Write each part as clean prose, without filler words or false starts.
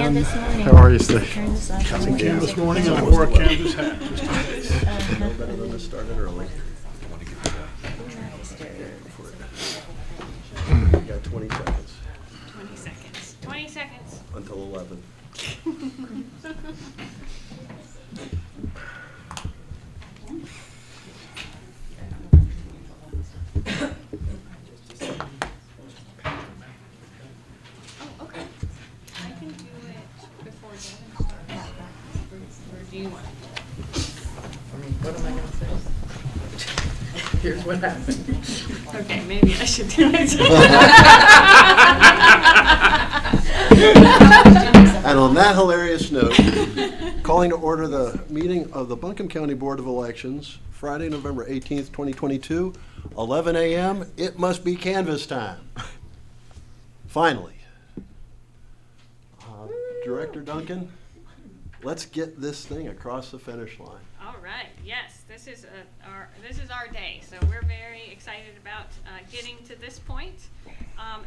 Canvas morning. How are you, Steve? Turn this off. Canvas morning, and I wore a canvas hat. Just in case. No better than to start it early. You got 20 seconds 20 seconds. 20 seconds. until 11. Oh, okay. I can do it before Devin starts. Or do you want to? What am I gonna say? Here's what happened. Okay, maybe I should do it. And on that hilarious note, calling to order the meeting of the Buncombe County Board of Elections, Friday, November 18th, 2022, 11 a.m. It must be canvas time. Finally. Director Duncan, let's get this thing across the finish line. All right. Yes, this is our day. So we're very excited about getting to this point.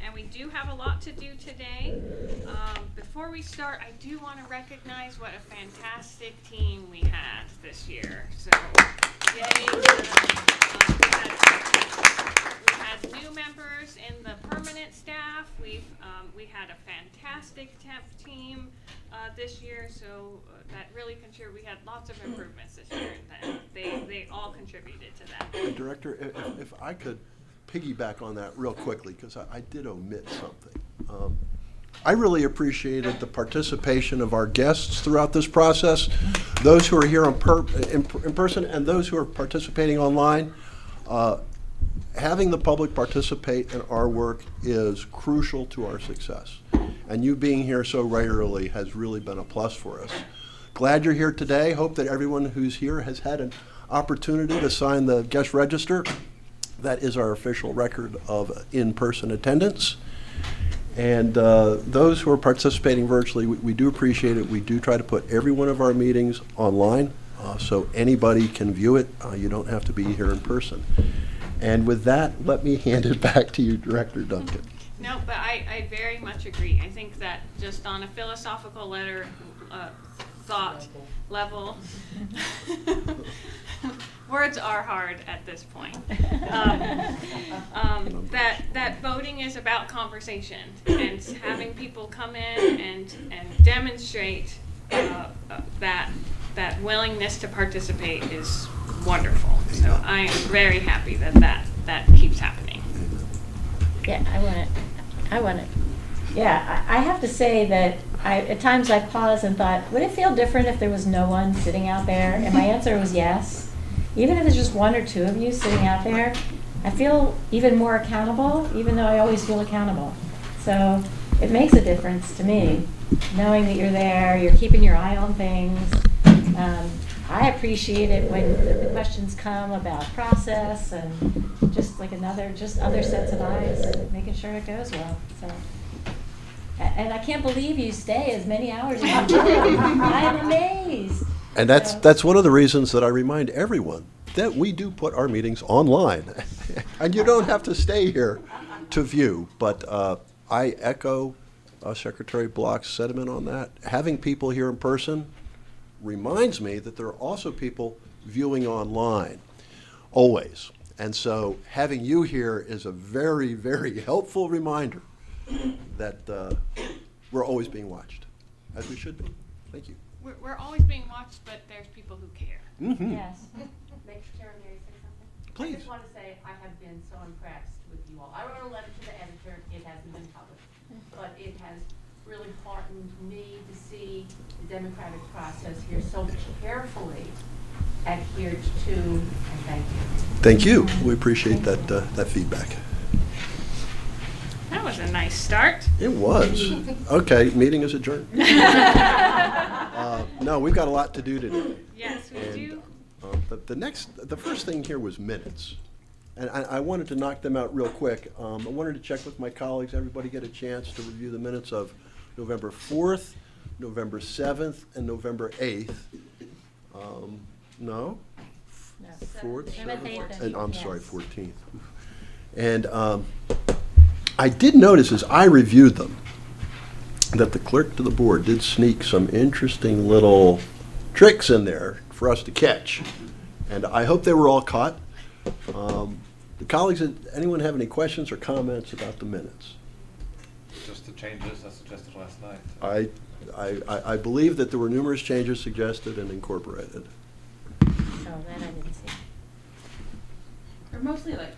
And we do have a lot to do today. Before we start, I do want to recognize what a fantastic team we had this year. So, yay! We had new members in the permanent staff. We had a fantastic temp team this year, so that really contributed. We had lots of improvements this year, and they all contributed to that. Director, if I could piggyback on that real quickly, because I did omit something. I really appreciated the participation of our guests throughout this process, those who are here in person and those who are participating online. Having the public participate in our work is crucial to our success. And you being here so regularly has really been a plus for us. Glad you're here today. Hope that everyone who's here has had an opportunity to sign the guest register. That is our official record of in-person attendance. And those who are participating virtually, we do appreciate it. We do try to put every one of our meetings online so anybody can view it. You don't have to be here in person. And with that, let me hand it back to you, Director Duncan. No, but I very much agree. I think that just on a philosophical thought level, words are hard at this point. That voting is about conversation and having people come in and demonstrate that willingness to participate is wonderful. So I am very happy that keeps happening. Yeah, I want it. Yeah, I have to say that at times I paused and thought, would it feel different if there was no one sitting out there? And my answer was yes. Even if it's just one or two of you sitting out there, I feel even more accountable, even though I always feel accountable. So it makes a difference to me, knowing that you're there, you're keeping your eye on things. I appreciate it when the questions come about process and just other sets of eyes, making sure it goes well. So, and I can't believe you stay as many hours as you do. I am amazed. And that's one of the reasons that I remind everyone that we do put our meetings online. And you don't have to stay here to view. But I echo Secretary Block's sentiment on that. Having people here in person reminds me that there are also people viewing online, always. And so having you here is a very, very helpful reminder that we're always being watched, as we should be. Thank you. We're always being watched, but there's people who care. Mm-hmm. Yes. Make Chair Mary say something? Please. I just want to say I have been so impressed with you all. I wrote a letter to the editor. It hasn't been published, but it has really heartened me to see the democratic process here so carefully adhered to, and thank you. Thank you. We appreciate that feedback. That was a nice start. It was. Okay, meeting is adjourned. No, we've got a lot to do today. Yes, we do. The first thing here was minutes. And I wanted to knock them out real quick. I wanted to check with my colleagues, everybody get a chance to review the minutes of November 4th, November 7th, and November 8th. No? 4th, 7th, 7th, 8th, and I'm yes. sorry, 14th. And I did notice as I reviewed them that the clerk to the board did sneak some interesting little tricks in there for us to catch. And I hope they were all caught. The colleagues, anyone have any questions or comments about the minutes? Just the changes I suggested last night. I believe that there were numerous changes suggested and incorporated. Oh, that I didn't see. They're mostly like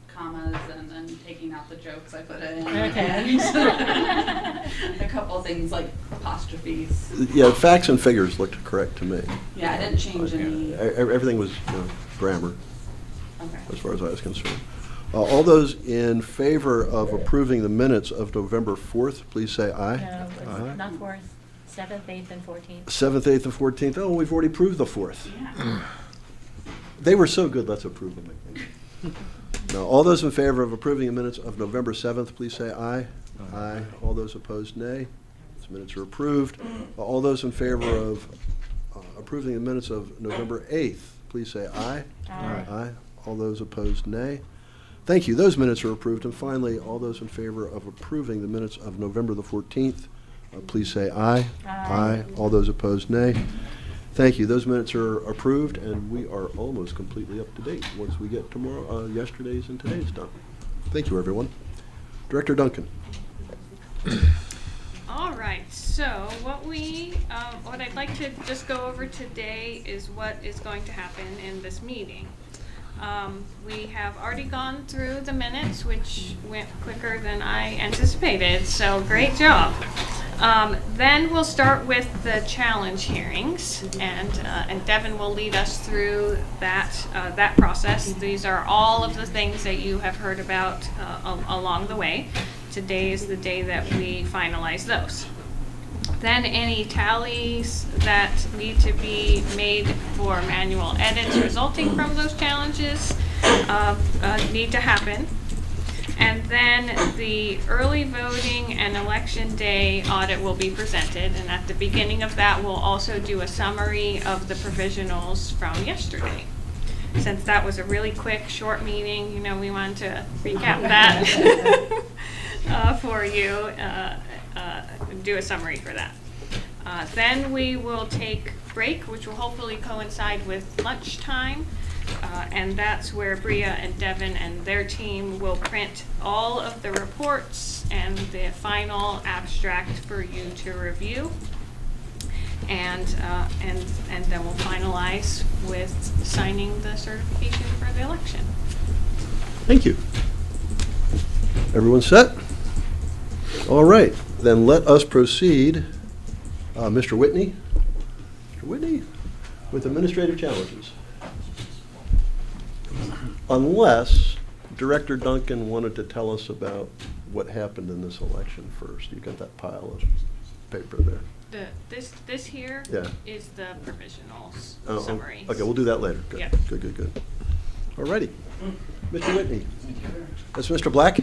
commas and then taking out the jokes I put in. Okay. A couple things like apostrophes. Yeah, facts and figures looked correct to me. Yeah, I didn't change any. Everything was, grammar, Okay. as far as I was concerned. All those in favor of approving the minutes of November 4th, please say aye. No, Aye. it's not 4th, 7th, 8th, and 14th. 7th, 8th, and 14th. Oh, we've already approved the 4th. Yeah. They were so good, let's approve them again. Now, all those in favor of approving the minutes of November 7th, please say aye. Aye. All those opposed, nay. These minutes are approved. All those in favor of approving the minutes of November 8th, please say aye. Aye. Aye. All those opposed, nay. Thank you. Those minutes are approved. And finally, all those in favor of approving the minutes of November the 14th, please say aye. Aye. All those opposed, nay. Thank you. Those minutes are approved, and we are almost completely up to date once we get tomorrow, yesterday's and today's done. Thank you, everyone. Director Duncan. All right, so what I'd like to just go over today is what is going to happen in this meeting. We have already gone through the minutes, which went quicker than I anticipated, so great job. Then we'll start with the challenge hearings, and Devin will lead us through that process. These are all of the things that you have heard about along the way. Today is the day that we finalize those. Then any tallies that need to be made for manual edits resulting from those challenges need to happen. And then the early voting and election day audit will be presented. And at the beginning of that, we'll also do a summary of the provisionals from yesterday. Since that was a really quick, short meeting, we wanted to recap that for you, do a summary for that. Then we will take break, which will hopefully coincide with lunchtime. And that's where Bria and Devin and their team will print all of the reports and the final abstract for you to review. And then we'll finalize with signing the certification for the election. Thank you. Everyone set? All right, then let us proceed. Mr. Whitney? Mr. Whitney, with administrative challenges. Unless Director Duncan wanted to tell us about what happened in this election first. You got that pile of paper there. This here Yeah. is the provisionals Oh, summary. okay, we'll do that later. Good, Yeah. good. All righty. Mr. Whitney. That's Mr. Black?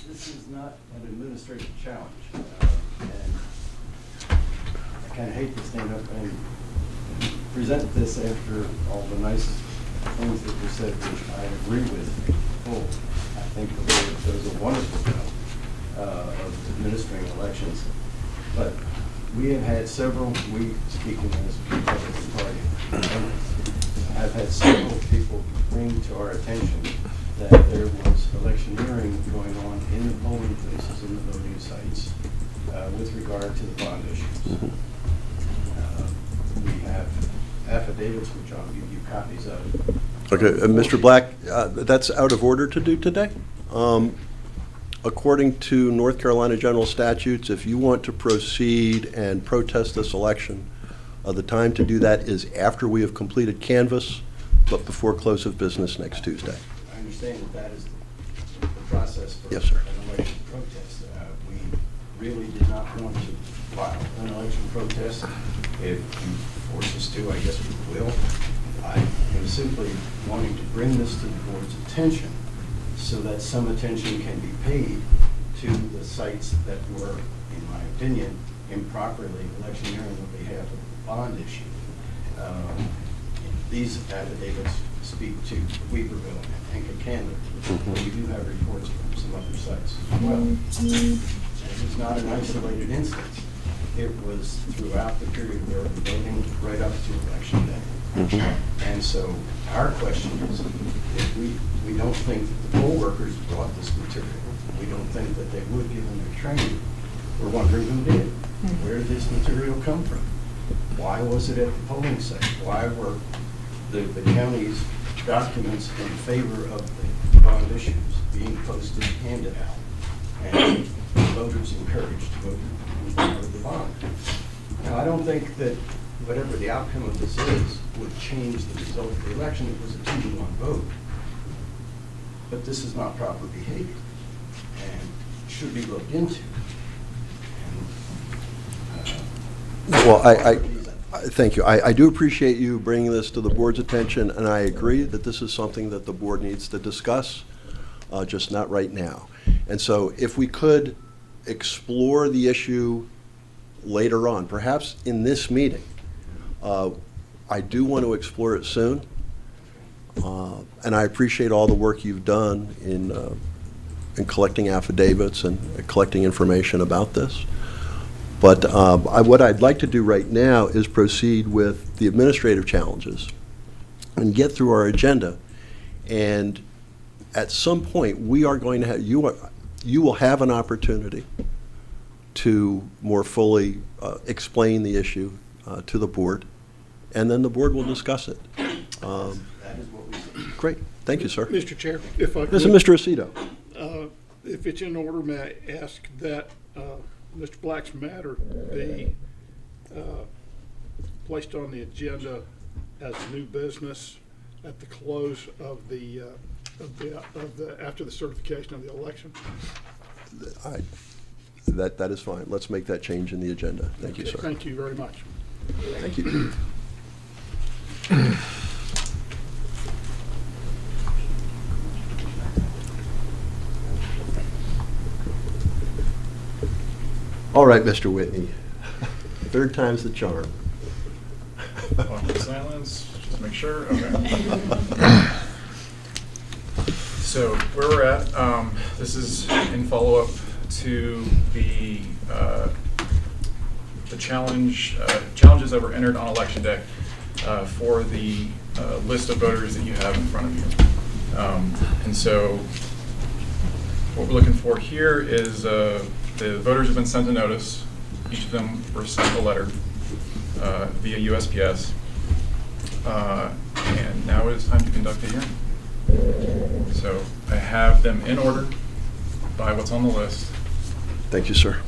This is not an administrative challenge, and I kind of hate to stand up and present this after all the nice things that were said, which I agree with. I think the board does a wonderful job of administering elections, but we have had several, speaking as a Republican Party, I've had several people bring to our attention that there was electioneering going on in the polling places, in the voting sites, with regard to the bond issues. We have affidavits, which I'll give you copies of. Okay, Mr. Black, that's out of order to do today. According to North Carolina general statutes, if you want to proceed and protest this election, the time to do that is after we have completed canvass, but before close of business next Tuesday. I understand that is the process for Yes, sir. an election protest. We really did not want to file an election protest. If you force us to, I guess we will. I am simply wanting to bring this to the board's attention so that some attention can be paid to the sites that were, in my opinion, improperly electioneering on behalf of the bond issue. These affidavits speak to Weaverville and Kankakanda, but we do have reports from some other sites as well. And It was not an isolated instance. It was throughout the period where the voting right up to election day. And so our question is, if we don't think that the poll workers brought this material, we don't think that they would given their training, we're wondering who did. Where did this material come from? Why was it at the polling site? Why were the county's documents in favor of the bond issues being posted, handed out, and voters encouraged to vote in favor of the bond? Now, I don't think that whatever the outcome of this is would change the result of the election. It was a 2-to-1 vote. But this is not proper behavior and should be looked into. Well, thank you. I do appreciate you bringing this to the board's attention, and I agree that this is something that the board needs to discuss, just not right now. And so if we could explore the issue later on, perhaps in this meeting, I do want to explore it soon. And I appreciate all the work you've done in collecting affidavits and collecting information about this. But what I'd like to do right now is proceed with the administrative challenges and get through our agenda. And at some point, we are going to have, you will have an opportunity to more fully explain the issue to the board, and then the board will discuss it. That is what we see. Great. Thank you, sir. Mr. Chair, if I could. This is Mr. Aceto. If it's in order, may I ask that Mr. Black's matter be placed on the agenda as new business at the close of the after the certification of the election? That is fine. Let's make that change in the agenda. Thank you, Okay, sir. Thank you very much. Thank you. All right, Mr. Whitney. Third time's the charm. Awkward silence, just make sure, okay. So where we're at, this is in follow-up to the challenges that were entered on election day for the list of voters that you have in front of you. And so what we're looking for here is the voters have been sent a notice. Each of them were sent a letter via USPS. And now it is time to conduct a hearing. So I have them in order by what's on the list. Thank you, sir.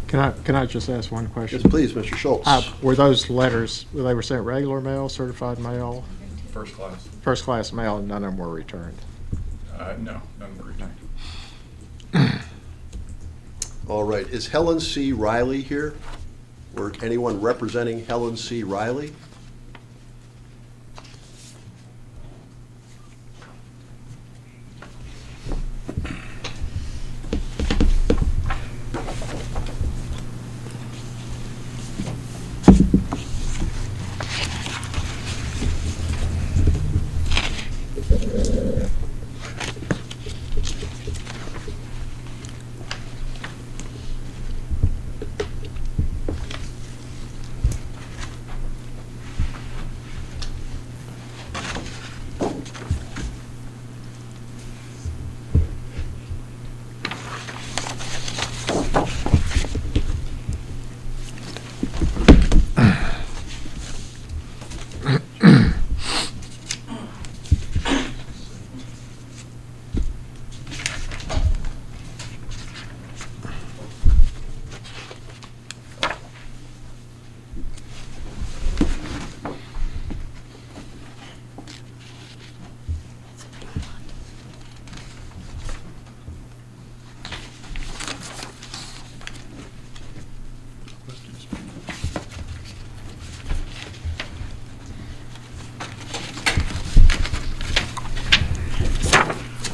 Can I just ask one question? Yes, please, Mr. Schultz. Were those letters, they were sent regular mail, certified mail, First class. first class mail, and none of them were returned? No, none were returned. All right. Is Helen C. Riley here? Or anyone representing Helen C. Riley?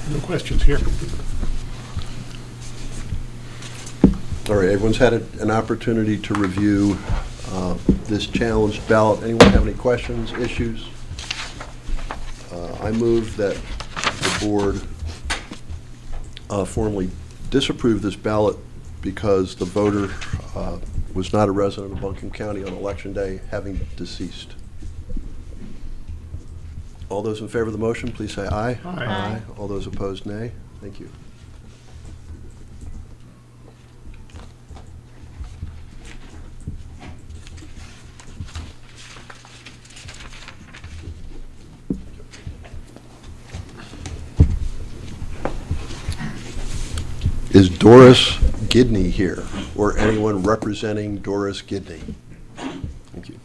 No questions here. All right, everyone's had an opportunity to review this challenged ballot. Anyone have any questions, issues? I move that the board formally disapprove this ballot because the voter was not a resident of Buncombe County on Election Day, having deceased. All those in favor of the motion, please say aye. Aye. All those opposed, nay. Thank you. Is Doris Gidney here, or anyone representing Doris Gidney? Thank you.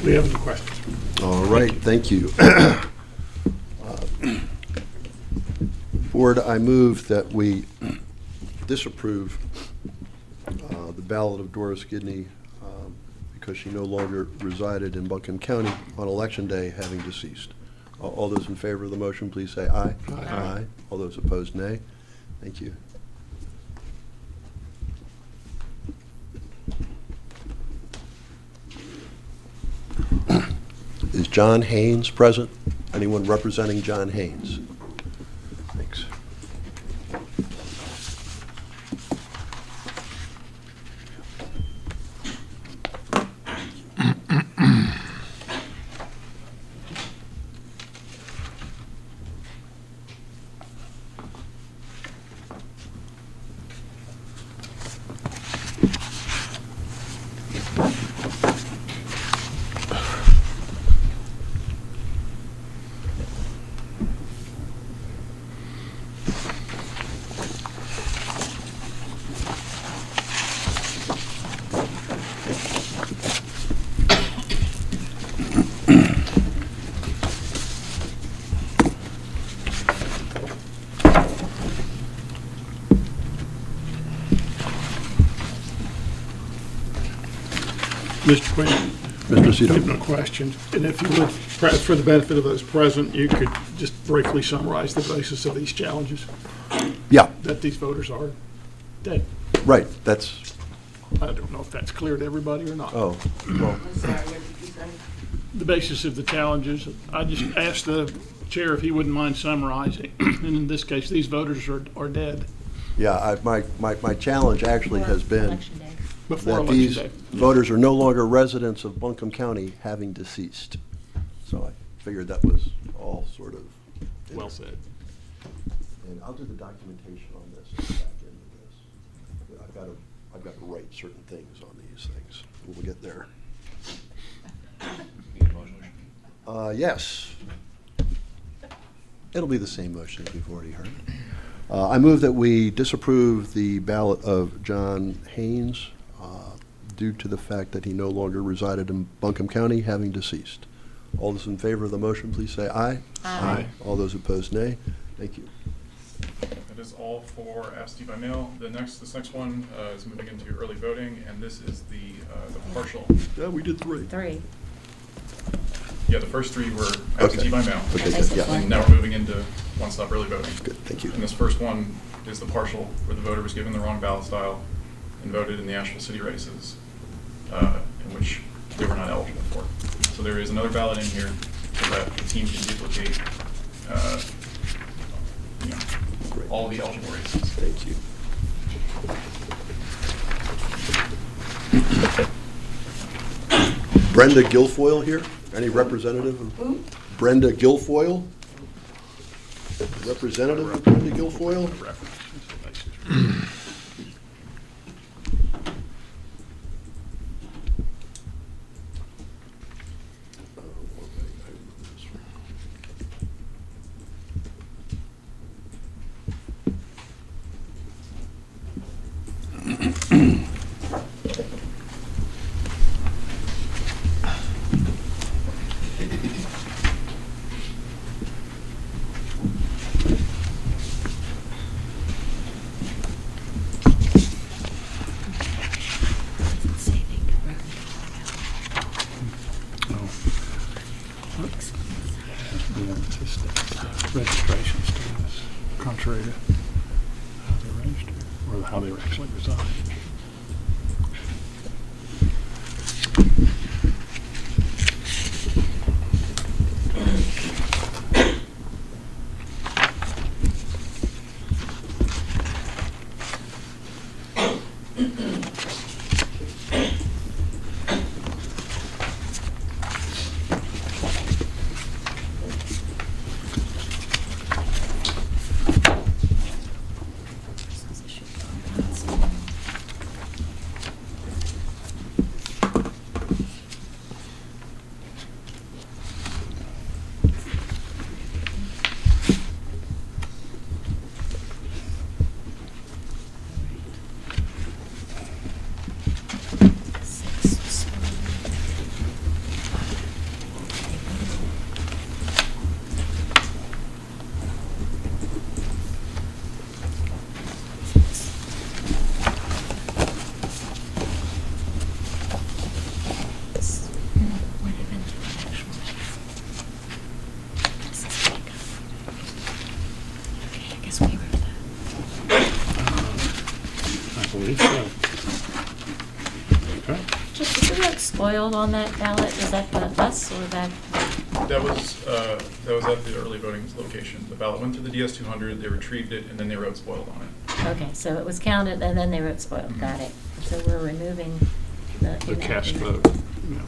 Do you have any questions? All right, thank you. Board, I move that we disapprove the ballot of Doris Gidney because she no longer resided in Buncombe County on Election Day, having deceased. All those in favor of the motion, please say aye. Aye. All those opposed, nay. Thank you. Is John Haynes present? Anyone representing John Haynes? Thanks. Mr. Quinn? Mr. I have Cito? no questions. And if you would, perhaps for the benefit of those present, you could just briefly summarize the basis of these challenges Yeah, that these voters are, that, right, that's, I don't know if that's clear to everybody or not. oh, well, I'm sorry, what did you say? The basis of the challenges, I just asked the chair if he wouldn't mind summarizing. And in this case, these voters are dead yeah, my challenge actually has been Election Day. before that Election these Day. voters are no longer residents of Buncombe County, having deceased. So I figured that was all sort of. Well said. And I'll do the documentation on this at the back end of this. I've got to write certain things on these things. We'll get there. Yes. It'll be the same motion as we've already heard. I move that we disapprove the ballot of John Haynes due to the fact that he no longer resided in Buncombe County, having deceased. All those in favor of the motion, please say aye. Aye. All those opposed, nay. Thank you. That is all for absentee by mail. This next one is moving into early voting, and this is the partial. Yeah, we did three. 3. Yeah, the first three were absentee by mail. Okay, Nice good, yeah. one. And now we're moving into one-stop early voting. Good, thank you. And this first one is the partial, where the voter was given the wrong ballot style and voted in the Asheville city races, in which they were not eligible for. So there is another ballot in here so that the team can duplicate, Great. all the eligible races. Thank you. Brenda Guilfoyle here? Any representative? Who? Brenda Guilfoyle? Representative of Brenda Guilfoyle? know how they were actually resigned. I believe so. Okay. Just, is the vote spoiled on that ballot? Is that the us or that? That was at the early voting location. The ballot went through the DS-200, they retrieved it, and then they wrote spoiled on it. Okay, so it was counted and then they wrote spoiled. Mhm. Got it. So we're removing the. The cast inaccurate. vote. Yeah.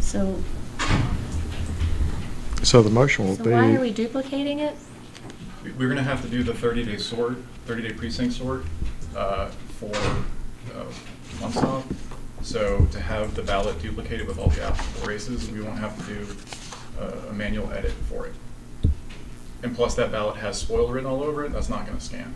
So, So the motion will so be. why are we duplicating it? We're gonna have to do the 30-day sort, 30-day precinct sort, for one stop. So to have the ballot duplicated with all the applicable races, we won't have to do a manual edit for it. And plus, that ballot has spoil written all over it, that's not gonna scan.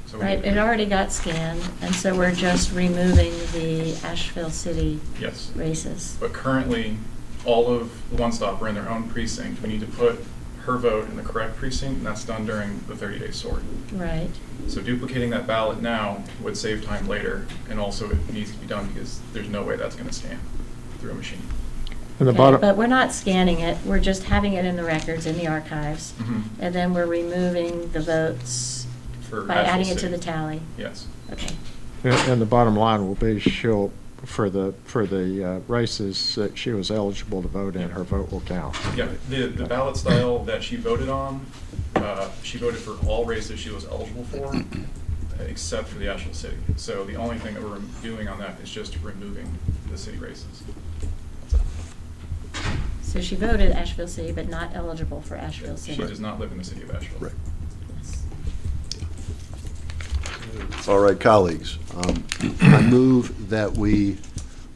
So we Right, need- it already got scanned, and so we're just removing the Asheville City Yes. races. But currently, all of the one stop are in their own precinct. We need to put her vote in the correct precinct, and that's done during the 30-day sort. Right. So duplicating that ballot now would save time later, and also it needs to be done because there's no way that's gonna scan through a machine. And the Okay, bottom. but we're not scanning it, we're just having it in the records, in the archives. Mhm. And then we're removing the votes For by Asheville adding it to City. the tally. Yes. Okay. And the bottom line will be she'll, for the races that she was eligible to vote in, her vote will count. Yeah, the ballot style that she voted on, she voted for all races she was eligible for, except for the Asheville City. So the only thing that we're doing on that is just removing the city races. So she voted Asheville City, but not eligible for Asheville She City. does not live in the city of Asheville. Right. Yes. All right, colleagues, I move that we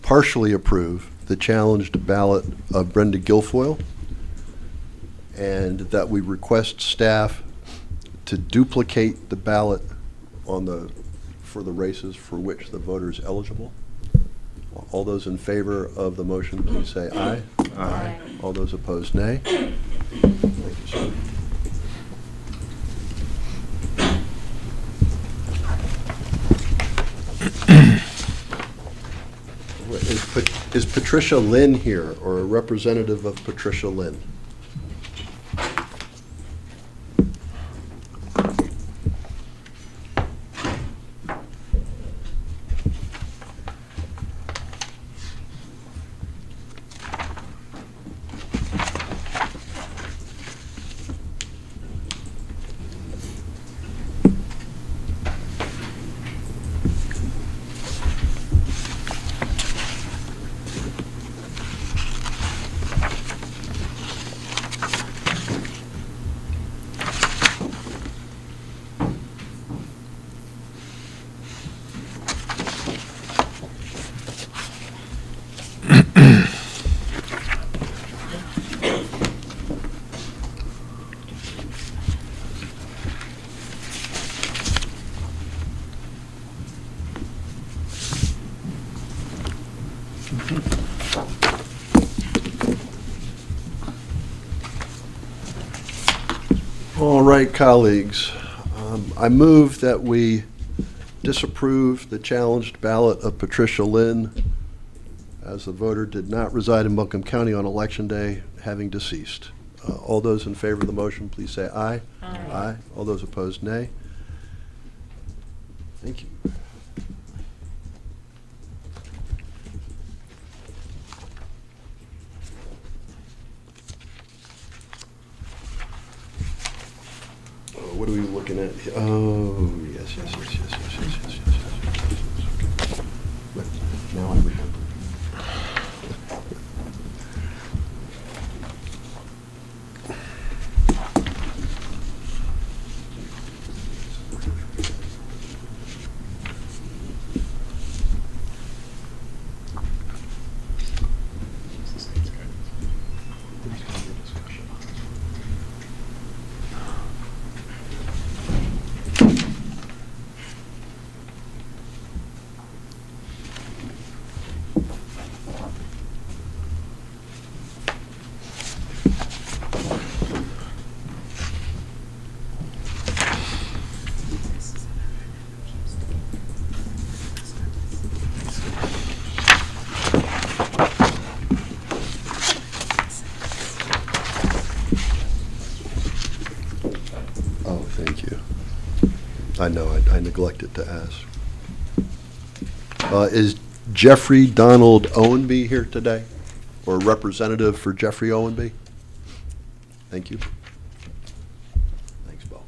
partially approve the challenged ballot of Brenda Guilfoyle, and that we request staff to duplicate the ballot for the races for which the voter is eligible. All those in favor of the motion, please say aye. Aye. All those opposed, nay. Thank you, sir. Is Patricia Lynn here, or a representative of Patricia Lynn? All right, colleagues, I move that we disapprove the challenged ballot of Patricia Lynn, as the voter did not reside in Buncombe County on Election Day, having deceased. All those in favor of the motion, please say aye. Aye. All those opposed, nay. Thank you. What are we looking at? Oh, yes. Okay. But now I remember. Oh, thank you. I know, I neglected to ask. Is Jeffrey Donald Owenby here today? Or a representative for Jeffrey Owenby? Thank you. Thanks, Bill.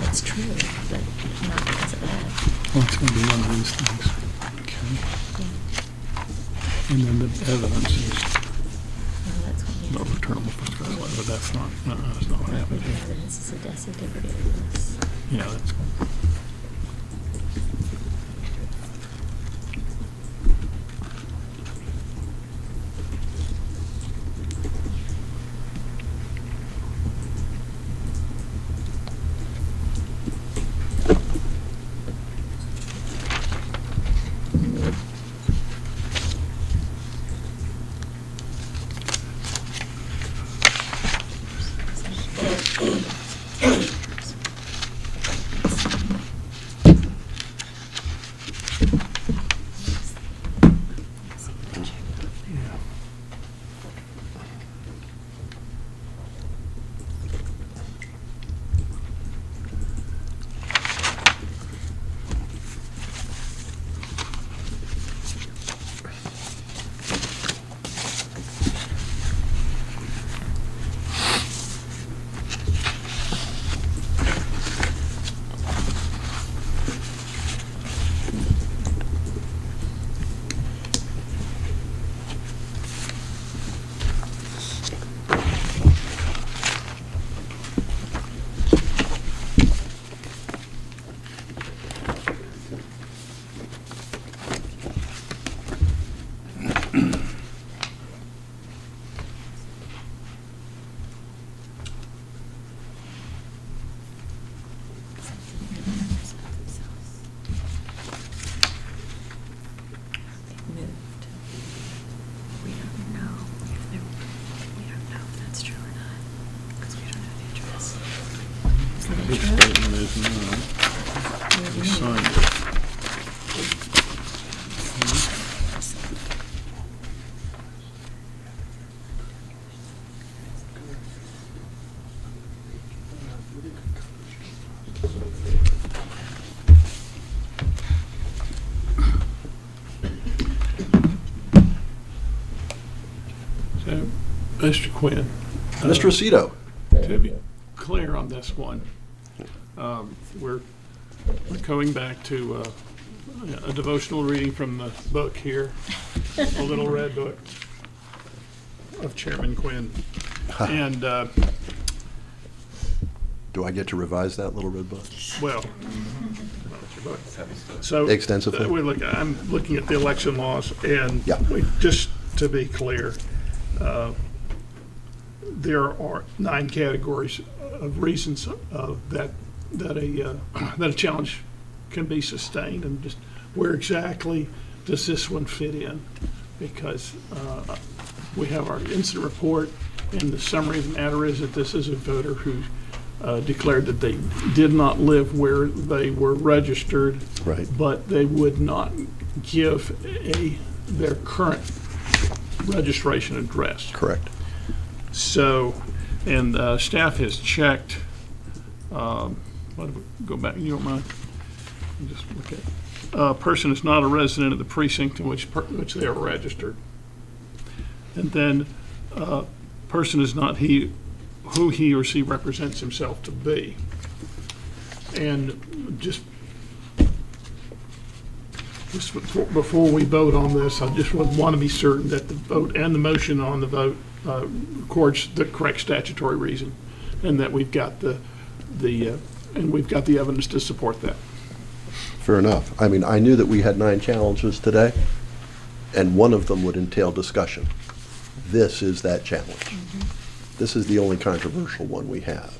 That's true, but not because of that. Well, it's gonna be one of these things. Okay. And then the evidence is no returnable postcard, but that's not what happened. The evidence is a death certificate of this. Yeah, that's cool. This statement is not. He signed it. So, Mr. Quinn. Mr. Aceto. To be clear on this one, we're going back to a devotional reading from the book here, a little red book of Chairman Quinn. And, Do I get to revise that little red book? well, It's heavy stuff. So. Extensively. I'm looking at the election laws, and Yeah. just to be clear, there are 9 categories of reasons that a challenge can be sustained, and just where exactly does this one fit in? Because we have our incident report, and the summary of the matter is that this is a voter who declared that they did not live where they were registered, Right. but they would not give their current registration address. Correct. So, and staff has checked, go back, you don't mind? Just look at, person is not a resident of the precinct in which they are registered. And then, person is not who he or she represents himself to be. And just before we vote on this, I just would want to be certain that the vote and the motion on the vote records the correct statutory reason, and that we've got and we've got the evidence to support that. Fair enough. I mean, I knew that we had 9 challenges today, and one of them would entail discussion. This is that challenge. This is the only controversial one we have.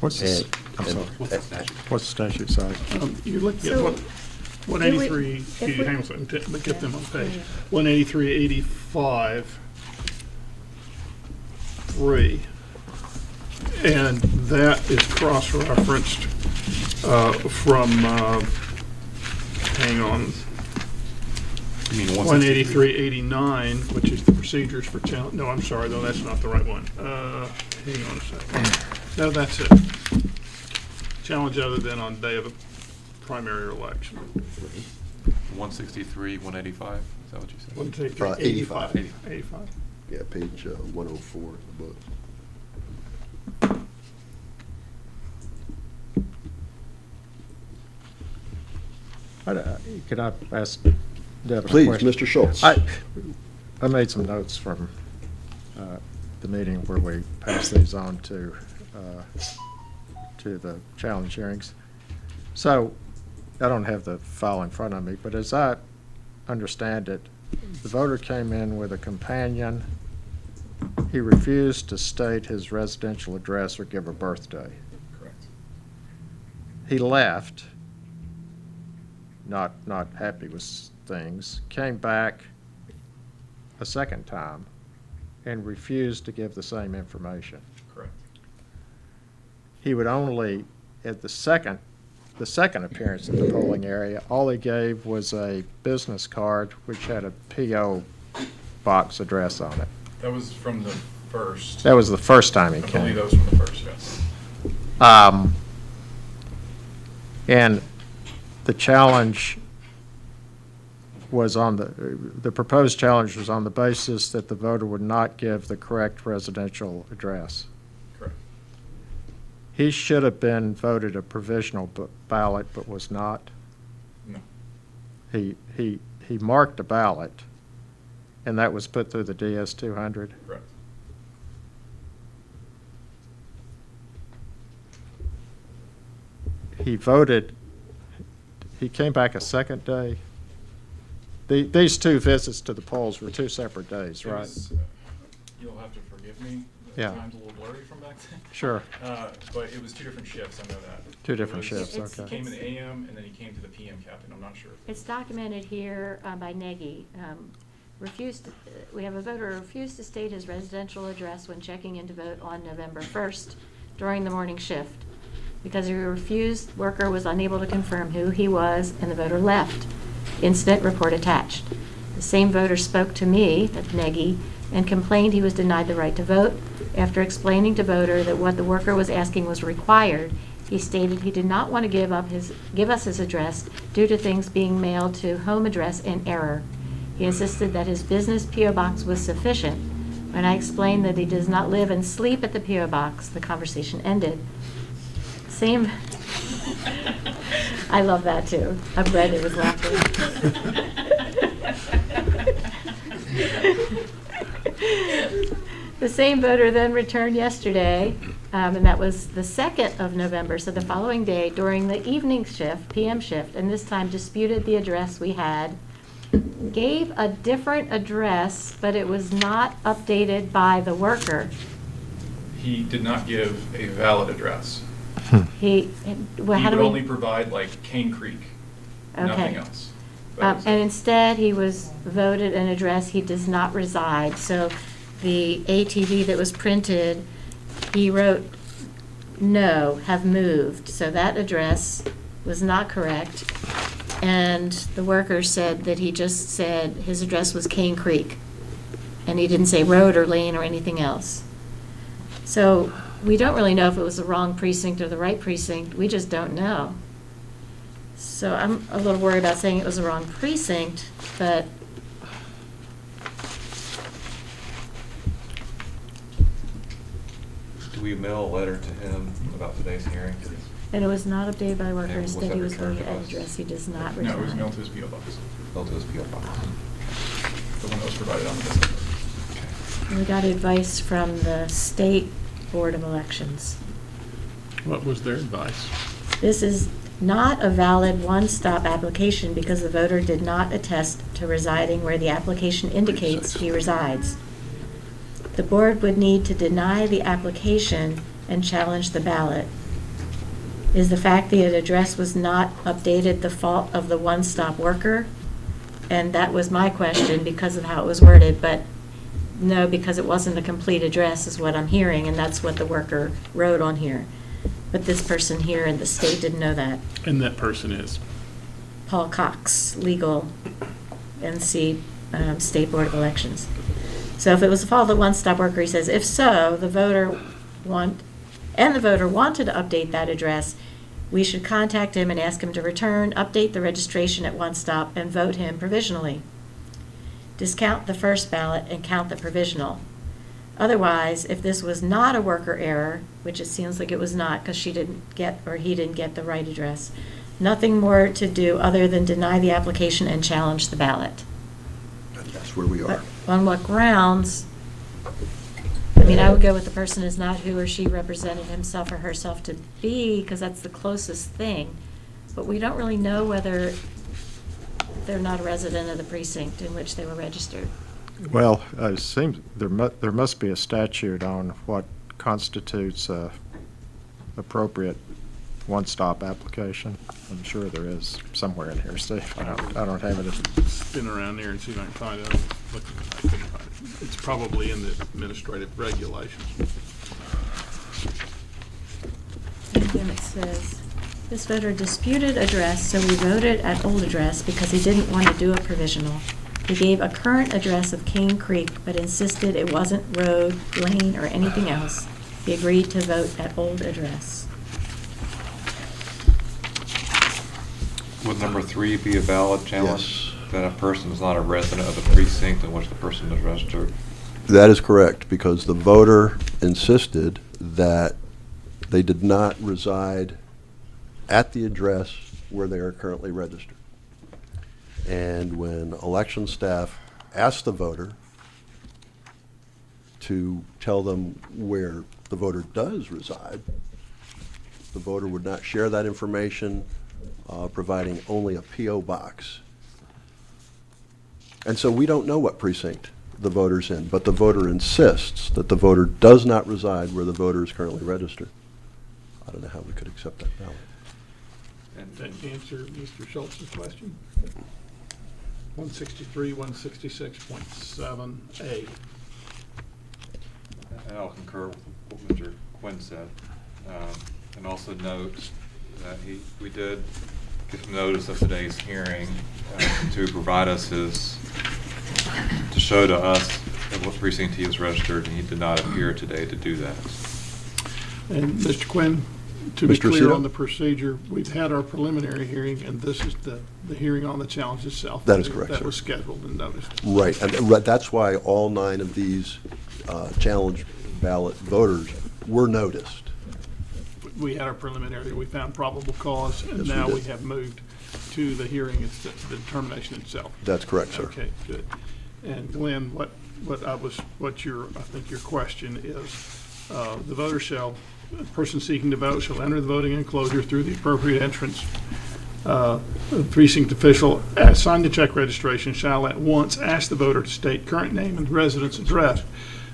What's the, I'm sorry, what's the statute size? You're looking at So, 183, if we- hang on a second, but get them on page. 183.85, 3. And that is cross-referenced from, hang on, You mean 183.89, which is the procedures for challenge. No, I'm sorry, though, that's not the right one. Hang on a second. No, that's it. Challenge other than on day of a primary election. 163, 185, is that what you said? 183, 85. 85. Yeah, page 104 of the book. Could I ask Deb a Please, question? Mr. Schultz. I made some notes from the meeting where we passed these on to the challenge hearings. So I don't have the file in front of me, but as I understand it, the voter came in with a companion. He refused to state his residential address or give a birthday. Correct. He left, not happy with things, came back a second time and refused to give the same information. Correct. He would only, at the second appearance in the polling area, all he gave was a business card which had a P.O. box address on it. That was from the first. That was the first time he I came. believe that was from the first, yes. And the challenge was on the proposed challenge was on the basis that the voter would not give the correct residential address. Correct. He should have been voted a provisional ballot, but was not. No. He marked a ballot, and that was put through the DS-200. Correct. He voted, he came back a second day. These 2 visits to the polls were 2 separate days, It right? was, you'll have to forgive me. The Yeah. time's a little blurry from back then. Sure. But it was 2 different shifts, I know that. 2 different It was- shifts, He okay. came in the AM, and then he came to the PM captain, I'm not sure. It's documented here by Nagy. We have a voter who refused to state his residential address when checking in to vote on November 1st during the morning shift. Because he refused, worker was unable to confirm who he was, and the voter left. Incident report attached. The same voter spoke to me, that's Nagy, and complained he was denied the right to vote. After explaining to voter that what the worker was asking was required, he stated he did not want to give us his address due to things being mailed to home address in error. He insisted that his business P.O. box was sufficient. When I explained that he does not live and sleep at the P.O. box, the conversation ended. Same. I love that too. I've read it with laughter. The same voter then returned yesterday And that was the 2nd of November, so the following day, during the evening shift, PM shift, and this time disputed the address we had, gave a different address, but it was not updated by the worker. He did not give a valid address. He, well, He how do would we? only provide like Cane Creek, nothing Okay. else. That was And it. instead, he was voted an address he does not reside. So the ATV that was printed, he wrote, no, have moved. So that address was not correct. And the worker said that he just said his address was Cane Creek. And he didn't say road or lane or anything else. So we don't really know if it was the wrong precinct or the right precinct. We just don't know. So I'm a little worried about saying it was the wrong precinct, but Do we mail a letter to him about today's hearing? and it was not updated by the worker. And was Instead, that he was returned voted to an us? address he does not No, it was mailed reside. to his PO box, Mailed to his PO box. the one that was provided on the visit. And we got advice from the State Board of Elections. What was their advice? This is not a valid one-stop application because the voter did not attest to residing where the application indicates he resides. The board would need to deny the application and challenge the ballot. Is the fact the address was not updated the fault of the one-stop worker? And that was my question because of how it was worded, but no, because it wasn't a complete address is what I'm hearing, and that's what the worker wrote on here. But this person here in the state didn't know that. And that person is? Paul Cox, legal, NC, State Board of Elections. So if it was the fault of the one-stop worker, he says, if so, the voter wanted to update that address, we should contact him and ask him to return, update the registration at one stop, and vote him provisionally. Discount the first ballot and count the provisional. Otherwise, if this was not a worker error, which it seems like it was not because she didn't get, or he didn't get the right address, nothing more to do other than deny the application and challenge the ballot. And that's where we are. But on what grounds? I mean, I would go with the person is not who or she represented himself or herself to be, because that's the closest thing. But we don't really know whether they're not a resident of the precinct in which they were registered. Well, it seems there must be a statute on what constitutes a appropriate one-stop application. I'm sure there is somewhere in here, Steve. I don't have it. Spin around there and see if I can find it. I couldn't find it. It's probably in the administrative regulations. And then it says, this voter disputed address, so we voted at old address because he didn't want to do a provisional. He gave a current address of Cane Creek, but insisted it wasn't road, lane, or anything else. He agreed to vote at old address. Would number 3 be a valid challenge? Yes. That a person is not a resident of the precinct in which the person is registered? That is correct, because the voter insisted that they did not reside at the address where they are currently registered. And when election staff asked the voter to tell them where the voter does reside, the voter would not share that information, providing only a P.O. box. And so we don't know what precinct the voter's in, but the voter insists that the voter does not reside where the voter is currently registered. I don't know how we could accept that ballot. Does that answer Mr. Schultz's question? 163, 166.7A. And I'll concur with what Mr. Quinn said. And also note that we did give him notice of today's hearing to provide us to show to us at what precinct he is registered, and he did not appear today to do that. And Mr. Quinn, to be Mr. clear Cito? on the procedure, we've had our preliminary hearing, and this is the hearing on the challenge itself. That is correct, That sir. was scheduled and noticed. Right, and that's why all 9 of these challenge ballot voters were noticed. We had our preliminary, we found probable cause, and Yes, we now did. we have moved to the hearing, the determination itself. That's correct, sir. Okay, good. And Glenn, what your, I think your question is, the voter shall The person seeking to vote shall enter the voting enclosure through the appropriate entrance. The precinct official assigned the check registration shall at once ask the voter to state current name and residence address.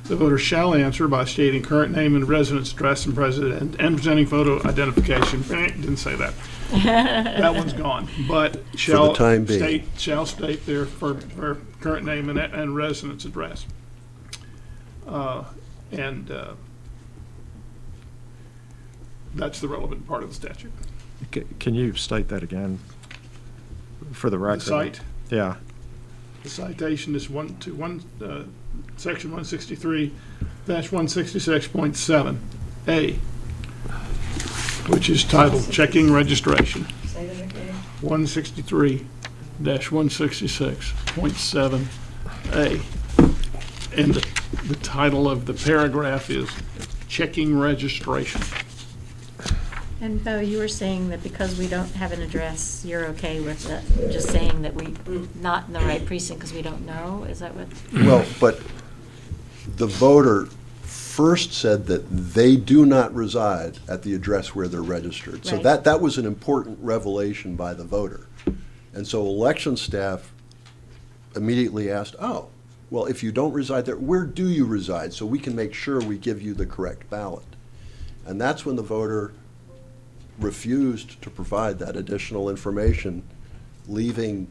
The voter shall answer by stating current name and residence address and presenting photo identification. Didn't say that. That one's gone. But shall time being. state their current name and residence address. That's the relevant part of the statute. Can you state that again for the record? The site. Yeah. The citation is section 163-166.7A, which is titled Checking Registration. 163-166.7A. And the title of the paragraph is Checking Registration. And Bo, you were saying that because we don't have an address, you're okay with just saying that we not in the right precinct because we don't know? Is that what? Well, but the voter first said that they do not reside at the address where they're registered. So Right. that was an important revelation by the voter. And so election staff immediately asked, oh, well, if you don't reside there, where do you reside? So we can make sure we give you the correct ballot. And that's when the voter refused to provide that additional information, leaving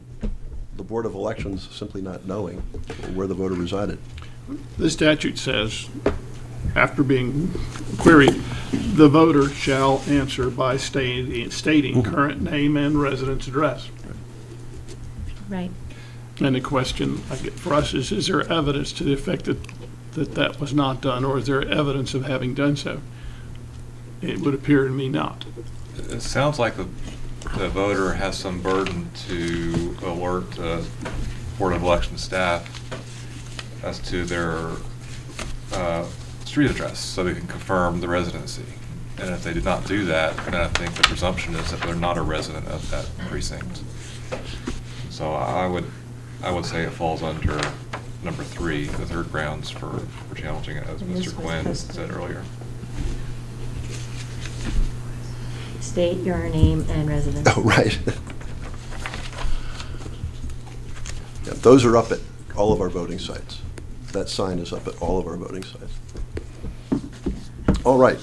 the Board of Elections simply not knowing where the voter resided. The statute says, after being queried, the voter shall answer by stating current name and residence address. Right. And the question I get for us is there evidence to the effect that was not done, or is there evidence of having done so? It would appear to me not. It sounds like the voter has some burden to alert the Board of Election staff as to their street address so they can confirm the residency. And if they did not do that, then I think the presumption is that they're not a resident of that precinct. So I would say it falls under number 3, the third grounds for challenging it, as And this Mr. was Quinn posted. said earlier. State your name and residence. Oh, right. Yeah, those are up at all of our voting sites. That sign is up at all of our voting sites. All right.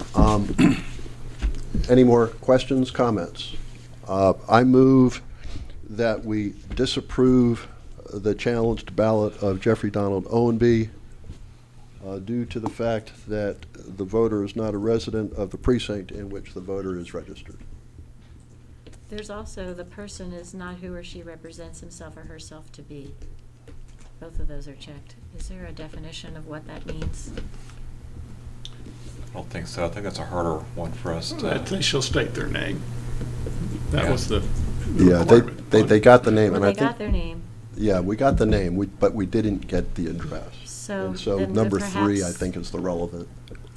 Any more questions, comments? I move that we disapprove the challenged ballot of Jeffrey Donald Owenby due to the fact that the voter is not a resident of the precinct in which the voter is registered. There's also the person is not who or she represents himself or herself to be. Both of those are checked. Is there a definition of what that means? I don't think so. I think that's a harder one for us That to. they shall state their name. That Yeah. was the Yeah, requirement. they got the name, Well, and I they think. got their name. Yeah, we got the name, but we didn't get the address. So And so then number 3, I perhaps- think, is the relevant.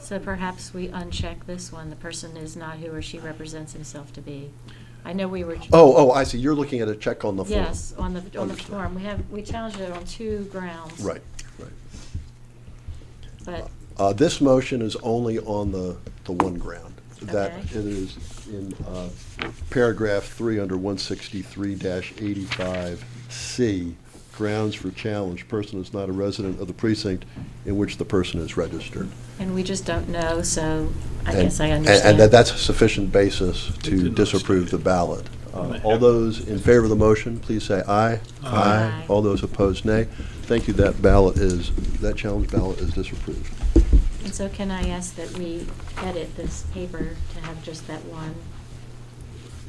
So perhaps we uncheck this one. The person is not who or she represents himself to be. I know we were. Oh, I see. You're looking at a check on the form. Yes, on the Understood. form. We challenged it on 2 grounds. Right. But, This motion is only on the one ground, that Okay. it is in paragraph 3 under 163-85C, grounds for challenge, person is not a resident of the precinct in which the person is registered. and we just don't know, so I And- guess I understand. And that's a sufficient basis It to did not disapprove state. the ballot. And they All have- those in favor of the motion, please say aye. Aye. All those opposed, nay. Thank you, that challenge ballot is disapproved. And so can I ask that we edit this paper to have just that one?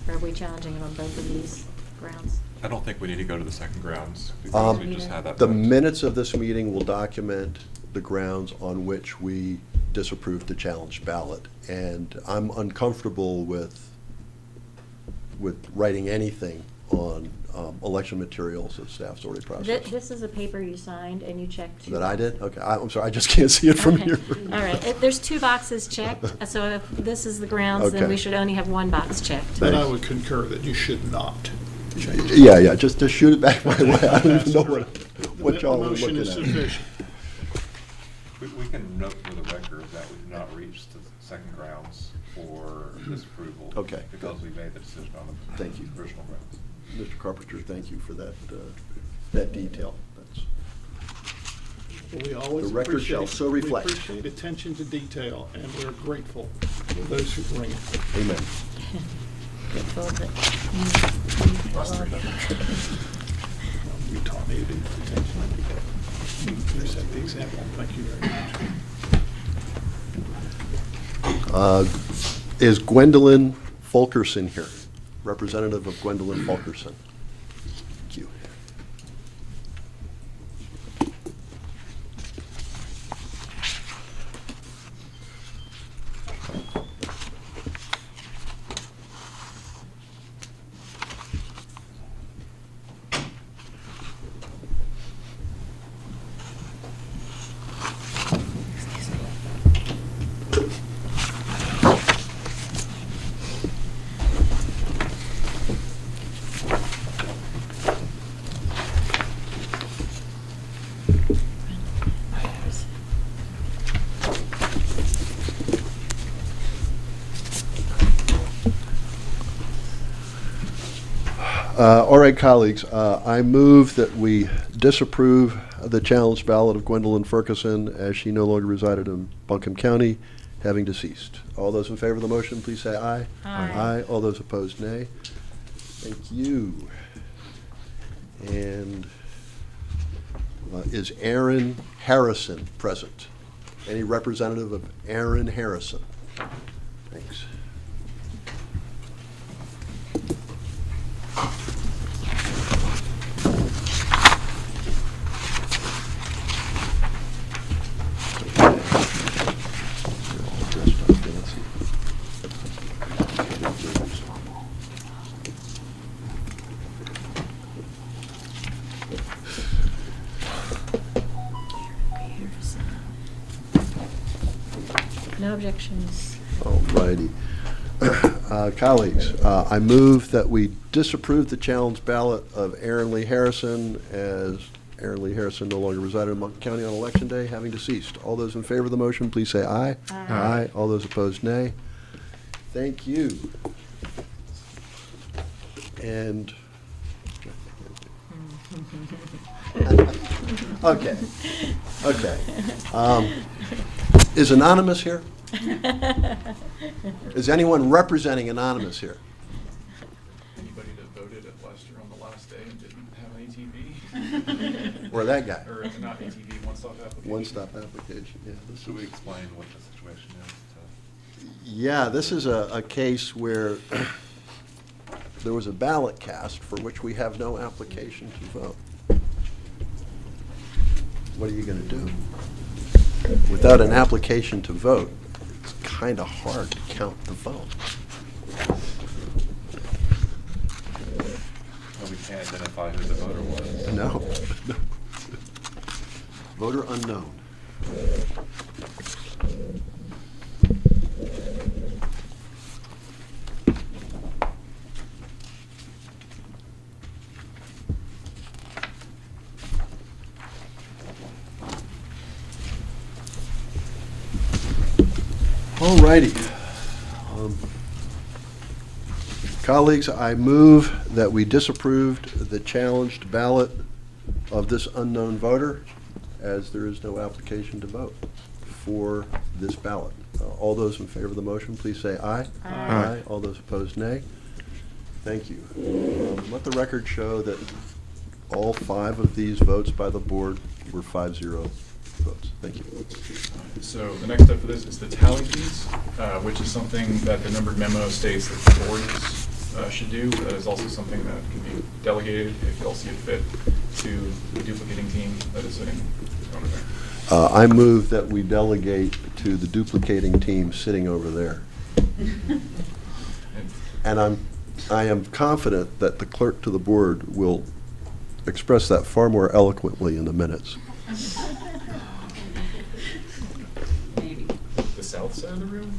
Or are we challenging it on both of these grounds? I don't think we need to go to the second grounds because we just had that. The vote. minutes of this meeting will document the grounds on which we disapproved the challenge ballot. And I'm uncomfortable with writing anything on election materials that staff's already processed. This is a paper you signed and you checked. That I did? Okay, I'm sorry, I just can't see it from Okay. here. All right, there's 2 boxes checked, so if this is the grounds, then Okay. we should only have 1 box checked. But I would concur that you should not change it. Yeah, just shoot it back my way. I don't even know what The y'all are motion looking is at. sufficient. We can note for the record that we did not reach the second grounds for this approval. Okay, Because good. we made the decision on the Thank you. original grounds. Mr. Carpenter, thank you for that, that detail. That's, We always The record shall so reflect. We appreciate attention to detail, and we're grateful for those who bring it. amen. Grateful that You taught me to do attention to detail. You set the example. Thank you very much. Is Gwendolyn Fulkerson here? Representative of Gwendolyn Fulkerson. Thank you. All right, colleagues, I move that we disapprove the challenged ballot of Gwendolyn Ferguson as she no longer resided in Buncombe County, having deceased. All those in favor of the motion, please say aye. Aye. Aye. All those opposed, nay. Thank you. And is Aaron Harrison present? Any representative of Aaron Harrison? Thanks. No objections. All righty. Colleagues, I move that we disapprove the challenge ballot of Aaron Lee Harrison as Aaron Lee Harrison no longer resided in Buncombe County on Election Day, having deceased. All those in favor of the motion, please say aye. Aye. Aye. All those opposed, nay. Thank you. And, okay, okay. Is Anonymous here? Is anyone representing Anonymous here? Anybody that voted at Lester on the last day and didn't have an ATV? Or that guy? Or not ATV, one-stop application? One-stop application, yeah. This Should we is- explain what the situation is? Yeah, this is a case where there was a ballot cast for which we have no application to vote. What are you gonna do? Without an application to vote, it's kind of hard to count the vote. Well, we can't identify who the voter was. No. Voter unknown. All righty. Colleagues, I move that we disapproved the challenged ballot of this unknown voter, as there is no application to vote for this ballot. All those in favor of the motion, please say aye. Aye. All those opposed, nay. Thank you. Let the record show that all 5 of these votes by the board were 5-0 votes. Thank you. So the next step for this is the tally fees, which is something that the numbered memo states that the boards should do. That is also something that can be delegated, if you all see it fit, to the duplicating team that is sitting over there. I move that we delegate to the duplicating team sitting over there. And I am confident that the clerk to the board will express that far more eloquently in the minutes. Maybe. The south side of the room?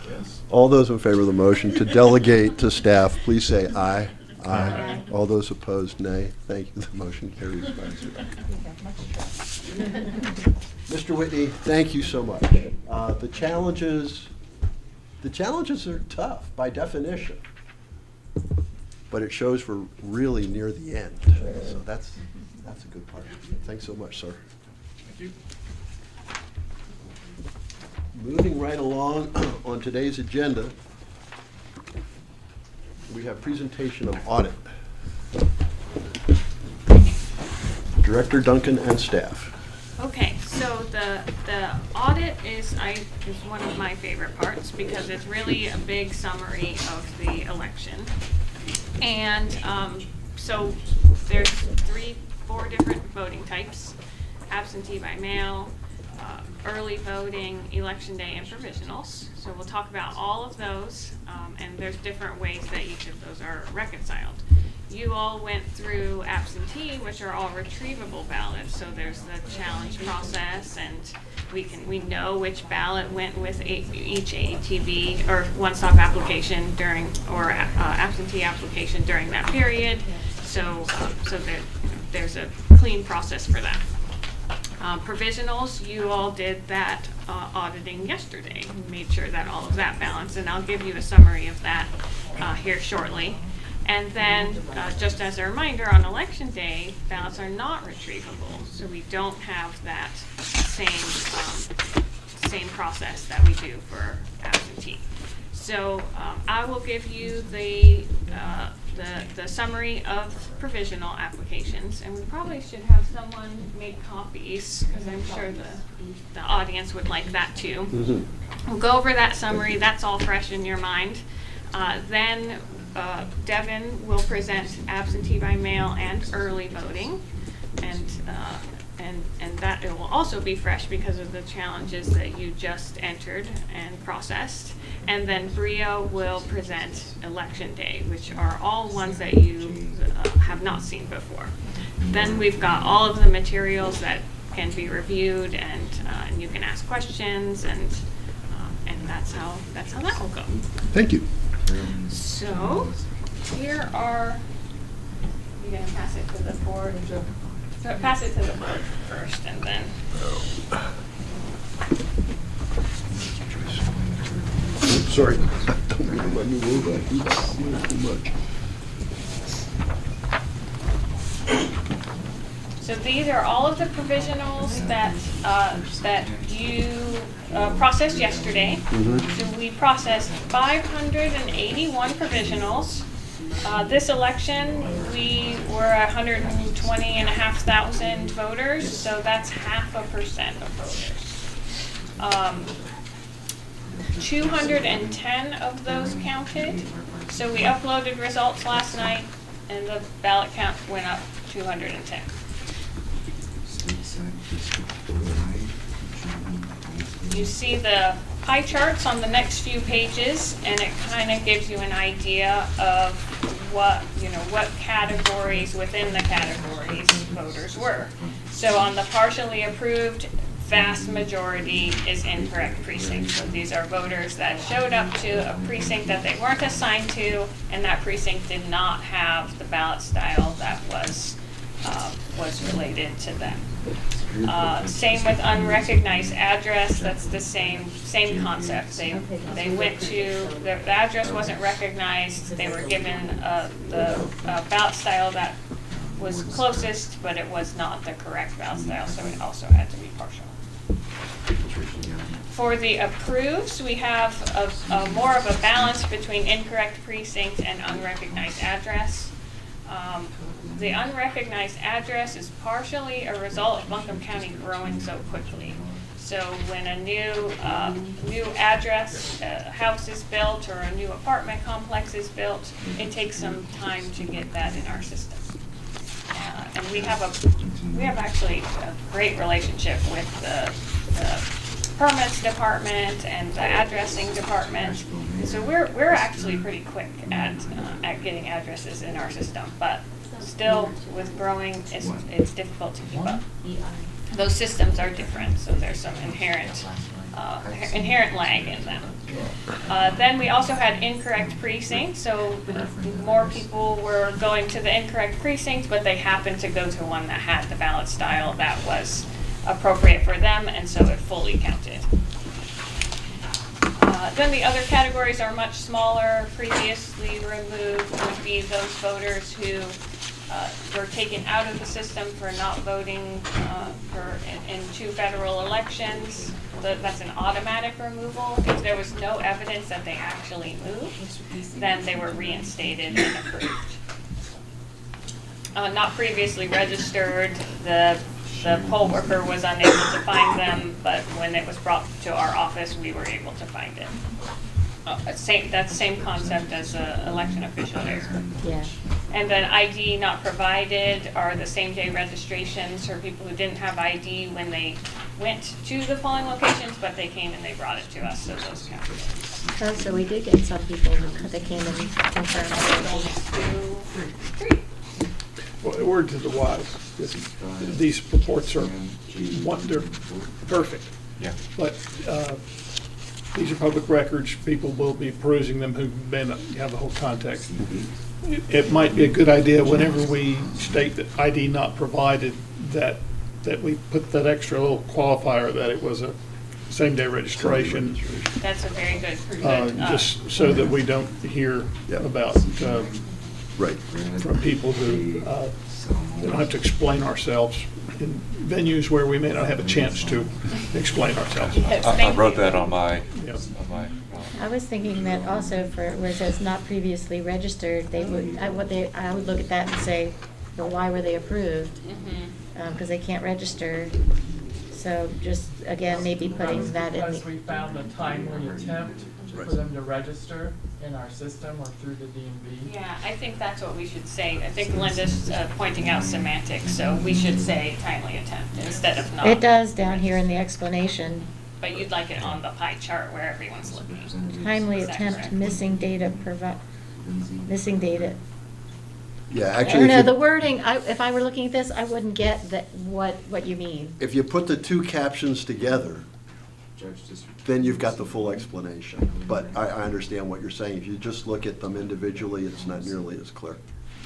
Yes. All those in favor of the motion to delegate to staff, please say aye. Aye. All those opposed, nay. Thank you. The motion carries 5-0. Mr. Whitney, thank you so much. The challenges are tough by definition, but it shows we're really near the end. So that's a good part. Thanks so much, sir. Thank you. Moving right along on today's agenda, we have presentation of audit. Director Duncan and staff. Okay, so the audit is one of my favorite parts because it's really a big summary of the election. And so there's 4 different voting types: absentee by mail, early voting, election day, and provisionals. So we'll talk about all of those, and there's different ways that each of those are reconciled. You all went through absentee, which are all retrievable ballots. So there's the challenge process, and we know which ballot went with each ATV or one-stop application during, or absentee application during that period. So there's a clean process for that. Provisionals, you all did that auditing yesterday. We made sure that all of that balanced, and I'll give you a summary of that here shortly. And then, just as a reminder, on election day, ballots are not retrievable, so we don't have that same process that we do for absentee. So I will give you the summary of provisional applications, and we probably should have someone make copies because I'm sure the audience would like that too. We'll go over that summary. That's all fresh in your mind. Then Devin will present absentee by mail and early voting, and that it will also be fresh because of the challenges that you just entered and processed. And then Brio will present election day, which are all ones that you have not seen before. Then we've got all of the materials that can be reviewed, and you can ask questions, and that's how that will go. Thank you. So here are, you're gonna pass it to the board. So pass it to the board first, and then. Sorry. Don't really let me move that. It's too much. So these are all of the provisionals that you processed yesterday. So we processed 581 provisionals. This election, we were 120,500 voters, so that's 0.5% of voters. 210 of those counted. So we uploaded results last night, and the ballot count went up 210. You see the pie charts on the next few pages, and it kind of gives you an idea of what categories within the categories voters were. So on the partially approved, vast majority is incorrect precinct. So these are voters that showed up to a precinct that they weren't assigned to, and that precinct did not have the ballot style that was related to them. Same with unrecognized address. That's the same concept. They went to the address wasn't recognized. They were given the ballot style that was closest, but it was not the correct ballot style, so it also had to be partial. For the approves, we have more of a balance between incorrect precinct and unrecognized address. The unrecognized address is partially a result of Buncombe County growing so quickly. So when a new address, house is built, or a new apartment complex is built, it takes some time to get that in our system. And we have actually a great relationship with the permits department and the addressing department. So we're actually pretty quick at getting addresses in our system, but still with growing, it's difficult to keep up. Those systems are different, so there's some inherent lag in them. Then we also had incorrect precincts, so more people were going to the incorrect precinct, but they happened to go to one that had the ballot style that was appropriate for them, and so it fully counted. Then the other categories are much smaller. Previously removed would be those voters who were taken out of the system for not voting in 2 federal elections. That's an automatic removal. If there was no evidence that they actually moved, then they were reinstated and approved. Not previously registered, the poll worker was unable to find them, but when it was brought to our office, we were able to find it. That's the same concept as election official is. Yeah. And then ID not provided are the same day registrations for people who didn't have ID when they went to the polling locations, but they came and they brought it to us, so those counted. Oh, so we did get some people that came and confirmed. 1, 2, 3. Well, word to the wise, these reports are, they're perfect. Yeah. But these are public records, people will be perusing them who may not have the whole context. It might be a good idea whenever we state that ID not provided, that we put that extra little qualifier that it was a same-day registration. That's a very good. Just so that we don't hear about, Right. from people who we don't have to explain ourselves in venues where we may not have a chance to explain ourselves. Yes, I thank wrote you. that on my, Yeah. I was thinking that also for where it says not previously registered, they would, I would look at that and say, well, why were they approved? Because they can't register. So just, again, maybe putting that in Because we the, found a timely attempt for them to register in our system or through the DMV. Yeah, I think that's what we should say. I think Linda's pointing out semantics, so we should say timely attempt instead of not. it does down here in the explanation, But you'd like it on the pie chart where everyone's looking. timely Is that attempt, correct? missing data, missing data. Yeah, I actually, don't know, if the you, wording, if I were looking at this, I wouldn't get that, what you mean. if you put the 2 captions together, then you've got the full explanation. But I understand what you're saying. If you just look at them individually, it's not nearly as clear.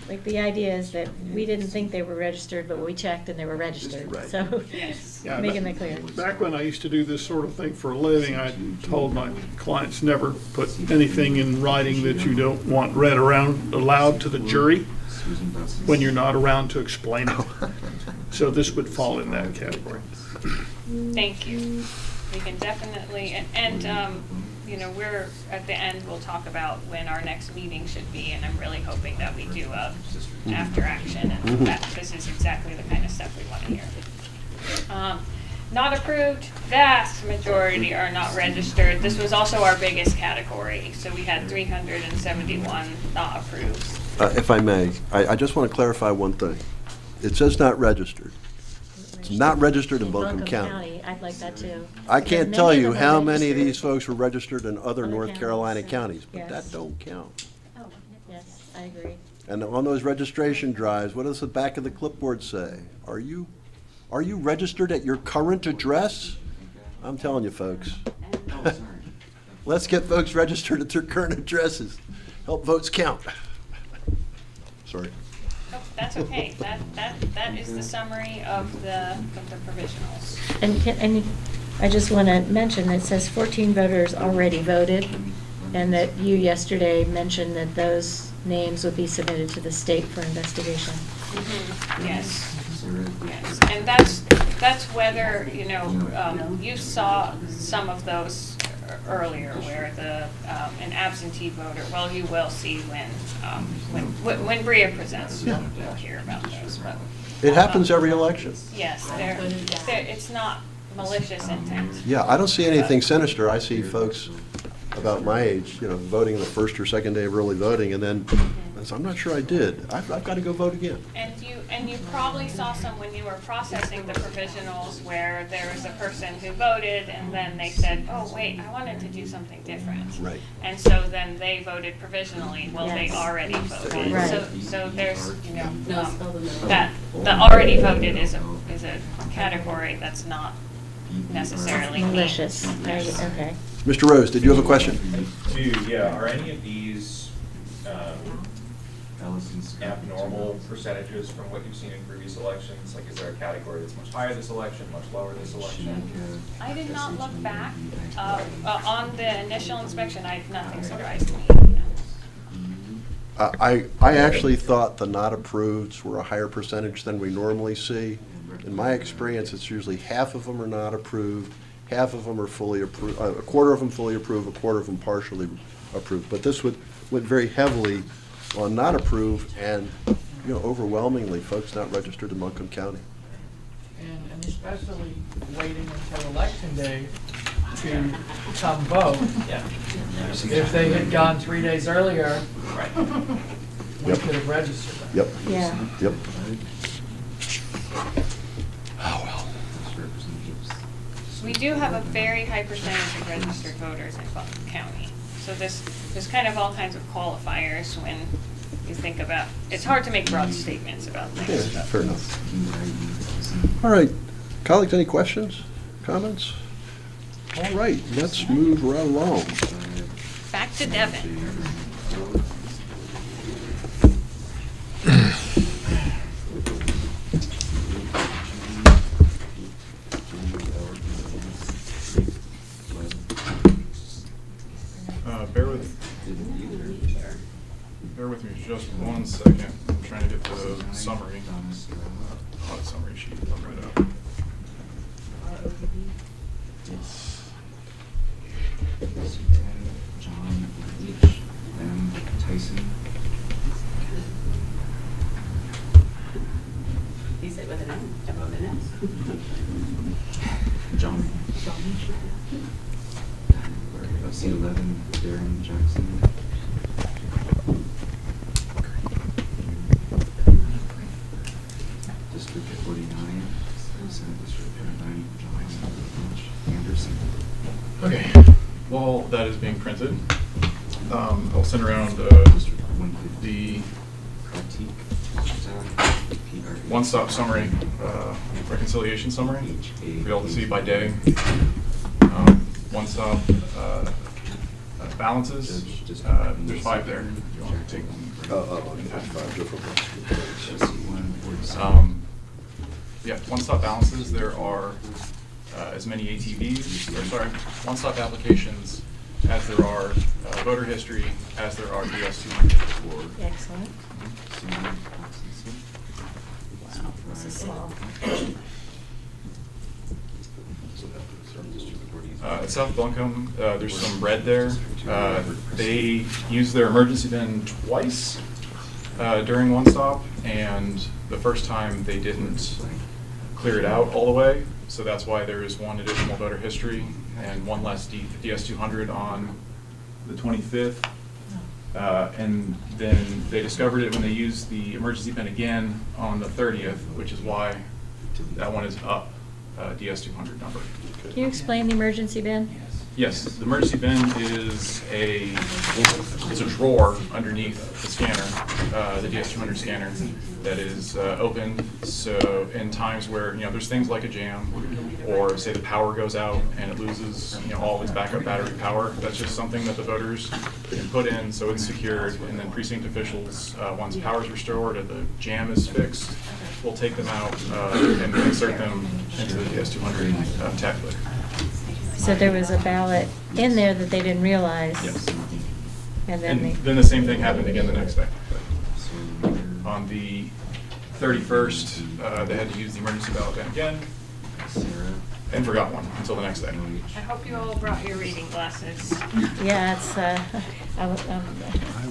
Like, the idea is that we didn't think they were registered, but we checked and they were registered, Right. so Yes. Yeah, making that clear. Back when I used to do this sort of thing for a living, I told my clients never put anything in writing that you don't want read aloud to the jury when you're not around to explain it. So this would fall in that category. Thank you. We can definitely, you know, we're, at the end, we'll talk about when our next meeting should be, and I'm really hoping that we do a after action, and that this is exactly the kind of stuff we want to hear. Not approved, vast majority are not registered. This was also our biggest category, so we had 371 not approved. If I may, I just want to clarify one thing. It says not registered. It's not registered in Buncombe County. I'd like that too. I Because can't many tell of you them are how many of registered. these folks were registered in other Other North counties, Carolina yeah. counties, but Yes. that don't count. Yes, I agree. And on those registration drives, what does the back of the clipboard say? Are you registered at your current address? I'm telling you, folks. Let's get folks registered at their current addresses. Help votes count. Sorry. Oh, that's okay. That is the summary of the provisionals. And I just want to mention, it says 14 voters already voted, and that you yesterday mentioned that those names would be submitted to the state for investigation. Yes. Yes, and that's whether, you know, you saw some of those earlier where an absentee voter, well, you will see when Bria presents, you'll hear about those, but. It happens every election. Yes, it's not malicious intent. Yeah, I don't see anything sinister. I see folks about my age, you know, voting the first or second day of early voting, and then, I'm not sure I did. I've got to go vote again. And you probably saw some when you were processing the provisionals where there was a person who voted and then they said, oh, wait, I wanted to do something different. Right. And so then they voted provisionally. Well, they Yes. already voted. Right. So there's, you know, that the already voted is a category that's not necessarily Malicious. Yes. Okay. Mr. Rose, did you have a question? Yeah. Are any of these abnormal percentages from what you've seen in previous elections? Like, is there a category that's much higher this election, much lower this election? I did not look back, on the initial inspection, nothing surprised me. I actually thought the not approveds were a higher percentage than we normally see. In my experience, it's usually half of them are not approved, half of them are fully approved, a quarter of them fully approved, a quarter of them partially approved. But this went very heavily on not approved, and, you know, overwhelmingly, folks not registered in Buncombe County. And especially waiting until election day to come vote. Yeah. If they had gone 3 days earlier, Right. we Yep. could have registered them. Yep. Yeah. Yep. Oh, well. We do have a very high percentage of registered voters in Buncombe County. So there's kind of all kinds of qualifiers when you think about, it's hard to make broad statements about things. Yeah, fair enough. All right, colleagues, any questions, comments? All right, let's move right along. Back to Devon. Bear with me just 1 second. I'm trying to get the summary. Audit summary sheet. I'll bring it up. John H. M. Tyson. He said with an M, above an S. John. C11, Darren Jackson. District 49, Senate District 49, John Anderson. Okay. While that is being printed, I'll send around District 150, the Pratik. one-stop summary, reconciliation summary, for you all to see by day. One-stop balances, there's 5 there. If you want to take one. Yeah, one-stop balances, there are as many ATVs, or sorry, one-stop applications as there are voter history, as there are DS200. Excellent. Wow, this is small. At South Buncombe, there's some red there. They used their emergency bin twice during one stop, and the first time they didn't clear it out all the way, so that's why there is 1 additional voter history and 1 less DS200 on the 25th. And then they discovered it when they used the emergency bin again on the 30th, which is why that one is up, DS200 number. Can you explain the emergency bin? Yes, the emergency bin is it's a drawer underneath the scanner, the DS200 scanner, that is opened. So in times where, you know, there's things like a jam, or say the power goes out and it loses, you know, all of its backup battery power, that's just something that the voters can put in so it's secured, and then precinct officials, once power is restored or the jam is fixed, will take them out and insert them into the DS200 tabulator. So there was a ballot in there that they didn't realize. Yes. And then And they. then the same thing happened again the next day. On the 31st, they had to use the emergency ballot bin again, and forgot one until the next day. I hope you all brought your reading glasses. Yeah, it's, I'm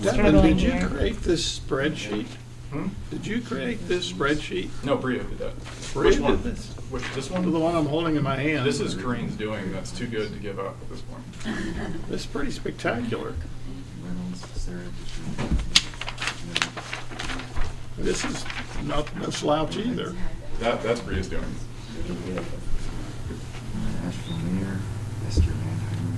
Devin, struggling did you here. create this spreadsheet? Hmm? Did you create this spreadsheet? No, Bria did that. Bria Which one? did this? Which, this The one? one I'm holding in my hand. This is Corinne's doing, that's too good to give up at this point. This is pretty spectacular. Reynolds, Sarah. This is not no slouch either. That's Bria's doing. Asheville Mayor, Esther Mannheimer.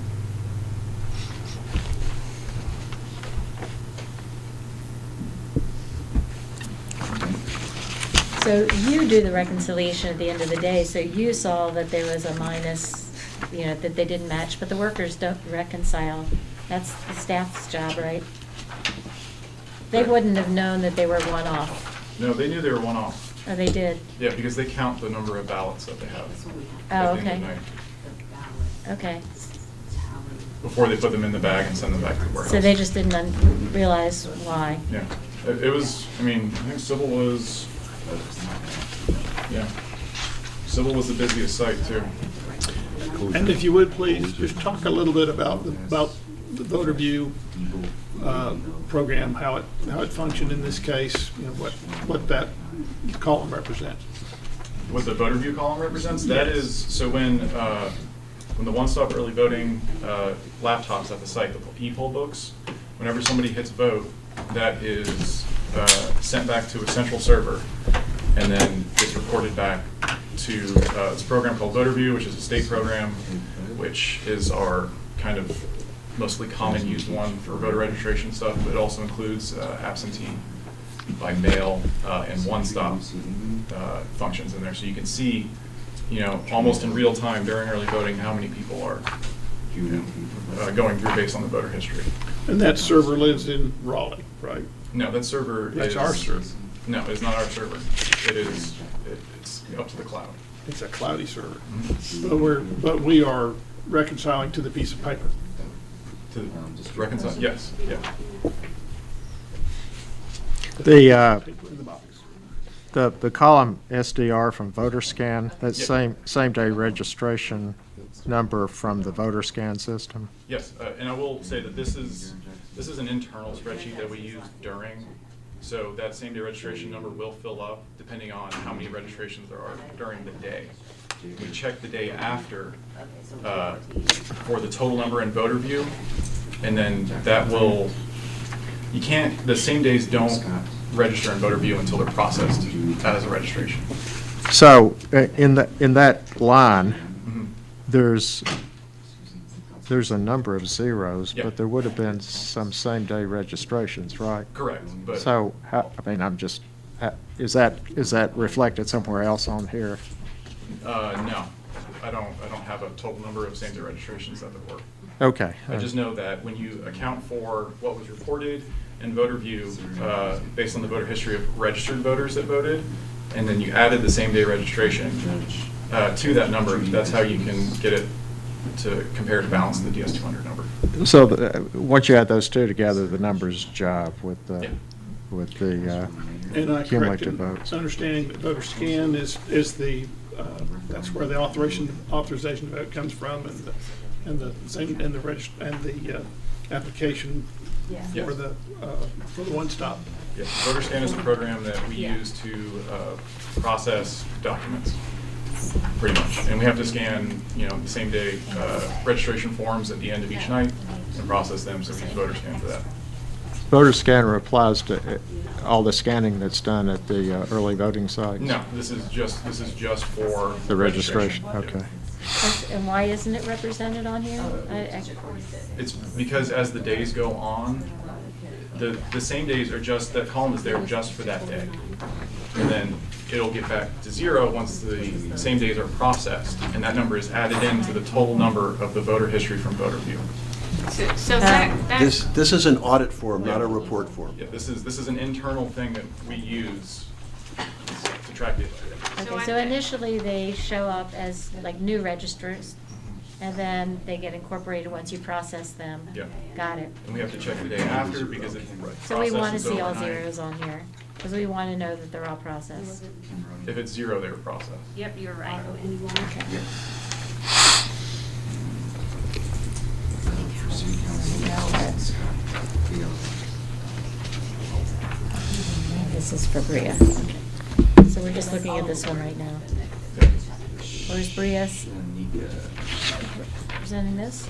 So you do the reconciliation at the end of the day, so you saw that there was a minus, you know, that they didn't match, but the workers don't reconcile. That's the staff's job, right? They wouldn't have known that they were one-off. No, they knew they were one off. Oh, they did? Yeah, because they count the number of ballots that they have. Oh, at the end okay. of the night, Okay. before they put them in the bag and send them back to the warehouse. So they just didn't realize why. Yeah, it was, I mean, I think Civil was, yeah. Civil was the busiest site too. And if you would, please, just talk a little bit about the voter view program, how it functioned in this case, you know, what that column represents. What the voter view column represents, that is, so when the one-stop early voting laptops at the site, the e-poll books, whenever somebody hits vote, that is sent back to a central server, and then it's reported back to this program called Voter View, which is a state program, which is our kind of mostly common used one for voter registration stuff, but it also includes absentee by mail and one-stop functions in there. So you can see, you know, almost in real time during early voting how many people are going through based on the voter history. And that server lives in Raleigh, right? No, that server That's is... our server. No, it's not our server. It's up to the cloud. It's a cloudy server. Mhm. But we are reconciling to the piece of paper. To reconcile, yes, yeah. Paper in the box. The column SDR from voter scan, that's Yeah. same day registration number from the voter scan system. Yes, and I will say that this is an internal spreadsheet that we use during, so that same day registration number will fill up depending on how many registrations there are during the day. We check the day after for the total number in voter view, and then that will, you can't, the same days don't register in voter view until they're processed as a registration. So in that line, Mhm. there's a number of zeros, Yeah. but there would have been some same day registrations, right? Correct, but. So, I mean, is that reflected somewhere else on here? No, I don't have a total number of same-day registrations that there were. Okay. I just know that when you account for what was reported in voter view, based on the voter history of registered voters that voted, and then you added the same-day registration to that number, that's how you can get it to compare to balance the DS200 number. So once you add those two together, the numbers jive with Yeah. the And I correct cumulative in votes. understanding that voter scan is the, that's where the authorization vote comes from, and the application Yes. for the one-stop. Yeah, voter scan is a program that we use to process documents, pretty much. And we have to scan, you know, the same day registration forms at the end of each night and process them, so we use voter scan for that. Voter scanner applies to all the scanning that's done at the early voting sites? No, this is just for The registration, Yeah. okay. And why isn't it represented on here? It's because as the days go on, the same days are just, that column is there just for that day. And then it'll get back to zero once the same days are processed, and that number is added into the total number of the voter history from voter view. So that, This is an audit form, not a report form. Yeah, this is an internal thing that we use to track data. Okay, so initially they show up as like new registrants, and then they get incorporated once you process them. Yeah. Got it. And we have to check the day after because it So we want to processes see all overnight. zeros on here, because we want to know that they're all processed. If it's zero, they were processed. yep, you're right. Okay. This is for Bria. So we're just looking at this one right now. Where's Bria presenting this?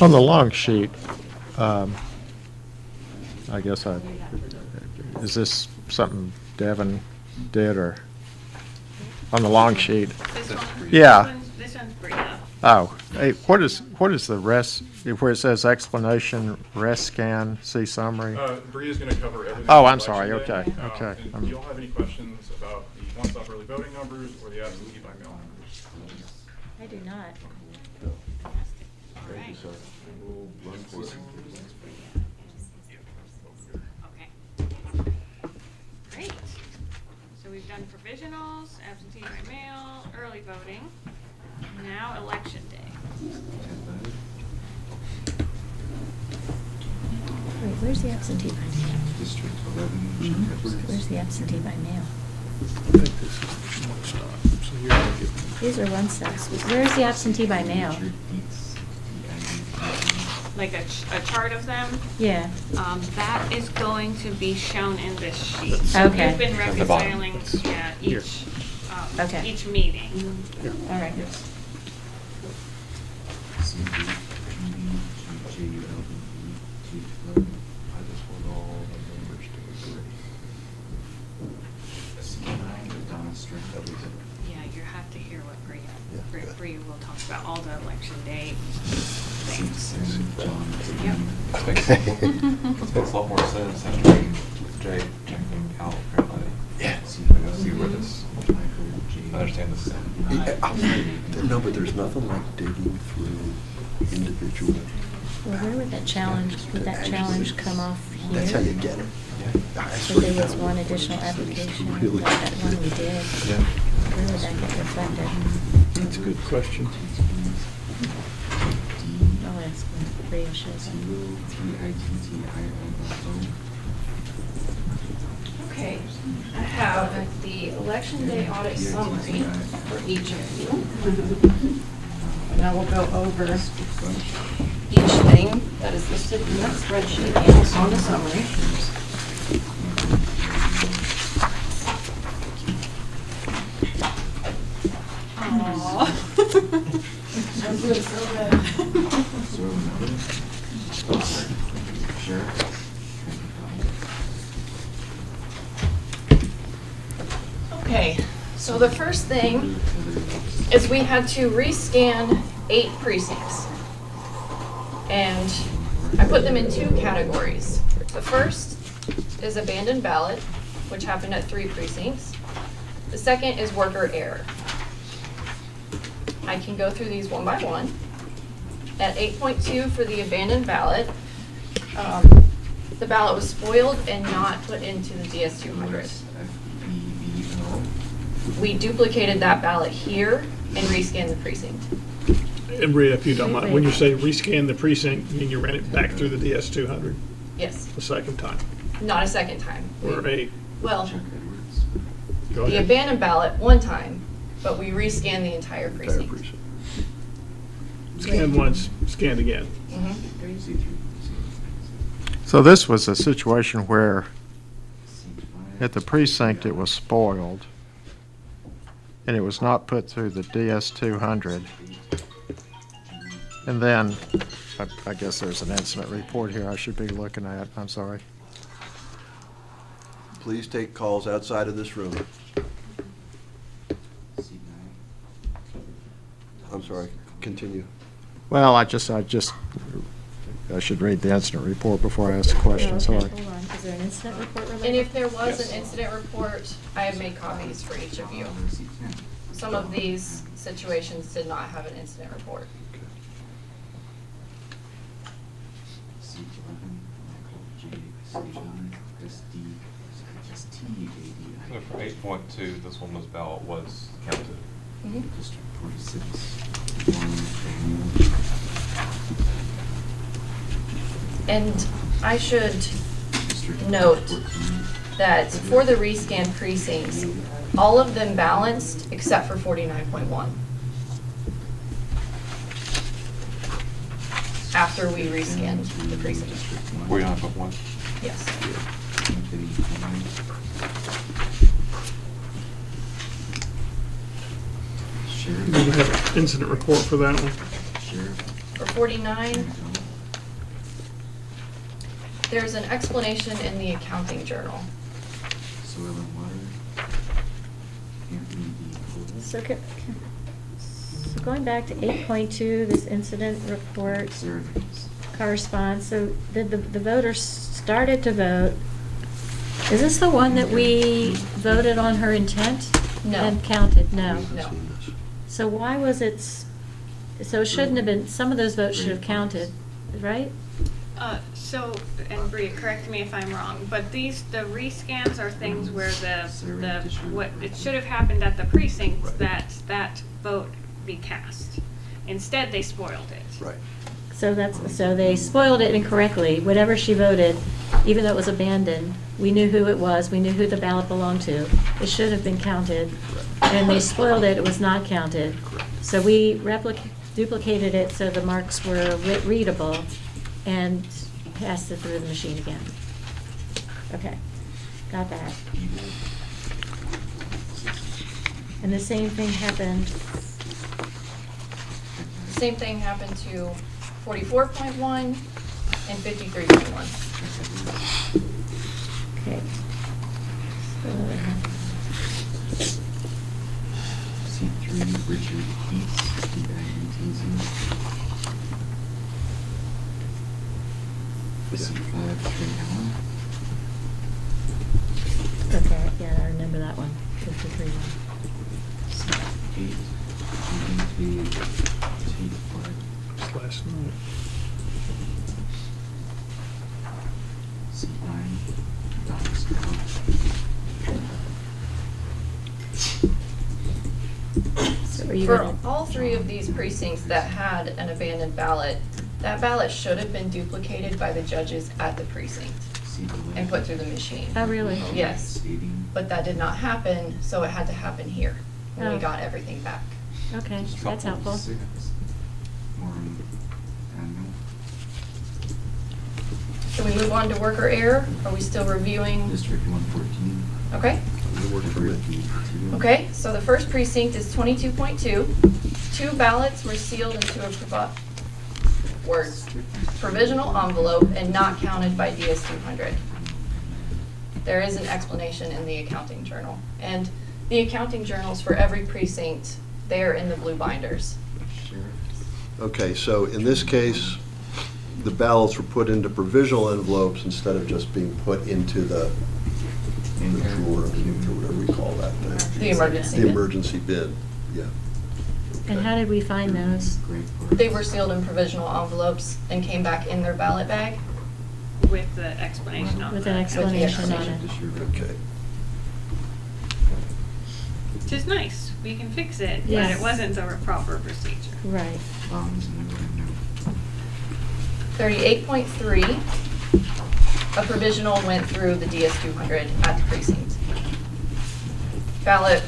On the long sheet, I guess is this something Devin did or on the long sheet? This one? Yeah. This one's Bria. Oh, hey, what is the rest, where it says explanation, rest scan, see summary? Bria's gonna cover everything. Oh, on I'm sorry, election day. okay, okay. And do y'all have any questions about the one-stop early voting numbers or the absentee by mail numbers? I do not. All right. Okay. Great. So we've done provisionals, absentee by mail, early voting. Now election day. Wait, where's the absentee by mail? District 11, Where's the absentee by mail? I think this is one stop, so you're gonna get. These are one stops. Where's the absentee by mail? Like a chart of them. Yeah. That is going to be shown in this sheet. So Okay. you've been At the bottom. reconciling, yeah, Here. each meeting. All right. Yeah, you have to hear what Bria, Yeah, Bria good. Bria will talk about all the election day Six, things. John, Yep. It makes a lot more sense after Jay checking out apparently. Yeah. See where this, I understand this. No, but there's nothing like digging through individual. Well, where would that challenge come off here? That's how you get it. So there was one additional application, like Really? that one we did. Yeah. Where would that get reflected? That's a good question. I'll ask when Bria shows up. Okay, I have the election day audit summary for each of you. And I will go over each thing that is listed in that spreadsheet and on the summary. I'm doing so bad. Sure. Okay, so the first thing is we had to rescan 8 precincts. And I put them in 2 categories. The first is abandoned ballot, which happened at 3 precincts. The second is worker error. I can go through these one by one. At 8.2 for the abandoned ballot, the ballot was spoiled and not put into the DS200. We duplicated that ballot here and rescanned the precinct. And Bria, if you don't mind, when you say rescan the precinct, you mean you ran it back through the DS200 Yes, the second time? not a second time. Or a, Well, go the ahead. abandoned ballot one time, but we rescanned the entire precinct. Scanned once, scanned again. Mhm. So this was a situation where at the precinct it was spoiled and it was not put through the DS200. And then, I guess there's an incident report here I should be looking at, I'm sorry. Please take calls outside of this room. I'm sorry, continue. Well, I should read the incident report before I ask the question, Okay, sorry. hold on. Is there an incident report related? And if there was an incident report, I have made copies for each of you. Some of these situations did not have an incident report. So for 8.2, this one was counted. Mhm. District 46. And I should note that for the rescan precincts, all of them balanced except for 49.1. After we rescanned the precinct. 49.1. Yes. Do we have an incident report for that one? For 49, There's an explanation in the accounting journal. Soil and water. Anthony D. Cole. So going back to 8.2, this incident report Surveys. corresponds, so did the voters started to vote? Is this the one that we voted on her intent? No. And counted? No. No. So why was it, so it shouldn't have been, some of those votes should have counted, right? So, and Bria, correct me if I'm wrong, but the rescans are things where what, it should have happened at the precinct, that vote be cast. Instead, they spoiled it. Right. So they spoiled it incorrectly. Whatever she voted, even though it was abandoned, we knew who it was, we knew who the ballot belonged to. It should have been counted. And they spoiled it, it was not counted. So we duplicated it so the marks were readable and passed it through the machine again. Okay, got that. And the same thing happened. Same thing happened to 44.1 and 53.1. Okay. C3, Richard East, D-I-N-T-Z. C5, Trey Allen. Okay, yeah, I remember that one, 53 one. C8, G-N-T, Tate Flood. Just last night. C9, Donna Scott. So are you For gonna- all three of these precincts that had an abandoned ballot, that ballot should have been duplicated by the judges at the precinct and put through the machine. Oh, really? Yes, but that did not happen, so it had to happen here when we Oh. got everything back. Okay, that's helpful. Warren Daniel. Can we move on to worker error? Are we still reviewing? District 114. Okay. Okay, so the first precinct is 22.2. 2 ballots were sealed into a provisional envelope and not counted by DS200. There is an explanation in the accounting journal. And the accounting journals for every precinct, they are in the blue binders. Okay, so in this case, the ballots were put into provisional envelopes instead of just being put into the drawer, or whatever we call that thing. The emergency The bin. emergency bin, yeah. And how did we find those? They were sealed in provisional envelopes and came back in their ballot bag. With the explanation on With the- an explanation on it. Okay. Which is nice, we can fix it, but Yes. it wasn't the proper procedure. Right. 38.3, a provisional went through the DS200 at the precinct. Ballot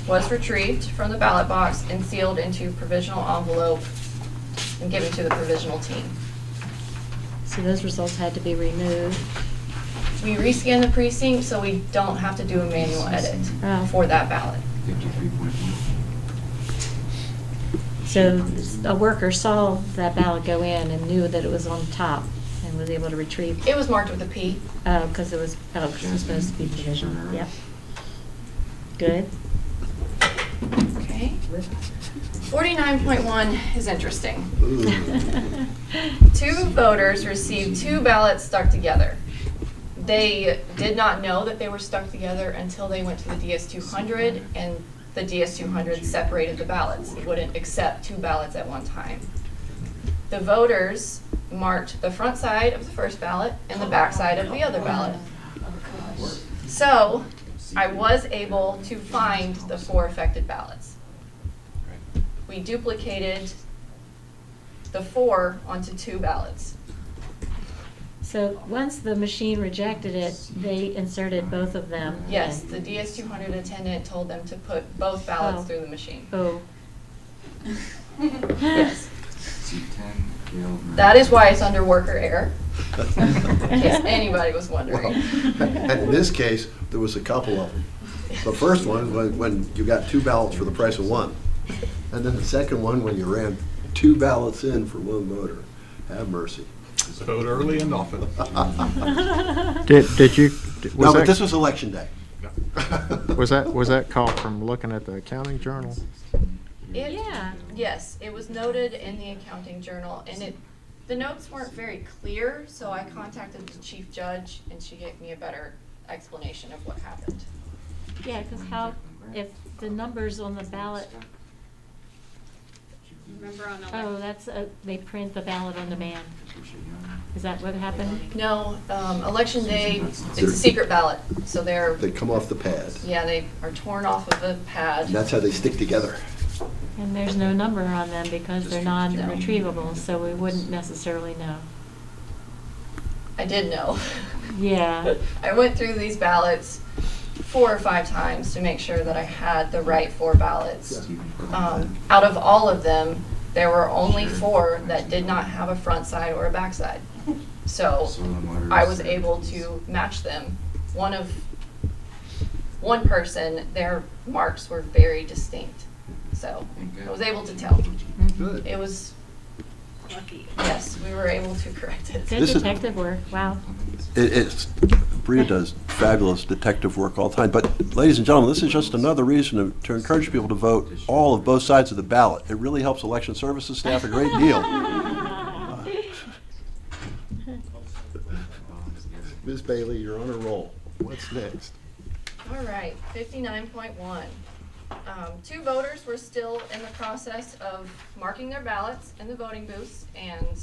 was retrieved from the ballot box and sealed into provisional envelope and given to the provisional team. So those results had to be removed. We rescan the precinct so we don't have to do a manual edit Oh. for that ballot. 53.1. So a worker saw that ballot go in and knew that it was on top and was able to retrieve. It was marked with a P. Oh, because it was supposed to be provisional, yep. Good. Okay. 49.1 is interesting. 2 voters received 2 ballots stuck together. They did not know that they were stuck together until they went to the DS200 and the DS200 separated the ballots. It wouldn't accept 2 ballots at one time. The voters marked the front side of the first ballot and the back side of the other ballot. So I was able to find the 4 affected ballots. We duplicated the 4 onto 2 ballots. So once the machine rejected it, they inserted both of them. Yes, in. the DS200 attendant told them to put both ballots Oh. through the machine. Oh. Yes. C10, Gail. That is why it's under worker error, in case anybody was wondering. Well, and in this case, there was a couple of them. The first one was when you got 2 ballots for the price of 1. And then the second one, when you ran 2 ballots in for 1 voter. Have mercy. Vote early and often. Did you, No, but this was election day. was that called from looking at the accounting journal? Yeah. Yes, it was noted in the accounting journal, and the notes weren't very clear, so I contacted the chief judge, and she gave me a better explanation of what happened. Yeah, because if the numbers on the ballot, Remember on the oh, they print the ballot on demand. Is that what happened? No, election day, it's a secret ballot, so They come off the pad. they are torn off of the pad. And that's how they stick together. And there's no number on them because they're non-retrievable, so we wouldn't necessarily know. I did know. Yeah. I went through these ballots 4 or 5 times to make sure that I had the right 4 ballots. Out of all of them, there were only 4 that did not have a front side or a back side. So I was able to match them. One person, their marks were very distinct. So I was able to tell. Good. It was, lucky. yes, we were able to correct it. Good detective work, wow. Bria does fabulous detective work all the time. But ladies and gentlemen, this is just another reason to encourage people to vote all of both sides of the ballot. It really helps election services staff a great deal. Ms. Bailey, you're on a roll. What's next? All right, 59.1. 2 voters were still in the process of marking their ballots in the voting booths, and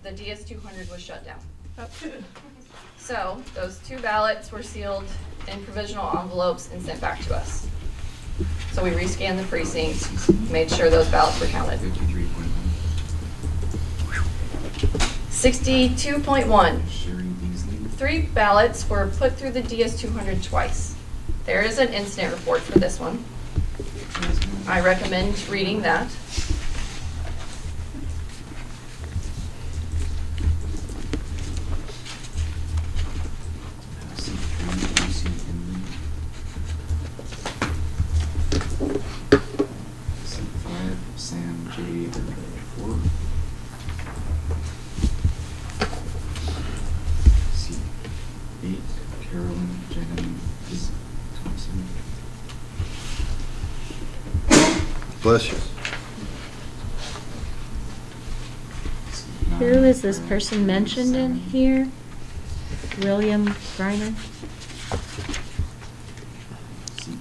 the DS200 was shut down. So those 2 ballots were sealed in provisional envelopes and sent back to us. So we rescanned the precincts, made sure those ballots were counted. 62.1. 3 ballots were put through the DS200 twice. There is an incident report for this one. I recommend reading that. Sam J. 4. Seat 8, Carolyn Jen Thompson. Bless you. Who is this person mentioned in here? William Greiner? Seat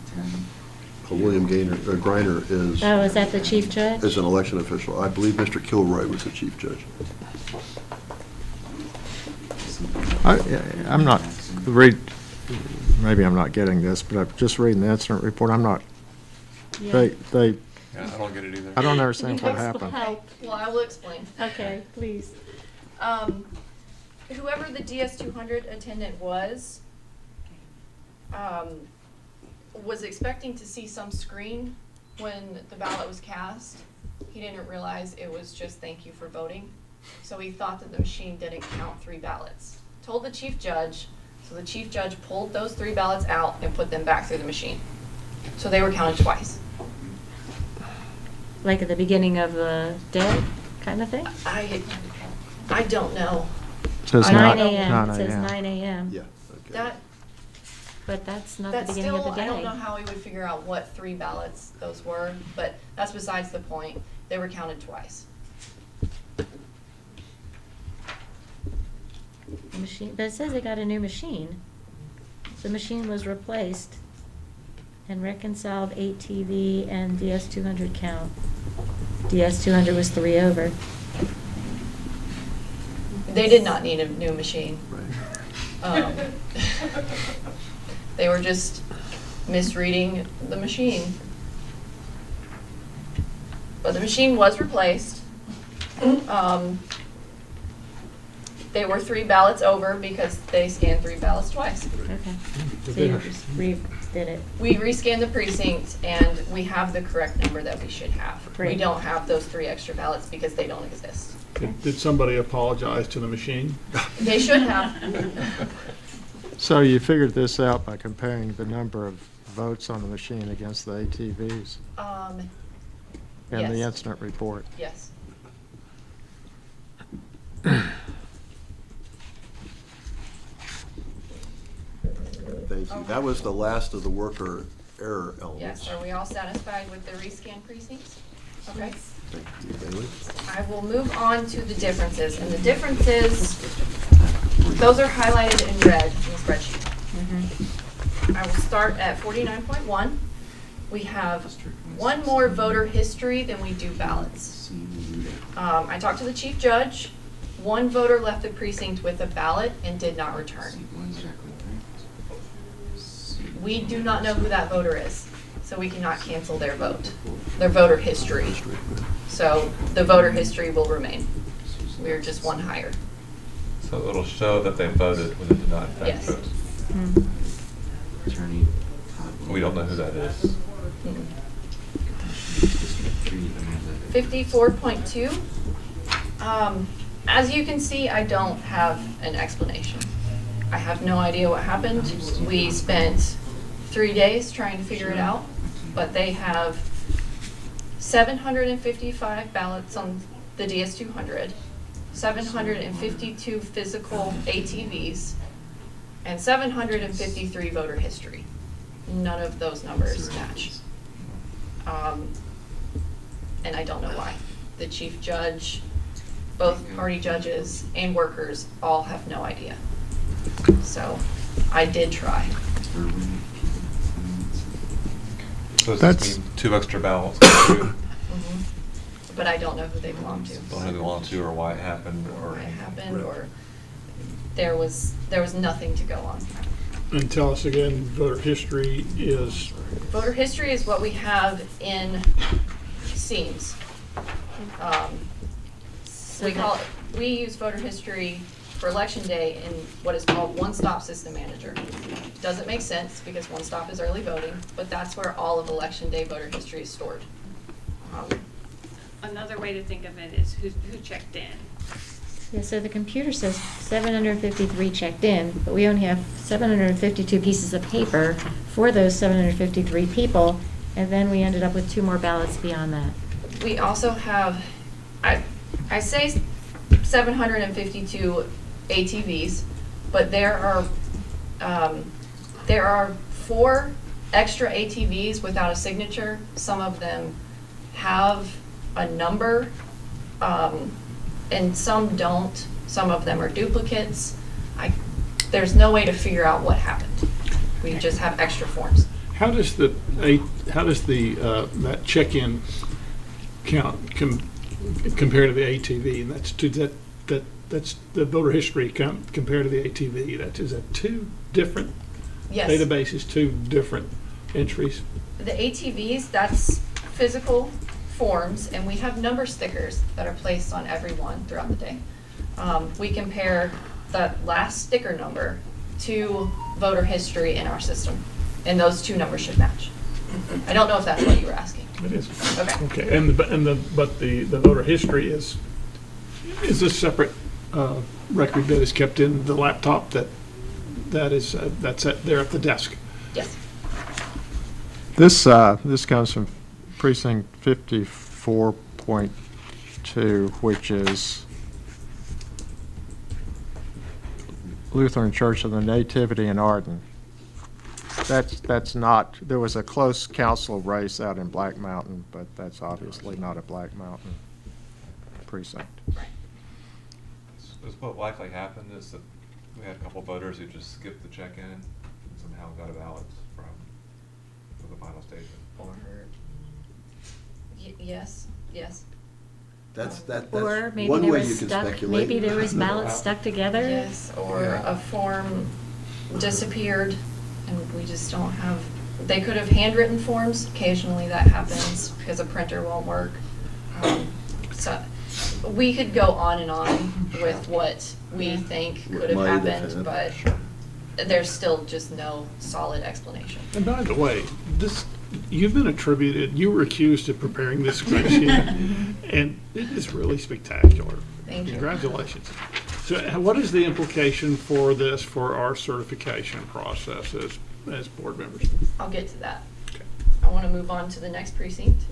10. William Greiner is Oh, is that the chief judge? an election official. I believe Mr. Kilroy was the chief judge. I'm not, maybe I'm not getting this, but I'm just reading the incident report. I'm not, Yeah. they, Yeah, I don't get it either. I don't understand what happened. Well, I will explain. Okay, please. Whoever the DS200 attendant was expecting to see some screen when the ballot was cast. He didn't realize it was just thank you for voting. So he thought that the machine didn't count 3 ballots. Told the chief judge, so the chief judge pulled those 3 ballots out and put them back through the machine. So they were counted twice. Like at the beginning of the day, kind of thing? I don't know. Says 9 9 a.m. It says 9 9 a.m. Yeah, okay. That, But that's not the that's beginning of still, the day. I don't know how we would figure out what 3 ballots those were, but that's besides the point. They were counted twice. The machine, but it says they got a new machine. The machine was replaced and reconciled 8 TV and DS200 count. DS200 was 3 over. They did not need a new machine. Right. They were just misreading the machine. But the machine was replaced. They were 3 ballots over because they scanned 3 ballots twice. Okay. So you just redid it. We rescanned the precinct and we have the correct number that we should have. We Great. don't have those 3 extra ballots because they don't exist. Did somebody apologize to the machine? They should have. So you figured this out by comparing the number of votes on the machine against the ATVs in the Yes. incident report. Yes. Thank you. That was the last of the worker error elements. Yes, are we all satisfied with the rescan precincts? Okay. Thank you, Bailey. I will move on to the differences, and the differences, those are highlighted in red in the spreadsheet. I will start at 49.1. We have one more voter history than we do ballots. I talked to the chief judge. One voter left the precinct with a ballot and did not return. We do not know who that voter is, so we cannot cancel their vote, their voter history. So the voter history will remain. We're just one higher. So it'll show that they voted when it did not in fact Yes. vote. Attorney. We don't know who that is. 54.2. As you can see, I don't have an explanation. I have no idea what happened. We spent 3 days trying to figure it out, but they have 755 ballots on the DS200, 752 physical ATVs, and 753 voter history. None of those numbers match. And I don't know why. The chief judge, both party judges and workers all have no idea. So I did try. So does That's- this mean 2 extra ballots? But I don't know who they belong to. Don't know who they belong to or why it happened or. Why it happened, or there was nothing to go on. And tell us again, voter history is, Voter history is what we have in scenes. We use voter history for election day in what is called one-stop system manager. Doesn't make sense because one stop is early voting, but that's where all of election day voter history is stored. Another way to think of it is who checked in. Yeah, so the computer says 753 checked in, but we only have 752 pieces of paper for those 753 people, and then we ended up with 2 more ballots beyond that. We also have, I say 752 ATVs, but there are 4 extra ATVs without a signature. Some of them have a number, and some don't. Some of them are duplicates. There's no way to figure out what happened. We just have extra forms. how does the that check-in count compare to the ATV? And that's the voter history count compared to the ATV. Is that 2 different Yes. databases, 2 different entries? The ATVs, that's physical forms, and we have number stickers that are placed on every one throughout the day. We compare the last sticker number to voter history in our system, and those 2 numbers should match. I don't know if that's what you were asking. It is. Okay. Okay, but the voter history is a separate record that is kept in the laptop that's there at the desk. Yes. This comes from precinct 54.2, which is Lutheran Church of the Nativity in Arden. That's not, there was a close council race out in Black Mountain, but that's obviously not a Black Mountain precinct. Is what likely happened is that we had a couple voters who just skipped the check-in and somehow got a ballot for the final station. Or, yes. That's Or maybe one there way was you can stuck, speculate. maybe there was ballots stuck together. Yes, or a form disappeared, and we just don't have, they could have handwritten forms. Occasionally that happens because a printer won't work. So we could go on and on with what we think could have Might have happened, but there's still just no solid explanation. And by the way, you've been attributed, you were accused of preparing this spreadsheet, and it is really spectacular. Thank you. Congratulations. So what is the implication for this, for our certification process as board members? I'll get to that. Okay. I want to move on to the next precinct.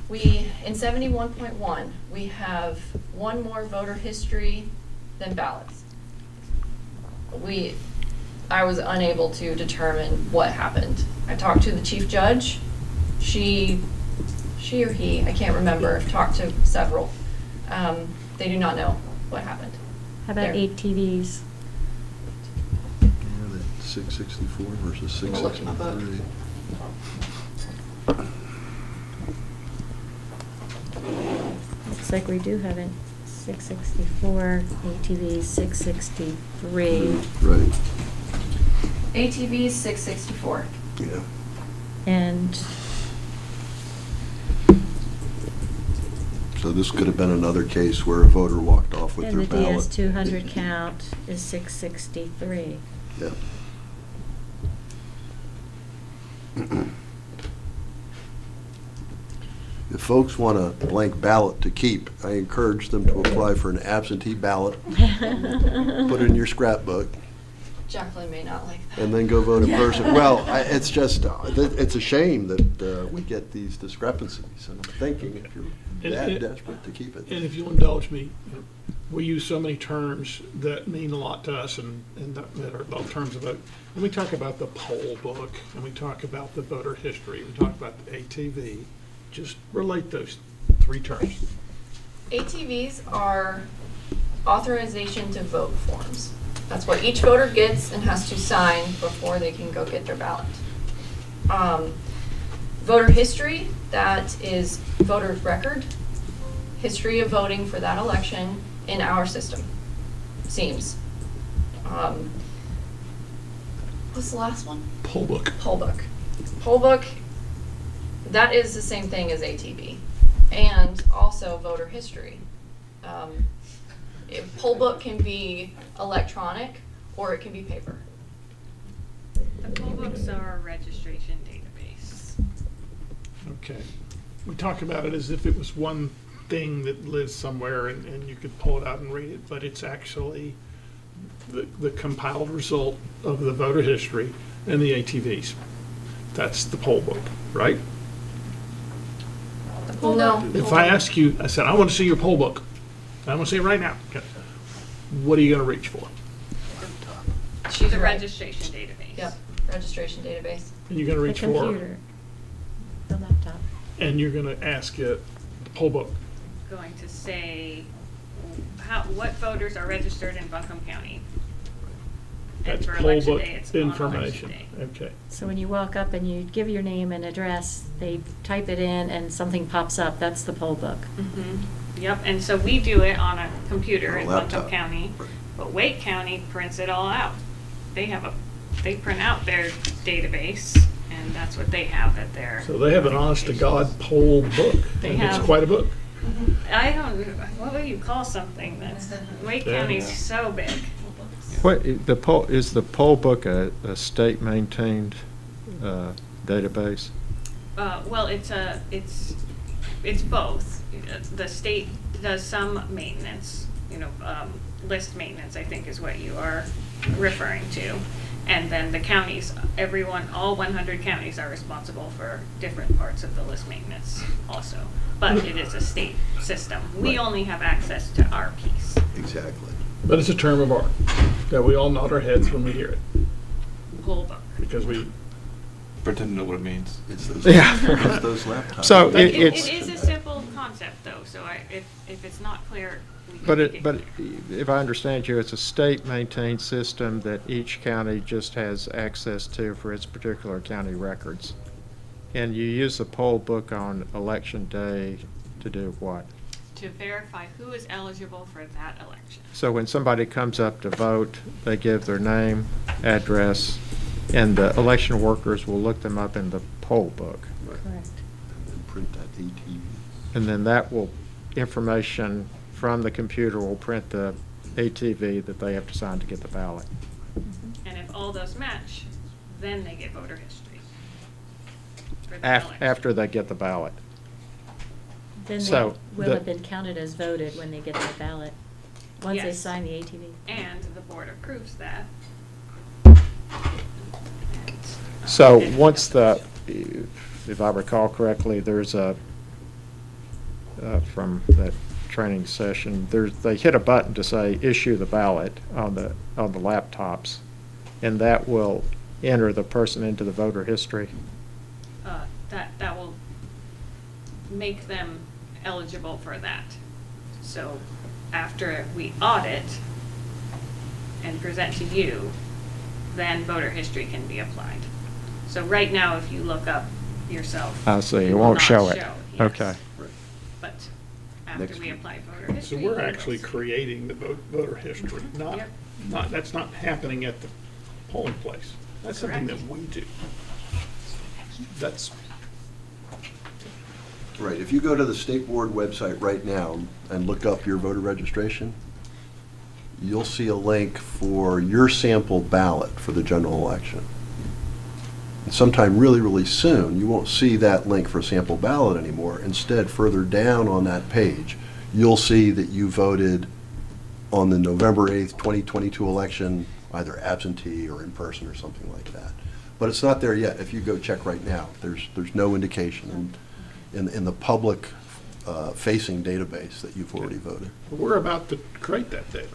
In 71.1, we have 1 more voter history than ballots. I was unable to determine what happened. I talked to the chief judge. She or he, I can't remember, talked to several. They do not know what happened. How about There. ATVs? Yeah, that 664 versus I'm gonna look in my book. 663. Looks like we do have it. 664, ATVs 663, Right, ATVs 664. yeah. and So this could have been another case where a voter walked off with and their the ballot. DS 200 count is 663. Yeah. If folks want a blank ballot to keep, I encourage them to apply for an absentee ballot, put it in your scrapbook, Jacqueline may not like that. and then go vote in person. Well, it's just, it's a shame that we get these discrepancies, and I'm thinking if you're that And- desperate to keep it. And if you'll indulge me, we use so many terms that mean a lot to us and that are about terms of vote. When we talk about the poll book, and we talk about the voter history, we talk about the ATV, just relate those three terms. ATVs are authorization to vote forms. That's what each voter gets and has to sign before they can go get their ballot. Voter history, that is voter's record, history of voting for that election in our system, seems. What's the last one? Poll book. Poll book. Poll book, that is the same thing as ATV, and also voter history. Poll book can be electronic or it can be paper. The poll books are a registration database. Okay. We talk about it as if it was one thing that lives somewhere and you could pull it out and read it, but it's actually the compiled result of the voter history and the ATVs. That's the poll book, right? The poll No. book. If I ask you, I said, I want to see your poll book, I want to see it right now. Okay. What are you going to reach for? She's The right. registration database. Yep, registration database. And you're going to The reach for, computer, the laptop. and you're going to ask it, the poll book. Going to say what voters are registered in Buncombe County. And That's for poll election book day, it's on election information. day. Okay. So when you walk up and you give your name and address, they type it in and something pops up, that's the poll book. Mhm. Yep, and so we do it on a computer On a in Buncombe laptop. County, but Wake County prints it all out. They print out their database, and that's what they have at their. So they have an honest-to-God poll book. They and have- It's quite a book. I don't, what would you call something that's, Wake Yeah. County's so big. What, is the poll book a state-maintained database? Well, it's both. The state does some maintenance, list maintenance, I think is what you are referring to. And then the counties, all 100 counties are responsible for different parts of the list maintenance also. But it is a state system. We Right. only have access to our piece. Exactly. But it's a term of art that we all nod our heads when we hear it, Poll book. because we, Pretend to know what it means. It's those, Yeah. it's those laptops. So It it's, is a simple concept though, so if it's not clear, we can but make but if I understand you, it's a state-maintained system that each county just has access to for its particular county records. And you use the poll book on election day to do what? to verify who is eligible for that election. So when somebody comes up to vote, they give their name, address, and the election workers will look them up in the poll book. Correct. And then print that ATV. And then that will, information from the computer will print the ATV that they have to sign to get the ballot. And if all those match, then they get voter history. For the election. After they get the ballot. Then they So, will the- have been counted as voted when they get their ballot, once they Yes. sign the ATV. And the board approves that. So And- once if I recall correctly, there's from that training session, they hit a button to say issue the ballot on the laptops. and that will enter the person into the voter history? That will make them eligible for that. So after we audit and present to you, then voter history can be applied. So right now, if you look up yourself. I see, it will won't not show it. yes. Okay. But after Next we week. apply voter So history. we're we will actually see. creating the voter history, Yep. that's not happening at the polling place. That's something that Correct. we do. That's, Right, if you go to the state board website right now and look up your voter registration, you'll see a link for your sample ballot for the general election. And sometime really, really soon, you won't see that link for sample ballot anymore. Instead, further down on that page, you'll see that you voted on the November 8th, 2022 election, either absentee or in person or something like that. But it's not there yet. If you go check right now, there's no indication in the public facing database that you've already voted. we're about to create that data.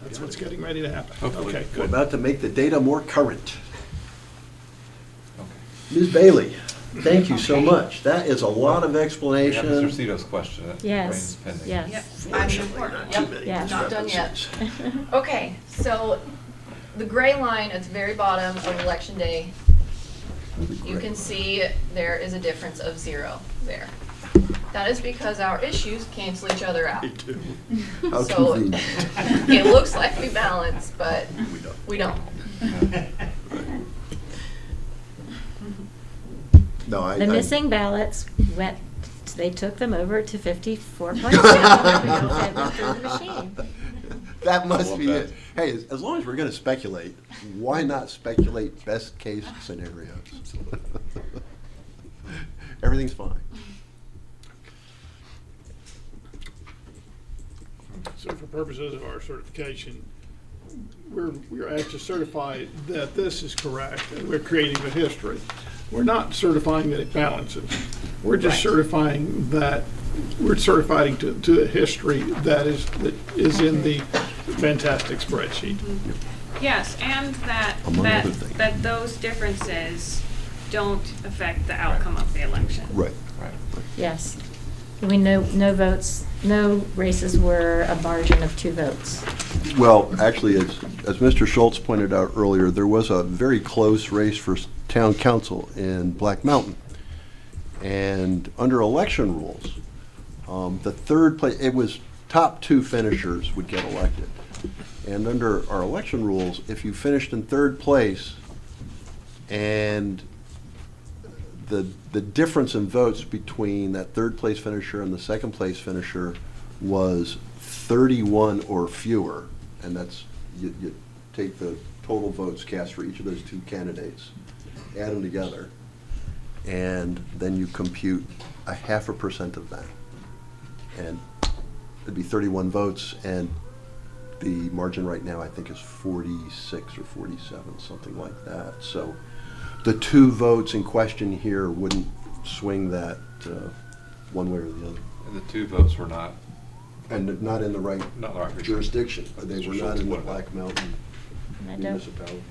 That's what's getting ready to happen. Hopefully. Okay, We're good. about to make the data more current. Okay. Ms. Bailey, thank you so Okay. much. That is a lot of We have explanation. Mr. Cito's question. That Yes, remains pending. yes. Yep, Fortunately, not too many Yeah. not done yet. discrepancies. Okay, so the gray line at the very bottom of election day, you can see there is a difference of 0 there. That is because our issues cancel each other out. Me too. How So convenient. it looks like we balance, but we don't. No, The missing ballots went, they took them over to 54 points now. Through the machine. That must love be that. it. Hey, as long as we're going to speculate, why not speculate best case scenarios? Everything's fine. So for purposes of our certification, we're asked to certify that this is correct, and we're creating the history. We're not certifying that it balances. We're just certifying that, we're certifying to the history that is in the fantastic spreadsheet. Yes, and that, Among that, other things. that those differences don't affect the outcome of the election. Right. Right. Yes. We know no votes, no races were a margin of 2 votes. Well, actually, as Mr. Schultz pointed out earlier, there was a very close race for town council in Black Mountain. And under election rules, the third place, it was top 2 finishers would get elected. And under our election rules, if you finished in 3rd place and the difference in votes between that 3rd place finisher and the 2nd place finisher was 31 or fewer, and that's, you take the total votes cast for each of those 2 candidates, add them together, and then you compute 0.5% of that. And it'd be 31 votes, and the margin right now, I think, is 46 or 47, something like that. So the 2 votes in question here wouldn't swing that one way or the other. And the 2 votes were not. And not in the right Not the right jurisdiction. They Mr. were not Schultz in the pointed out. Black Mountain And I municipality.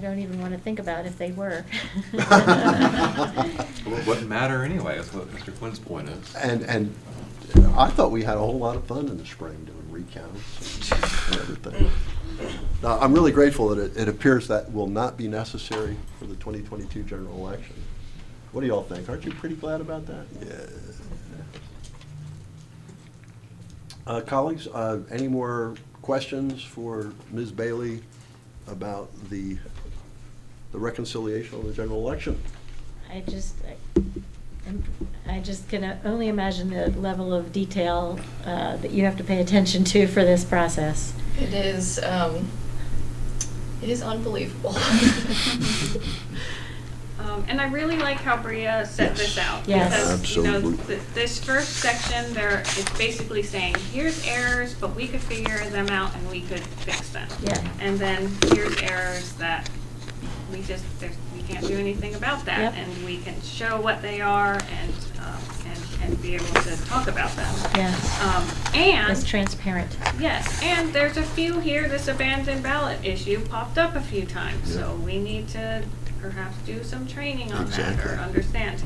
don't even want to think about if they were. Well, it wouldn't matter anyway, is what Mr. Quinn's point is. And I thought we had a whole lot of fun in the spring doing recounts and everything. Now, I'm really grateful that it appears that will not be necessary for the 2022 general election. What do y'all think? Aren't you pretty glad about that? Yeah. Colleagues, any more questions for Ms. Bailey about the reconciliation of the general election? I just can only imagine the level of detail that you have to pay attention to for this process. It is unbelievable. And I really like how Bria set this out. Yes. Because, you know, Absolutely. this first section, it's basically saying, here's errors, but we could figure them out and we could fix them. Yeah. And then here's errors that we can't do anything about that. Yep. And we can show what they are, and and be able to talk about them. Yes. And. It's transparent. Yes, and there's a few here, this abandoned ballot issue popped up a few times, so we need to perhaps do some training on that Exactly. or understand.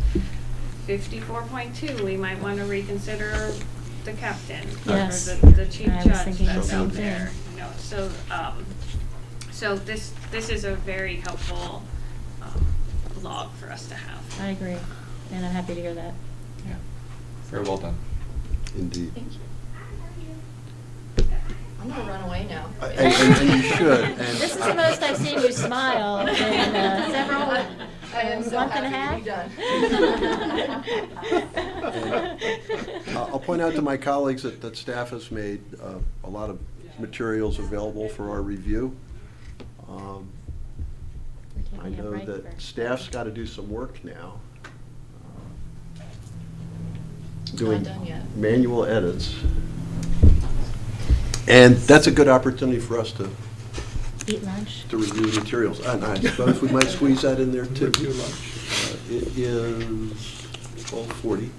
54.2, we might want to reconsider the captain Yes. or the chief I was judge thinking the that's same out thing. there. You know, so this is a very helpful log for us to have. I agree, and I'm happy to hear that. Yeah. Very well done. Indeed. Thank you. I'm gonna run away now. And you should. And This is the most I've seen you smile in several, I am so month and a happy half. to be done. I'll point out to my colleagues that staff has made a lot of materials available for our review. We're I taking a know break that for- staff's got to do some work now. Not Doing done yet. manual edits. And that's a good opportunity for us to Eat lunch. review materials. And I suppose we might squeeze that in there too. Review lunch. It is 12:40.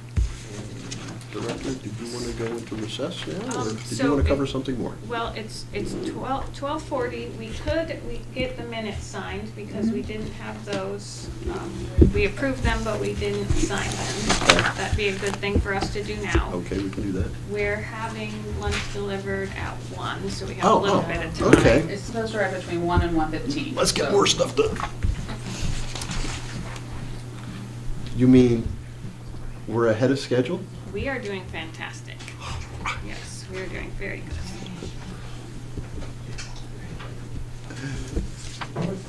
Director, did you want to go into recess now, or did you So want to cover it- something more? Well, it's 12:40, we get the minutes signed because we didn't have those. We approved them, but we didn't sign them. That'd be a good thing for us to do now. Okay, we can do that. We're having lunch delivered at 1, so we have Oh, a little oh, bit of time. okay. It's supposed to arrive between 1 and 1:15. Let's get so- more stuff done. You mean we're ahead of schedule? We are doing fantastic. Yes, we are doing very good.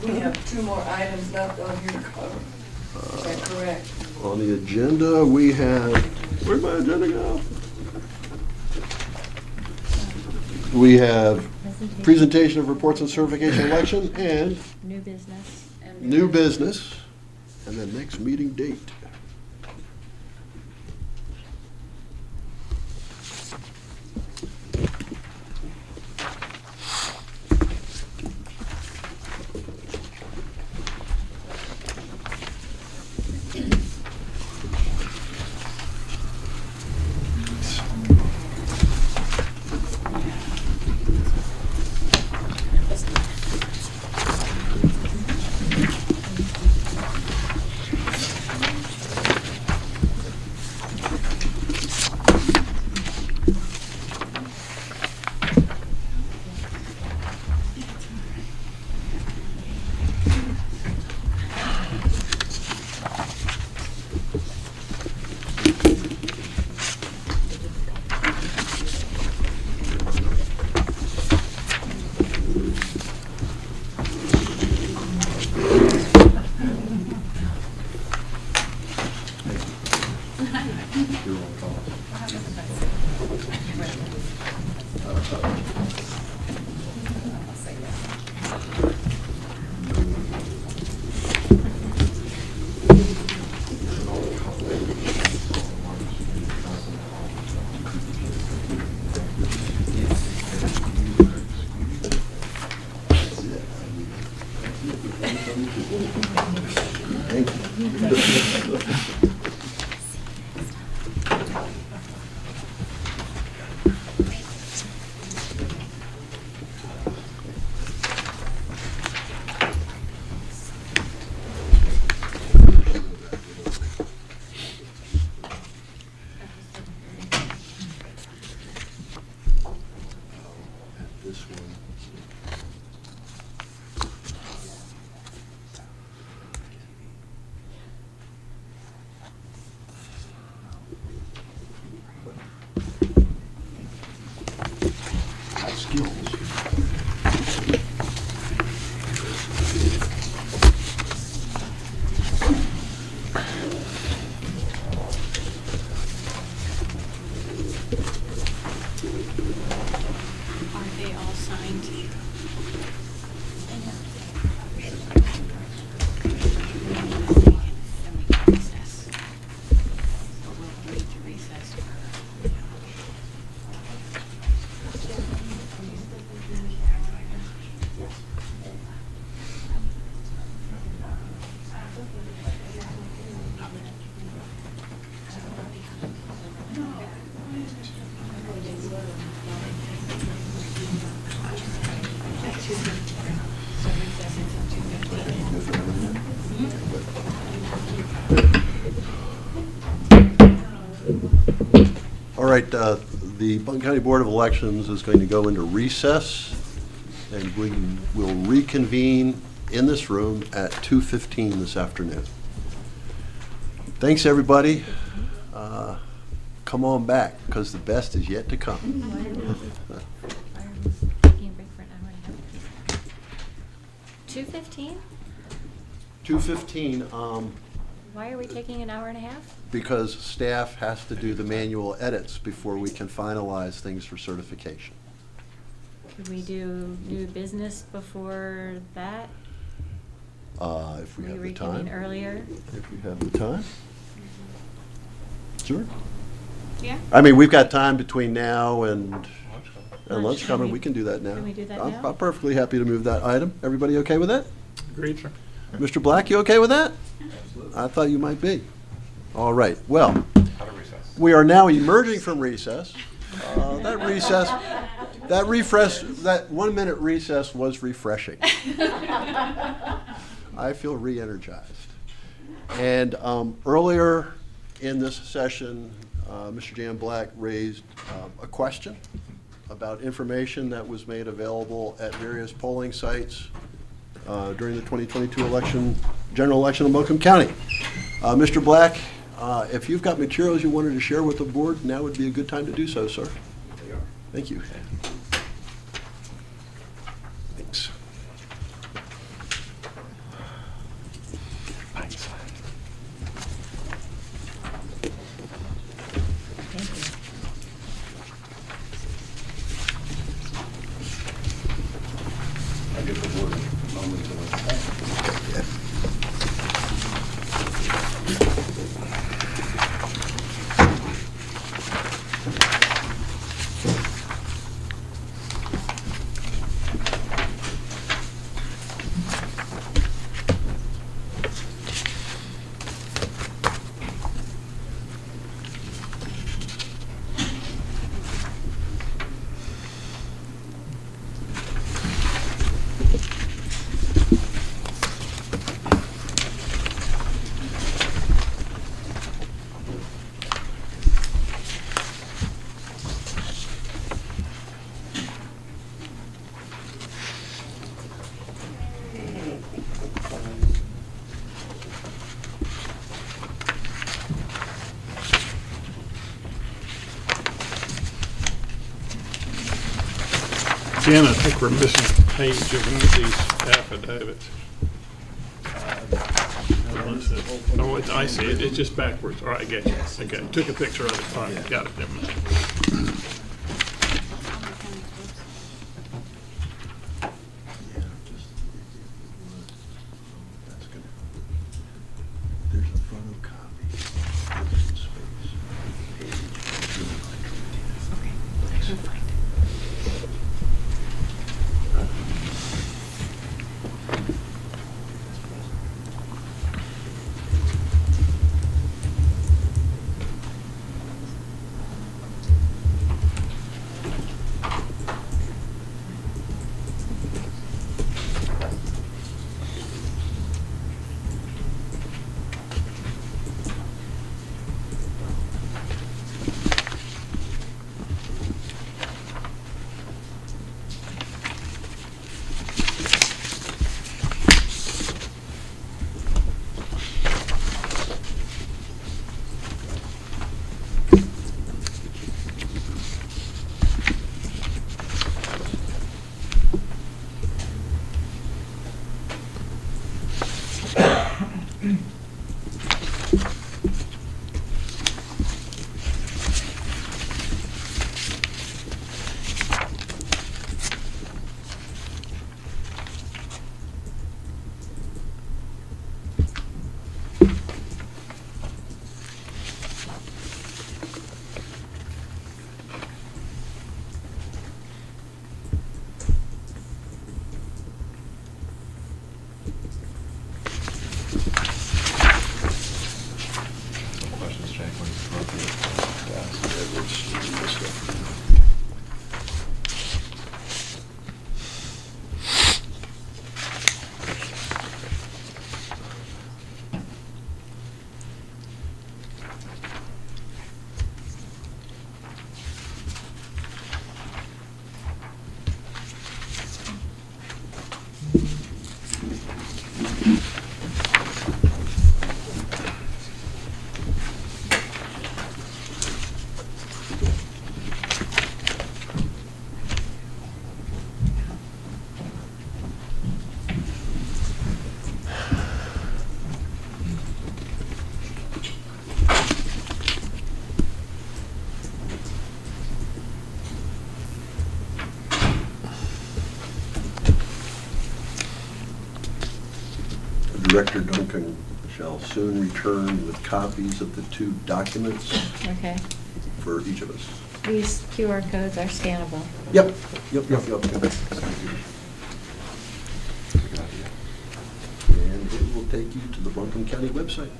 We have 2 more items left on here to cover. Is that correct? On the agenda, we have, where'd my agenda go? We have presentation of reports on certification election and New business. new business, and the next meeting date. All right, the Buncombe County Board of Elections is going to go into recess, and we will reconvene in this room at 2:15 this afternoon. Thanks, everybody. Come on back, because the best is yet to come. Taking a break for an hour and a half. 2:15? 2:15, Why are we taking an hour and a half? because staff has to do the manual edits before we can finalize things for certification. Could we do new business before that? If we Will have we the time. reconvene earlier? If we have the time. Sure. Yeah? I mean, we've got time between now and lunch Lunch. coming. We can do that now. Can we do that I'm- now? I'm perfectly happy to move that item. Everybody okay with that? Agreed, sir. Mr. Black, you okay with that? I thought you might be. All right, well, Out of recess. we are now emerging from recess. That 1 minute recess was refreshing. I feel re-energized. And earlier in this session, Mr. Jan Black raised a question about information that was made available at various polling sites during the 2022 election, general election in Buncombe County. Mr. Black, if you've got materials you wanted to share with the board, now would be a good time to do so, sir. Thank you. Thanks. Thank you. I give the word momentarily. Jan, I think we're missing a page of one of these affidavits. Oh, I see it, it's just backwards, all right, I get you, okay, took a picture of it, all right, got it, never mind. There's a photocopy. There's some space. Questions, Jake, when it's appropriate to ask. Director Duncan shall soon return with copies of the 2 documents Okay. for each of us. These QR codes are scannable. Yep. And it will take you to the Buncombe County website.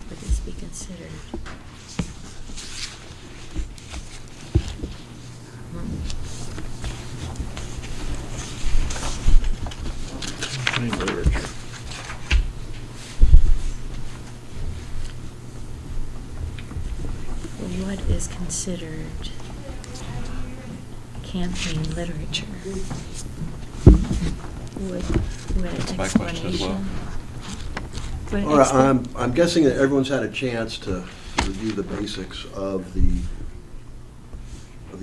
Would this be considered? What is considered campaign literature? Would an That's my question as well. explanation? Would an All right, expla- I'm guessing that everyone's had a chance to review the basics of the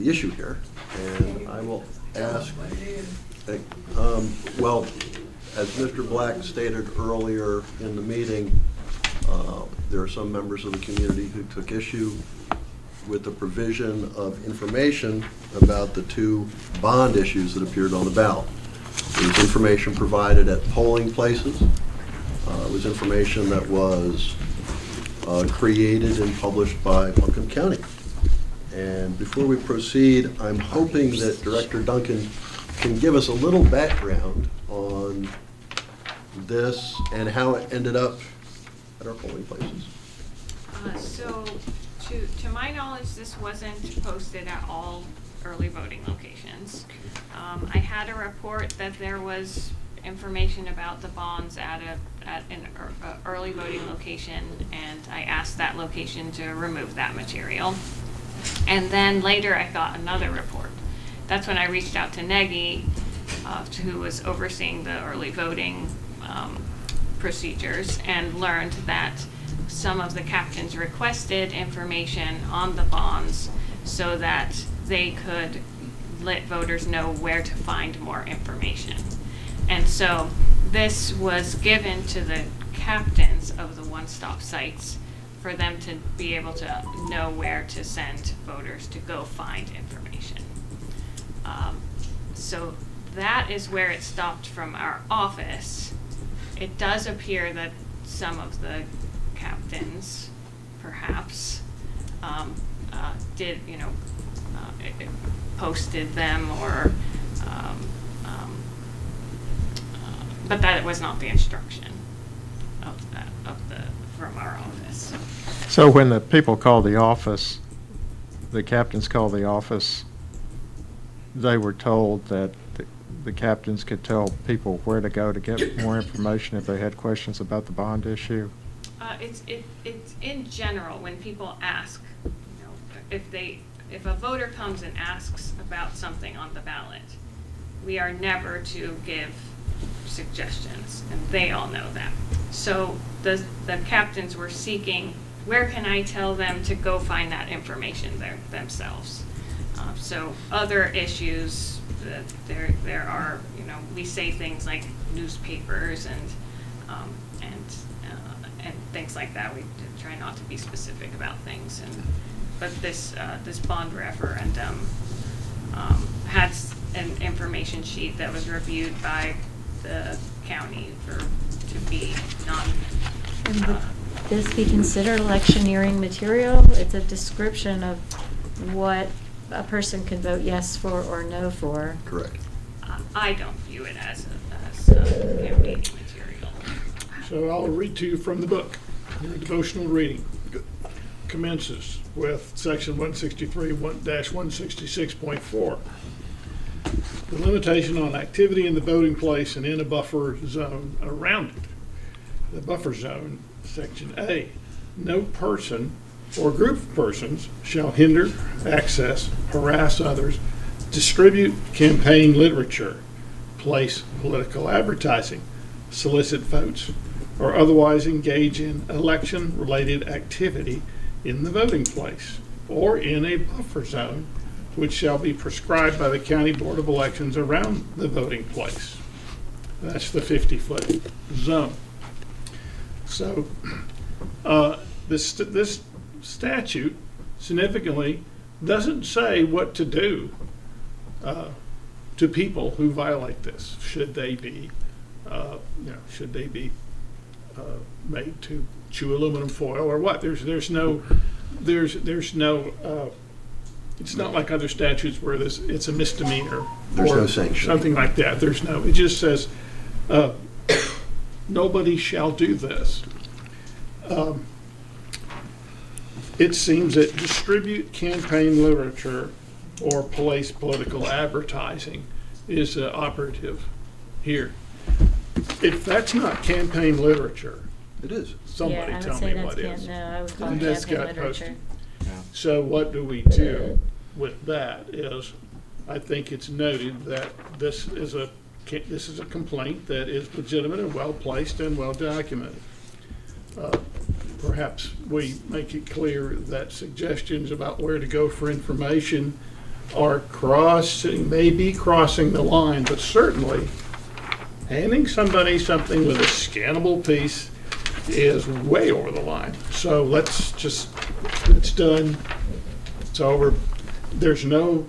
issue here, and I will ask, well, as Mr. Black stated earlier in the meeting, there are some members of the community who took issue with the provision of information about the 2 bond issues that appeared on the ballot. There was information provided at polling places. It was information that was created and published by Buncombe County. And before we proceed, I'm hoping that Director Duncan can give us a little background on this and how it ended up at our polling places. So, to my knowledge, this wasn't posted at all early voting locations. I had a report that there was information about the bonds at an early voting location, and I asked that location to remove that material. And then later I got another report. That's when I reached out to Negi, who was overseeing the early voting procedures, and learned that some of the captains requested information on the bonds so that they could let voters know where to find more information. And so this was given to the captains of the one-stop sites for them to be able to know where to send voters to go find information. So that is where it stopped from our office. It does appear that some of the captains, perhaps, did, posted them or, but that was not the instruction from our office. So when the people called the office, the captains called the office, they were told that the captains could tell people where to go to get more information if they had questions about the bond issue? It's in general, when people ask, if a voter comes and asks about something on the ballot, we are never to give suggestions, and they all know that. So the captains were seeking, where can I tell them to go find that information themselves? So other issues, there are, and things like that. We try not to be specific about things, but this bond referendum had an information sheet that was reviewed by the county to be And would this be considered electioneering material? It's a description of what a person can vote yes for or no for. Correct. I don't view it as campaigning material. So I'll read to you from the book. Your devotional reading commences with section 163-166.4. The limitation on activity in the voting place and in a buffer zone around it. The buffer zone, section A. No person or group of persons shall hinder, access, harass others, distribute campaign literature, place political advertising, solicit votes, or otherwise engage in election-related activity in the voting place or in a buffer zone which shall be prescribed by the County Board of Elections around the voting place. That's the 50-foot zone. So this statute significantly doesn't say what to do to people who violate this. Should they be made to chew aluminum foil or what? There's no. It's not like other statutes where it's a misdemeanor. There's or no sanction. Something like that. There's no. It just says nobody shall do this. It seems that distribute campaign literature or place political advertising is operative here. If that's not campaign literature, it is. Somebody tell me what is. No, I would call it This campaign got literature. posted. So what do we do with that is, I think it's noted that this is a complaint that is legitimate and well-placed and well-documented. Perhaps we make it clear that suggestions about where to go for information are maybe crossing the line, but certainly handing somebody something with a scannable piece is way over the line. So it's done, it's over. There's no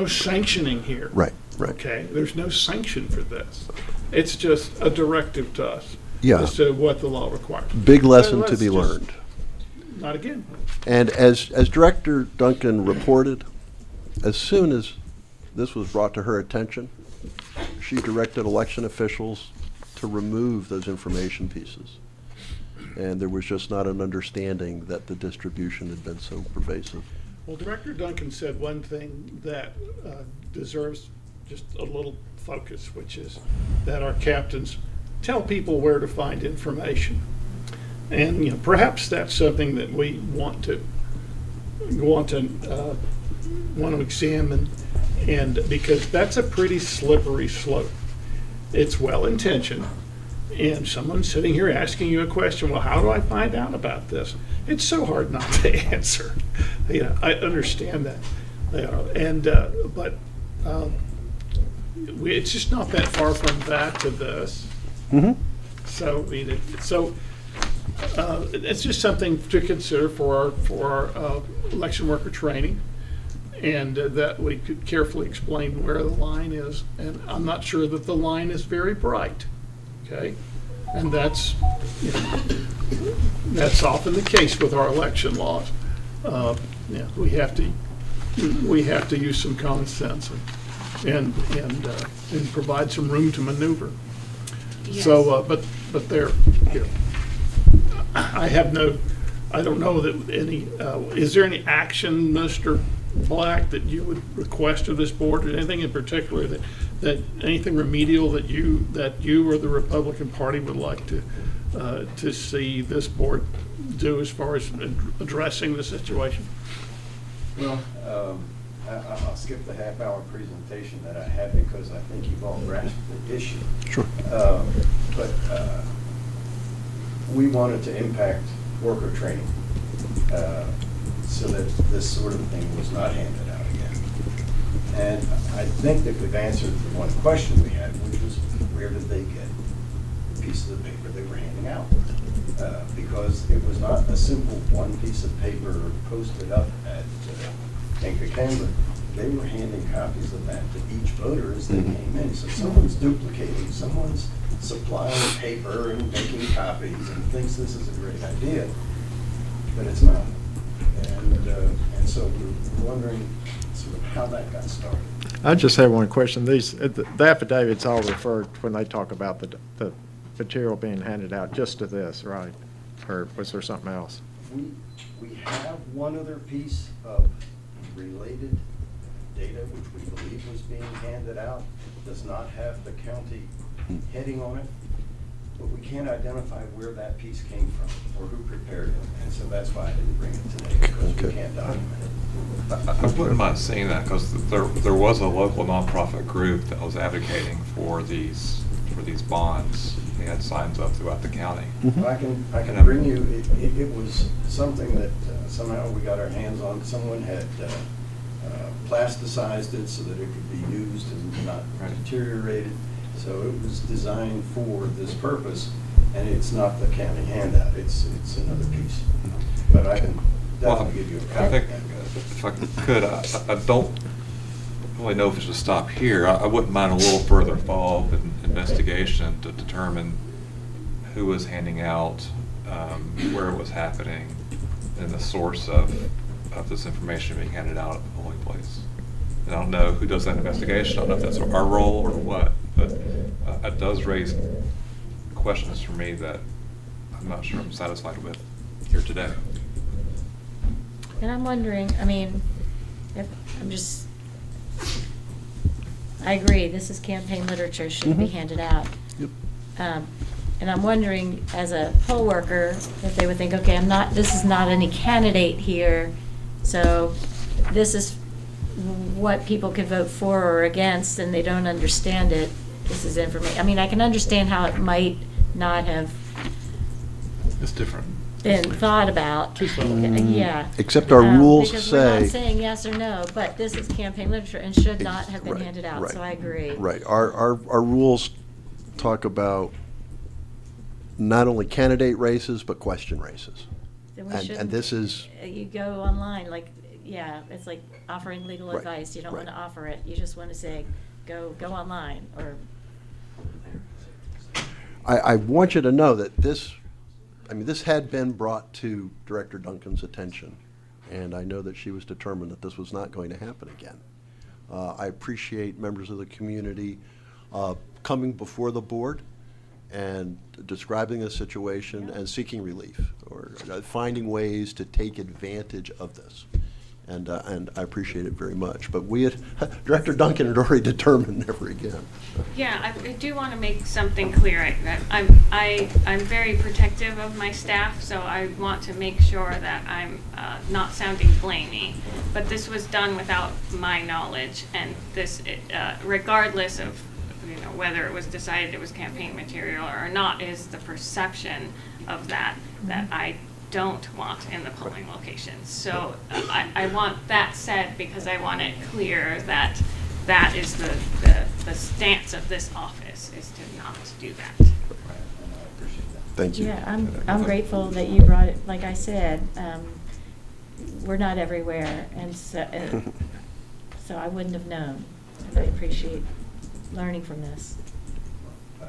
sanctioning here. Right. Okay, there's no sanction for this. It's just a directive to us. Yeah. As to what the law requires. Big lesson to Let's be just- learned. Not again. And as Director Duncan reported, as soon as this was brought to her attention, she directed election officials to remove those information pieces. And there was just not an understanding that the distribution had been so pervasive. Well, Director Duncan said one thing that deserves just a little focus, which is that our captains tell people where to find information. And perhaps that's something that we want to examine, and because that's a pretty slippery slope. It's well-intentioned, and someone sitting here asking you a question, well, how do I find out about this? It's so hard not to answer. I understand that. But it's just not that far from that to this. Mm-hmm. So, it's just something to consider for our election worker training, and that we could carefully explain where the line is. And I'm not sure that the line is very bright, okay? And that's often the case with our election laws. We have to use some common sense and provide some room to maneuver. Yes. So, but there, I don't know that is there any action, Mr. Black, that you would request of this board, or anything in particular that anything remedial that you or the Republican Party would like to see this board do as far as addressing the situation? Well, I'll skip the half-hour presentation that I had because I think you've all grasped the issue. Sure. But we wanted to impact worker training so that this sort of thing was not handed out again. And I think that we've answered the one question we had, which was where did they get the pieces of paper they were handing out? because it was not a simple one piece of paper posted up at Canberra. They were handing copies of that to each voter as they came in. So someone's duplicating, someone's supplying paper and making copies and thinks this is a great idea, but it's not. And so we're wondering sort of how that got started. I just have one question. The affidavits all refer, when they talk about the material being handed out, just to this, right? Or was there something else? We have one other piece of related data, which we believe was being handed out. It does not have the county heading on it, but we can't identify where that piece came from or who prepared it. And so that's why I didn't bring it today, because we can't document it. I wouldn't mind seeing that, because there was a local nonprofit group that was advocating for these bonds. They had signs up throughout the county. I can bring you, it was something that somehow we got our hands on. Someone had plasticized it so that it could be used and not deteriorated. So it was designed for this purpose, and it's not the county handout, it's another piece. But I can definitely give you a copy. I think, if I could, I don't really know if it should stop here. I wouldn't mind a little further follow-up investigation to determine who was handing out, where it was happening, and the source of this information being handed out at the polling place. And I don't know who does that investigation. I don't know if that's our role or what, but it does raise questions for me that I'm not sure I'm satisfied with here today. And I'm wondering, I mean, I agree, this is campaign literature, shouldn't be handed out. Yep. And I'm wondering, as a poll worker, if they would think, okay, this is not any candidate here, so this is what people could vote for or against, and they don't understand it. This is information. I mean, I can understand how it might not have It's different. been thought about. Yeah. Except our rules because we're not say. saying yes or no, but this is campaign literature and should not have been Right, handed out, right, so I agree. Right. Our rules talk about not only candidate races, but question races. Then we And shouldn't- this is, You go online, like, yeah, it's like offering legal Right, advice. You don't right. want to offer it. You just want to say, go online, or. I want you to know that this had been brought to Director Duncan's attention, and I know that she was determined that this was not going to happen again. I appreciate members of the community coming before the board and describing the situation and seeking relief, or finding ways to take advantage of this. And I appreciate it very much. But Director Duncan had already determined never again. Yeah, I do want to make something clear. I'm very protective of my staff, so I want to make sure that I'm not sounding blamey. But this was done without my knowledge, and this, regardless of whether it was decided it was campaign material or not, is the perception of that I don't want in the polling locations. So I want that said, because I want it clear that that is the stance of this office, is to not do that. Thank you. Yeah, I'm grateful that you brought it. Like I said, we're not everywhere, and so I wouldn't have known. And I appreciate learning from this. I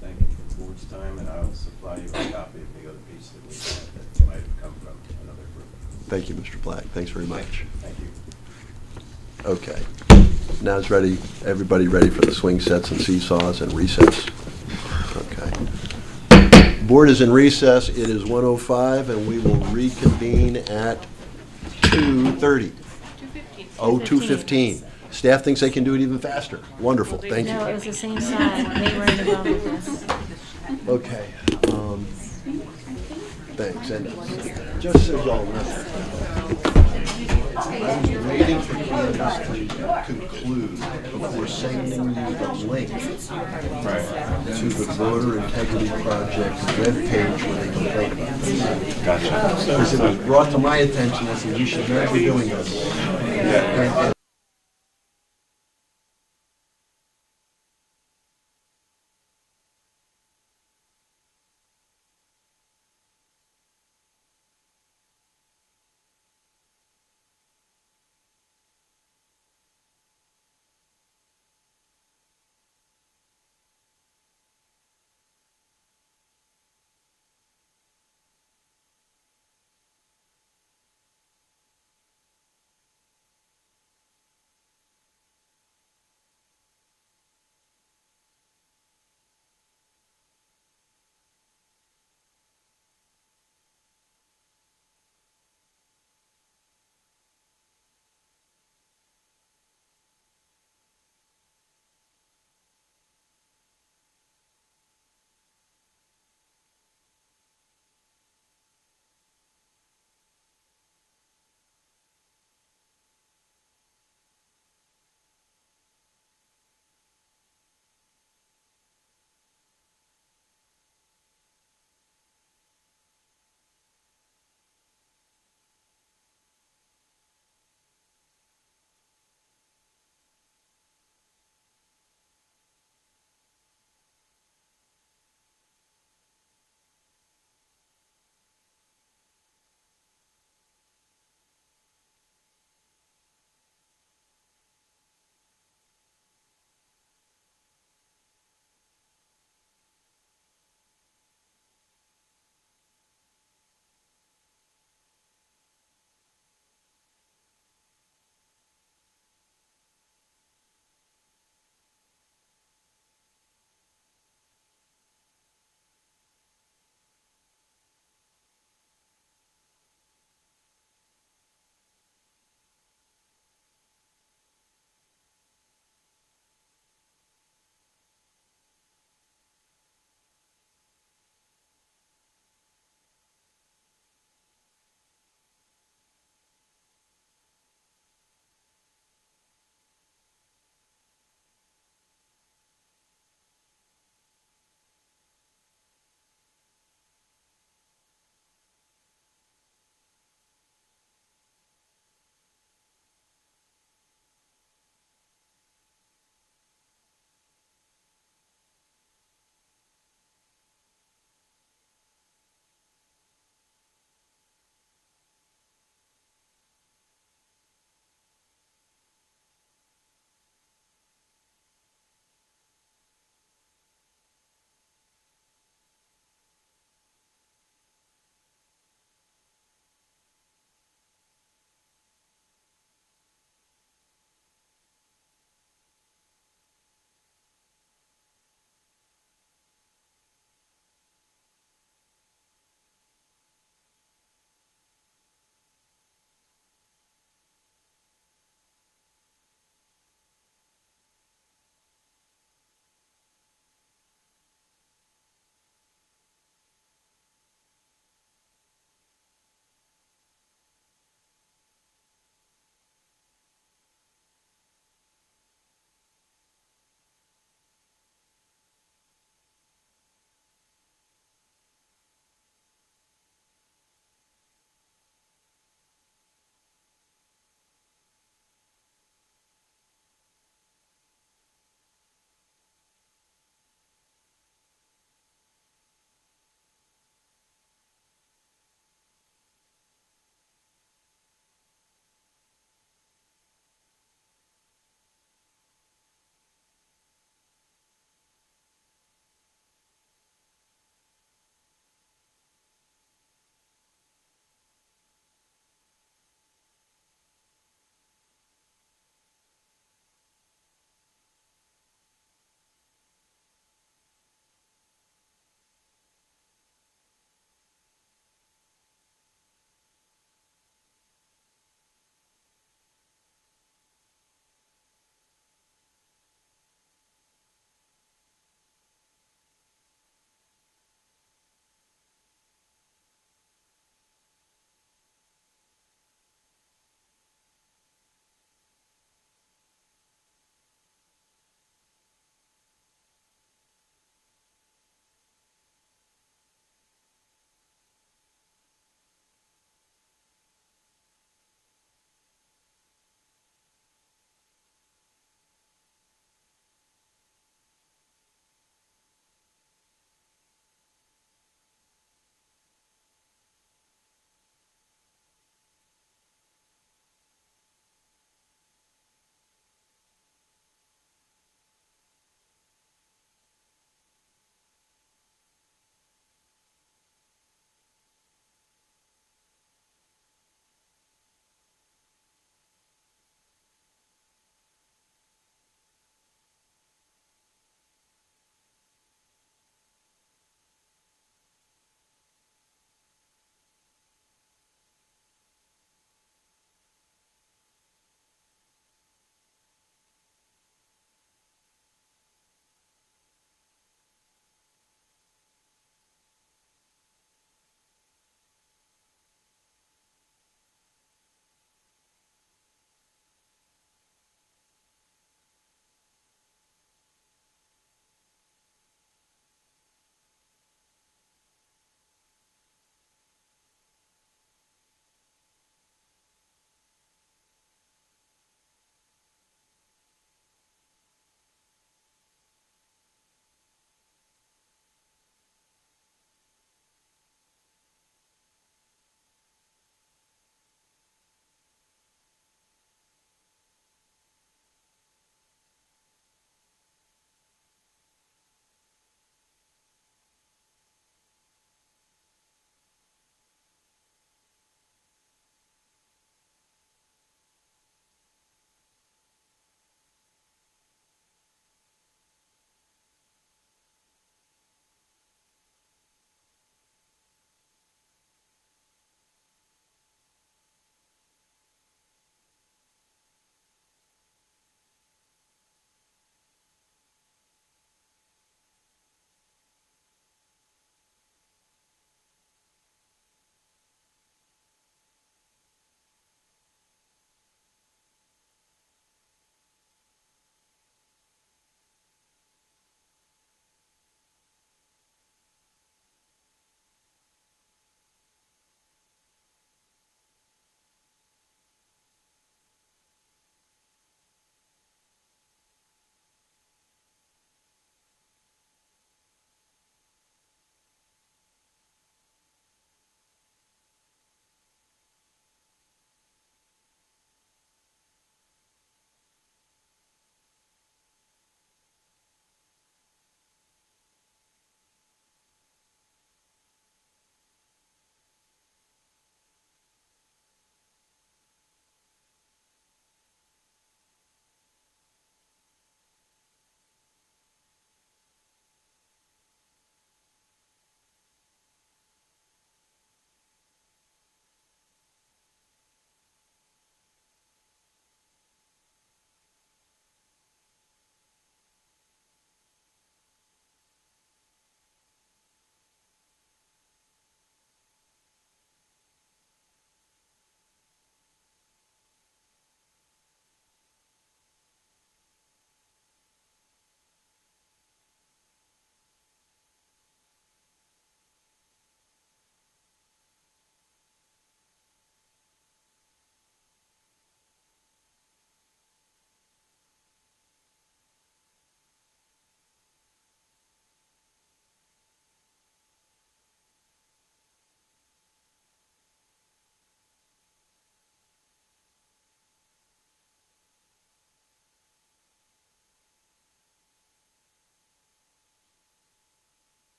thank you for the board's time, and I will supply you a copy of the other piece that we had that might have come from another group. Thank you, Mr. Black. Thanks very much. Thank you. Okay. Now it's ready. Everybody ready for the swing sets and seesaws and recess? Okay. Board is in recess. It is 1:05, and we will reconvene at 2:30. 2:15. Oh, 2:15. Staff thinks they can do it even faster. Wonderful. Thank No, it you. was the same side. They were involved with this. Okay. Thanks. And just so y'all know, I was waiting for committees to conclude before sending you the link to the Voter Integrity Project webpage where they can vote. Gotcha. Because it was brought to my attention, I said, we should not be doing this. And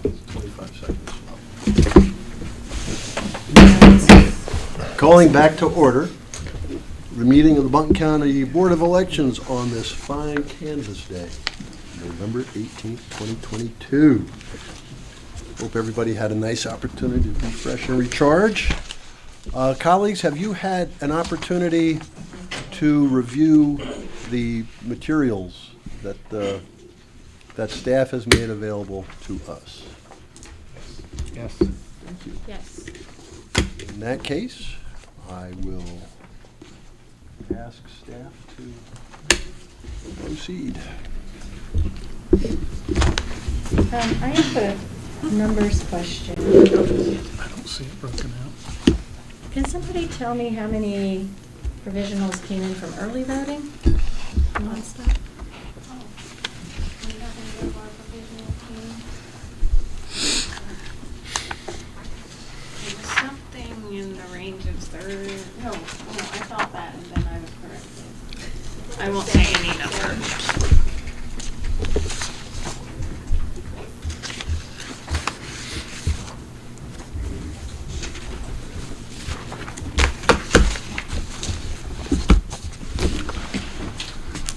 25 seconds. Calling back to order the meeting of the Buncombe County Board of Elections on this fine canvas day, November 18th, 2022. Hope everybody had a nice opportunity to refresh and recharge. Colleagues, have you had an opportunity to review the materials that that staff has made available to us? Yes. Thank you. Yes. In that case, I will ask staff to proceed. I have a numbers question. I don't see it broken out. Can somebody tell me how many provisionals came in from early voting? And what stuff? It was something in the range of no, I thought that and then I was corrected. I won't say any number.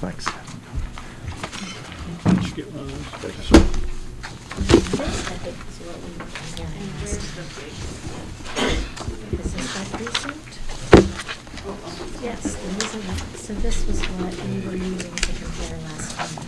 Thanks. Did you get one of those? Thank you, sir. This, I think, is what we were comparing. And where's the big? Is this by precinct? Yes, so this was what we were using to compare last time.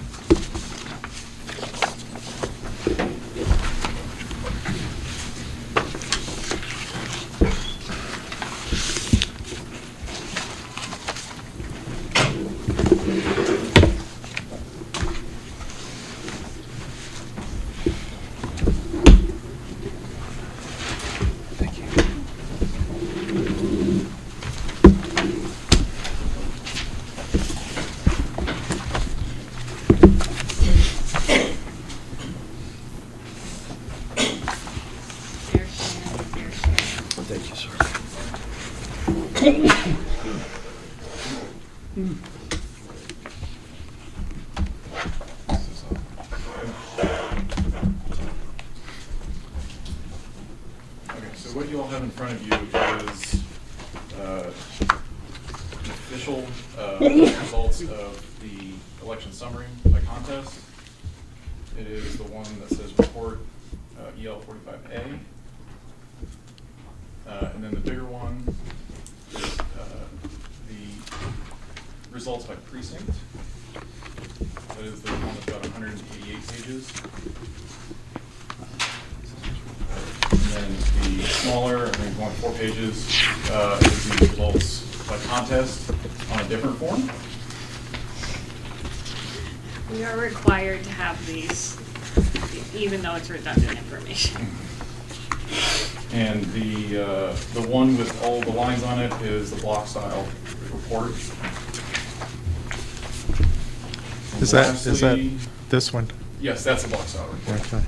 Thank you, sir. Okay, so what you all have in front of you is the official results of the election summary by contest. It is the one that says report EL 45A. And then the bigger one is the results by precinct. That is the one that's about 188 pages. And then the smaller, I think one 4 pages, is the results by contest on a different form. We are required to have these, even though it's redundant information. And the one with all the lines on it is the block style report. And Is that lastly- this one? Yes, that's a block style report. Okay.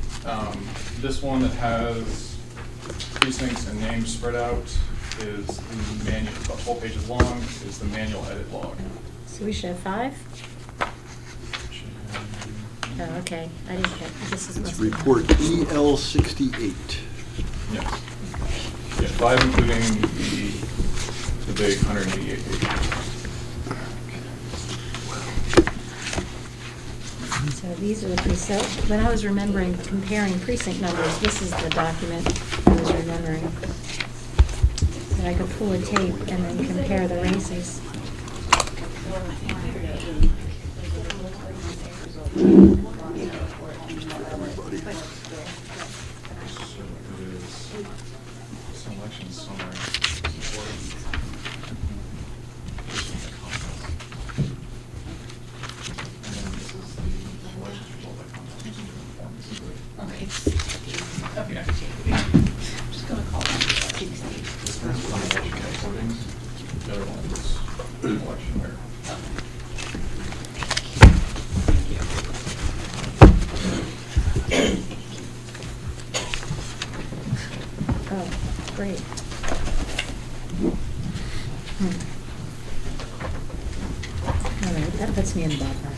This one that has precincts and names spread out is the manual, about 12 pages long, is the manual edit log. So we should have 5? Oh, okay, I didn't get, this is. It's must be- report EL 68. Yes. Yeah, 5 including the big 188 pages. So these are the precinct, when I was remembering comparing precinct numbers, this is the document I was remembering. That I could pull a tape and then compare the races. Selection summary. And then this is the election result by contest. Okay. Yeah. Just gonna call that 60. This one's election recordings. The other one is election where. Oh, great. All right, that puts me in the ballpark.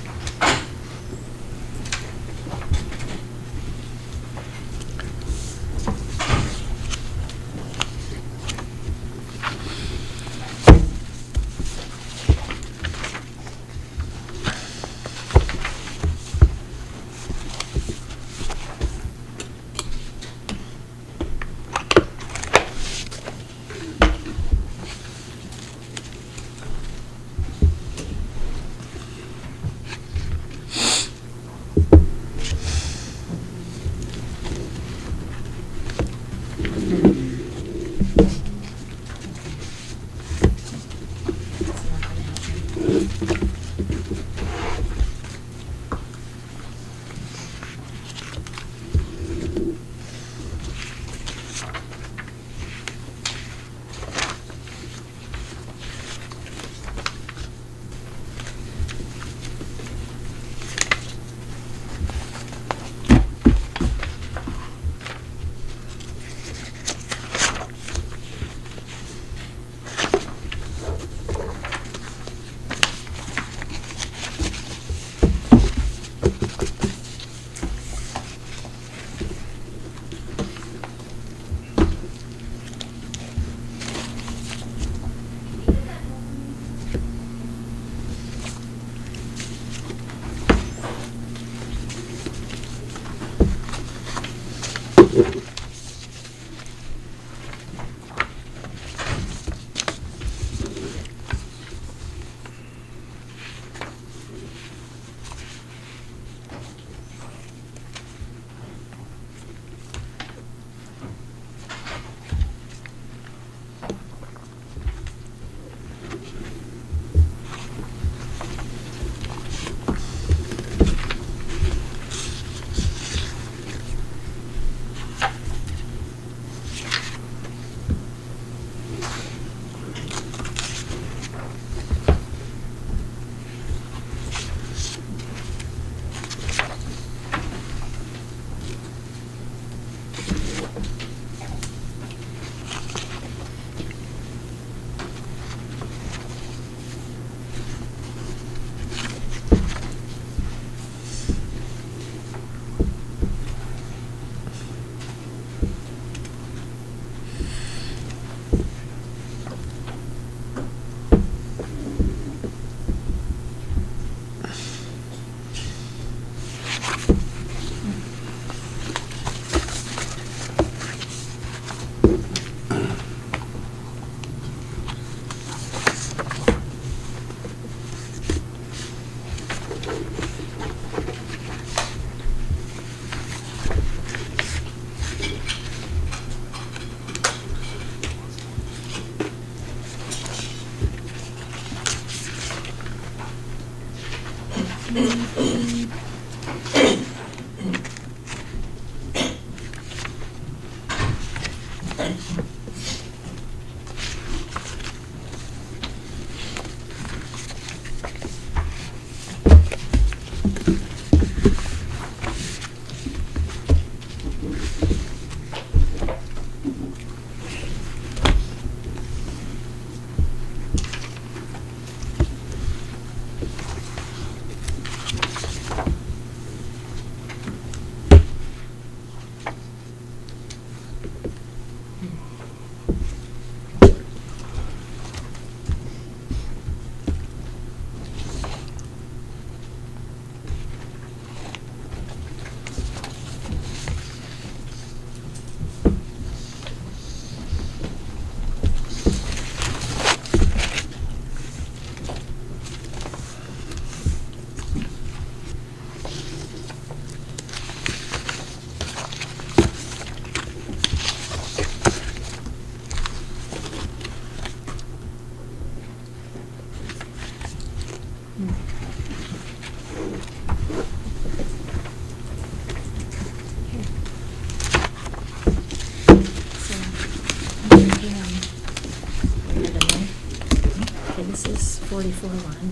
Okay, this is 44-1.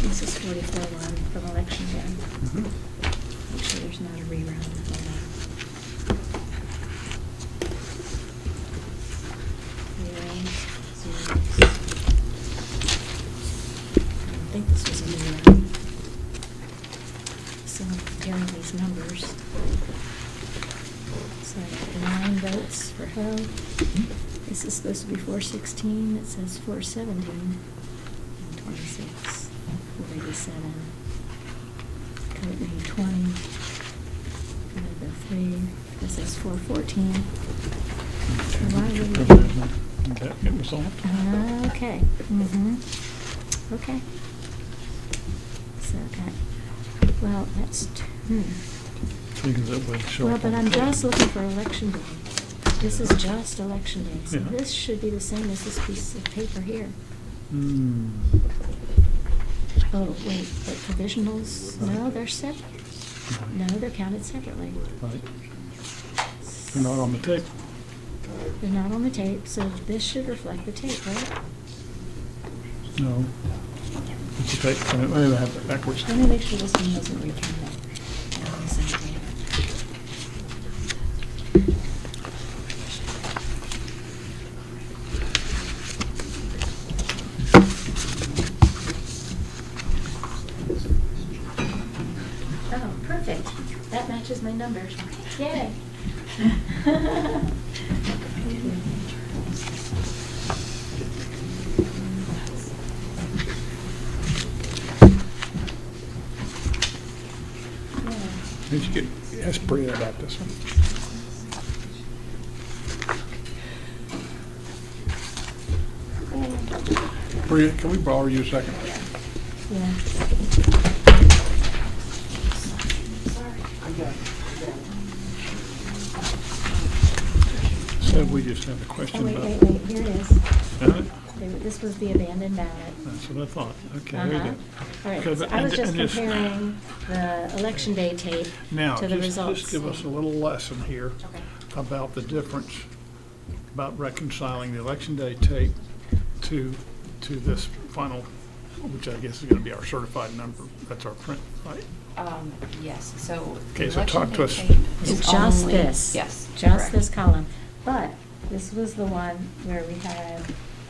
This is 44-1 from election day. Make sure there's not a rerun. Hold on. Zeros, zeros. I don't think this was a rerun. So I'm comparing these numbers. So I got 9 votes for Ho. This is supposed to be 416, it says 417, and 26, 487, Courtney 20, Canada 3, this is 414. Why would Did that get resolved? Okay, okay. So, well, that's, Because it would show well, up but on I'm the tape. just looking for election day. This is just election day, so Yeah. this should be the same as this piece of paper here. Oh, wait, but provisionals, no, they're separate. No, they're counted separately. Right. They're not on the tape. They're not on the tape, so this should reflect the tape, right? No. It's the tape. Wait, I have it backwards. Let me make sure this one doesn't recount it. No, this isn't it. Oh, perfect. That matches my numbers. Yay. Did you get, ask Bria about this one? Bria, can we borrow you a second? Yeah. So we just have a Oh, question wait, about. wait, here it is. Got it? This was the abandoned ballot. That's what I thought. Okay, very Uh-huh. good. All right, Okay, so but- I was and- just and comparing the election day tape Now, to the just results. give us a little lesson here Okay. about the difference, about reconciling the election day tape to this final, which I guess is gonna be our certified number. That's our print, right? Yes, so. Okay, so talk to us. It's just only- this. Yes. Just correct. this column. But this was the one where we had,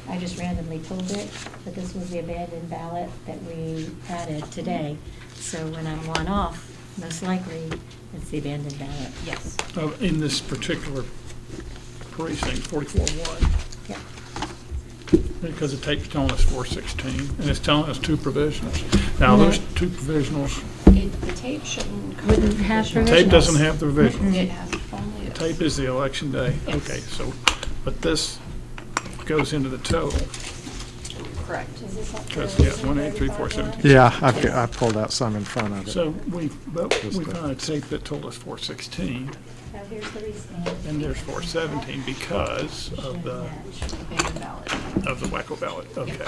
I just randomly pulled it, but this was the abandoned ballot that we added today. So when I'm one off, most likely, it's the abandoned ballot. Yes. In this particular precinct, 44-1, Yep. because the tape's telling us 416, and it's telling us 2 provisionals. Now, No. those 2 provisionals, The tape shouldn't. cover Wouldn't have provisionals. the tape doesn't Provisionals. have the provisionals. It has only. The tape is the election day. Yes. Okay, so, but this goes into the total. Correct. Is this up Because, for yeah, 1, 8, 3, 4, 7. Yeah, I pulled out some in front of it. So we Just found a tape that told us 416, Now here's the restamp. and there's 417 because of the Abandoned ballot. Wacko ballot. Okay.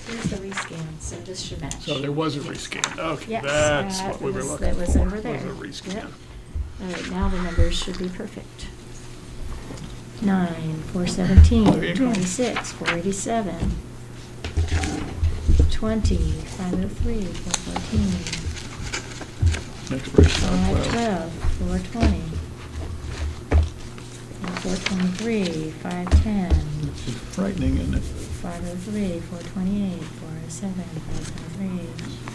Here's the rescan, so this should match. So there was a rescan. Okay, Yes, that's that what we were was- looking that for. was over there. Was a rescan. Yep. All right, now the numbers should be perfect. 9, 417, There you go. 26, 487, 20, 503, 414, Expiration on 512, 420, 423, 510, It's frightening, isn't it? 503, 428, 407, 523.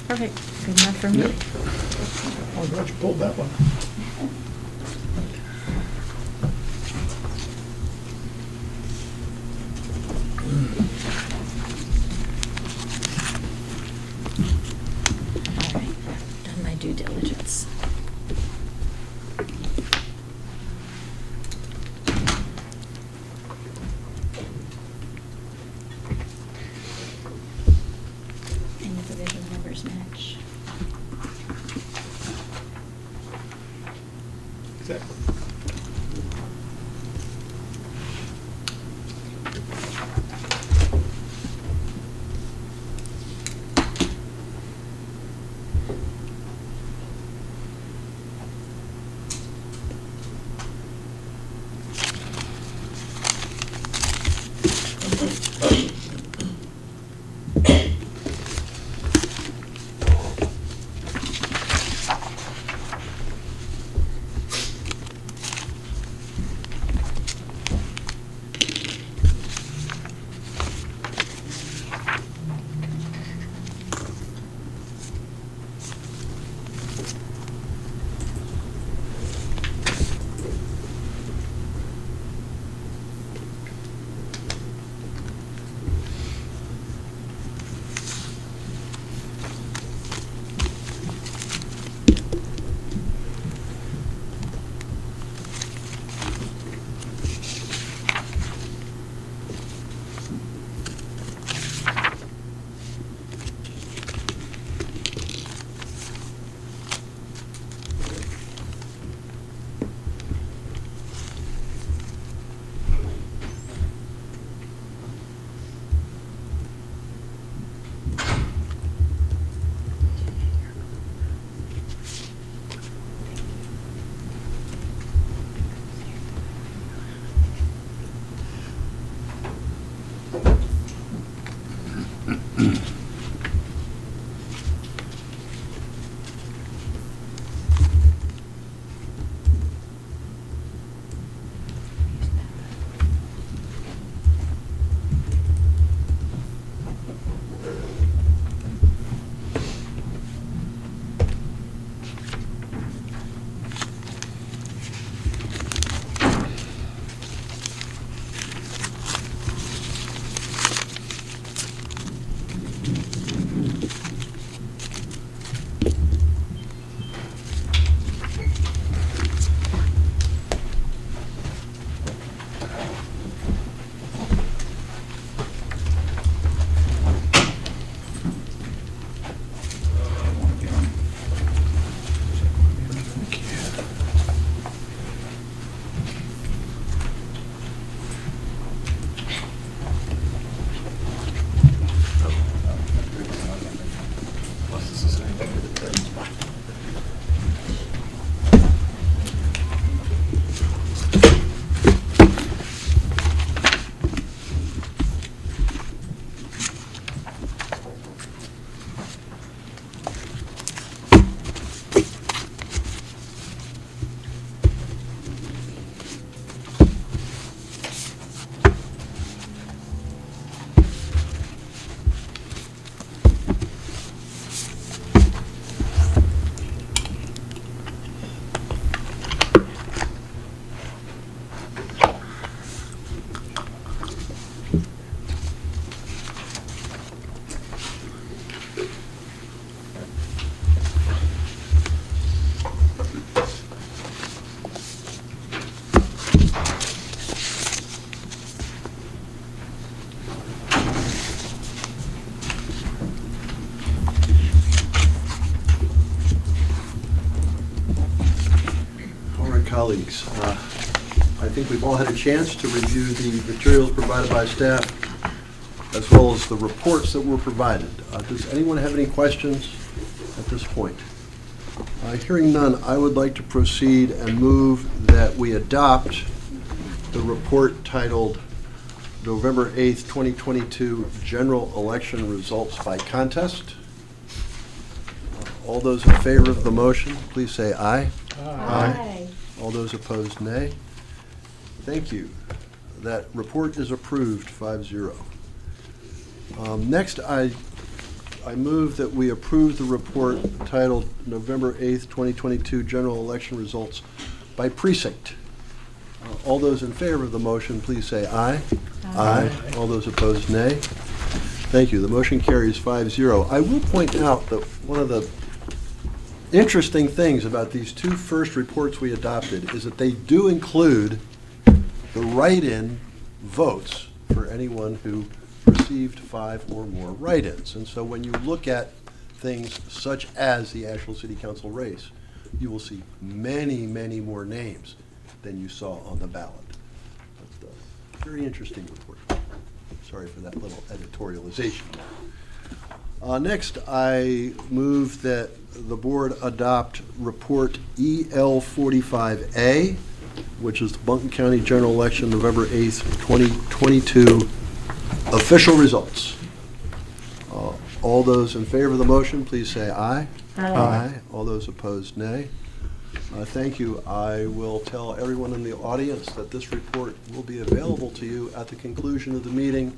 Perfect, good enough for me. Yep. I'm glad you pulled that one. All right, done my due diligence. And the provision numbers match. Exactly. Colleagues, I think we've all had a chance to review the materials provided by staff as well as the reports that were provided. Does anyone have any questions at this point? Hearing none, I would like to proceed and move that we adopt the report titled November 8th, 2022 General Election Results by Contest. All those in favor of the motion, please say aye. Aye. All those opposed, nay. Thank you. That report is approved, 5-0. Next, I move that we approve the report titled November 8th, 2022 General Election Results by Precinct. All those in favor of the motion, please say aye. Aye. All those opposed, nay. Thank you. The motion carries 5-0. I will point out that one of the interesting things about these two first reports we adopted is that they do include the write-in votes for anyone who received 5 or more write-ins. And so when you look at things such as the Asheville City Council race, you will see many, many more names than you saw on the ballot. But, very interesting report. Sorry for that little editorialization. Next, I move that the board adopt report EL45A, which is the Buncombe County General Election, November 8th, 2022 official results. All those in favor of the motion, please say aye. Aye. All those opposed, nay. Thank you. I will tell everyone in the audience that this report will be available to you at the conclusion of the meeting.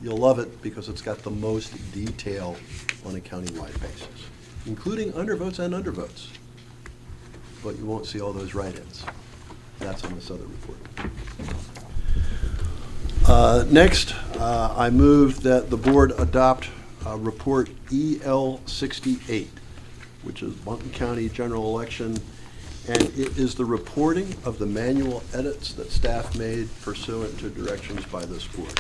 You'll love it because it's got the most detail on a countywide basis, including undervotes and undervotes. But you won't see all those write-ins. That's on this other report. Next, I move that the board adopt report EL68, which is Buncombe County General Election, and it is the reporting of the manual edits that staff made pursuant to directions by this board.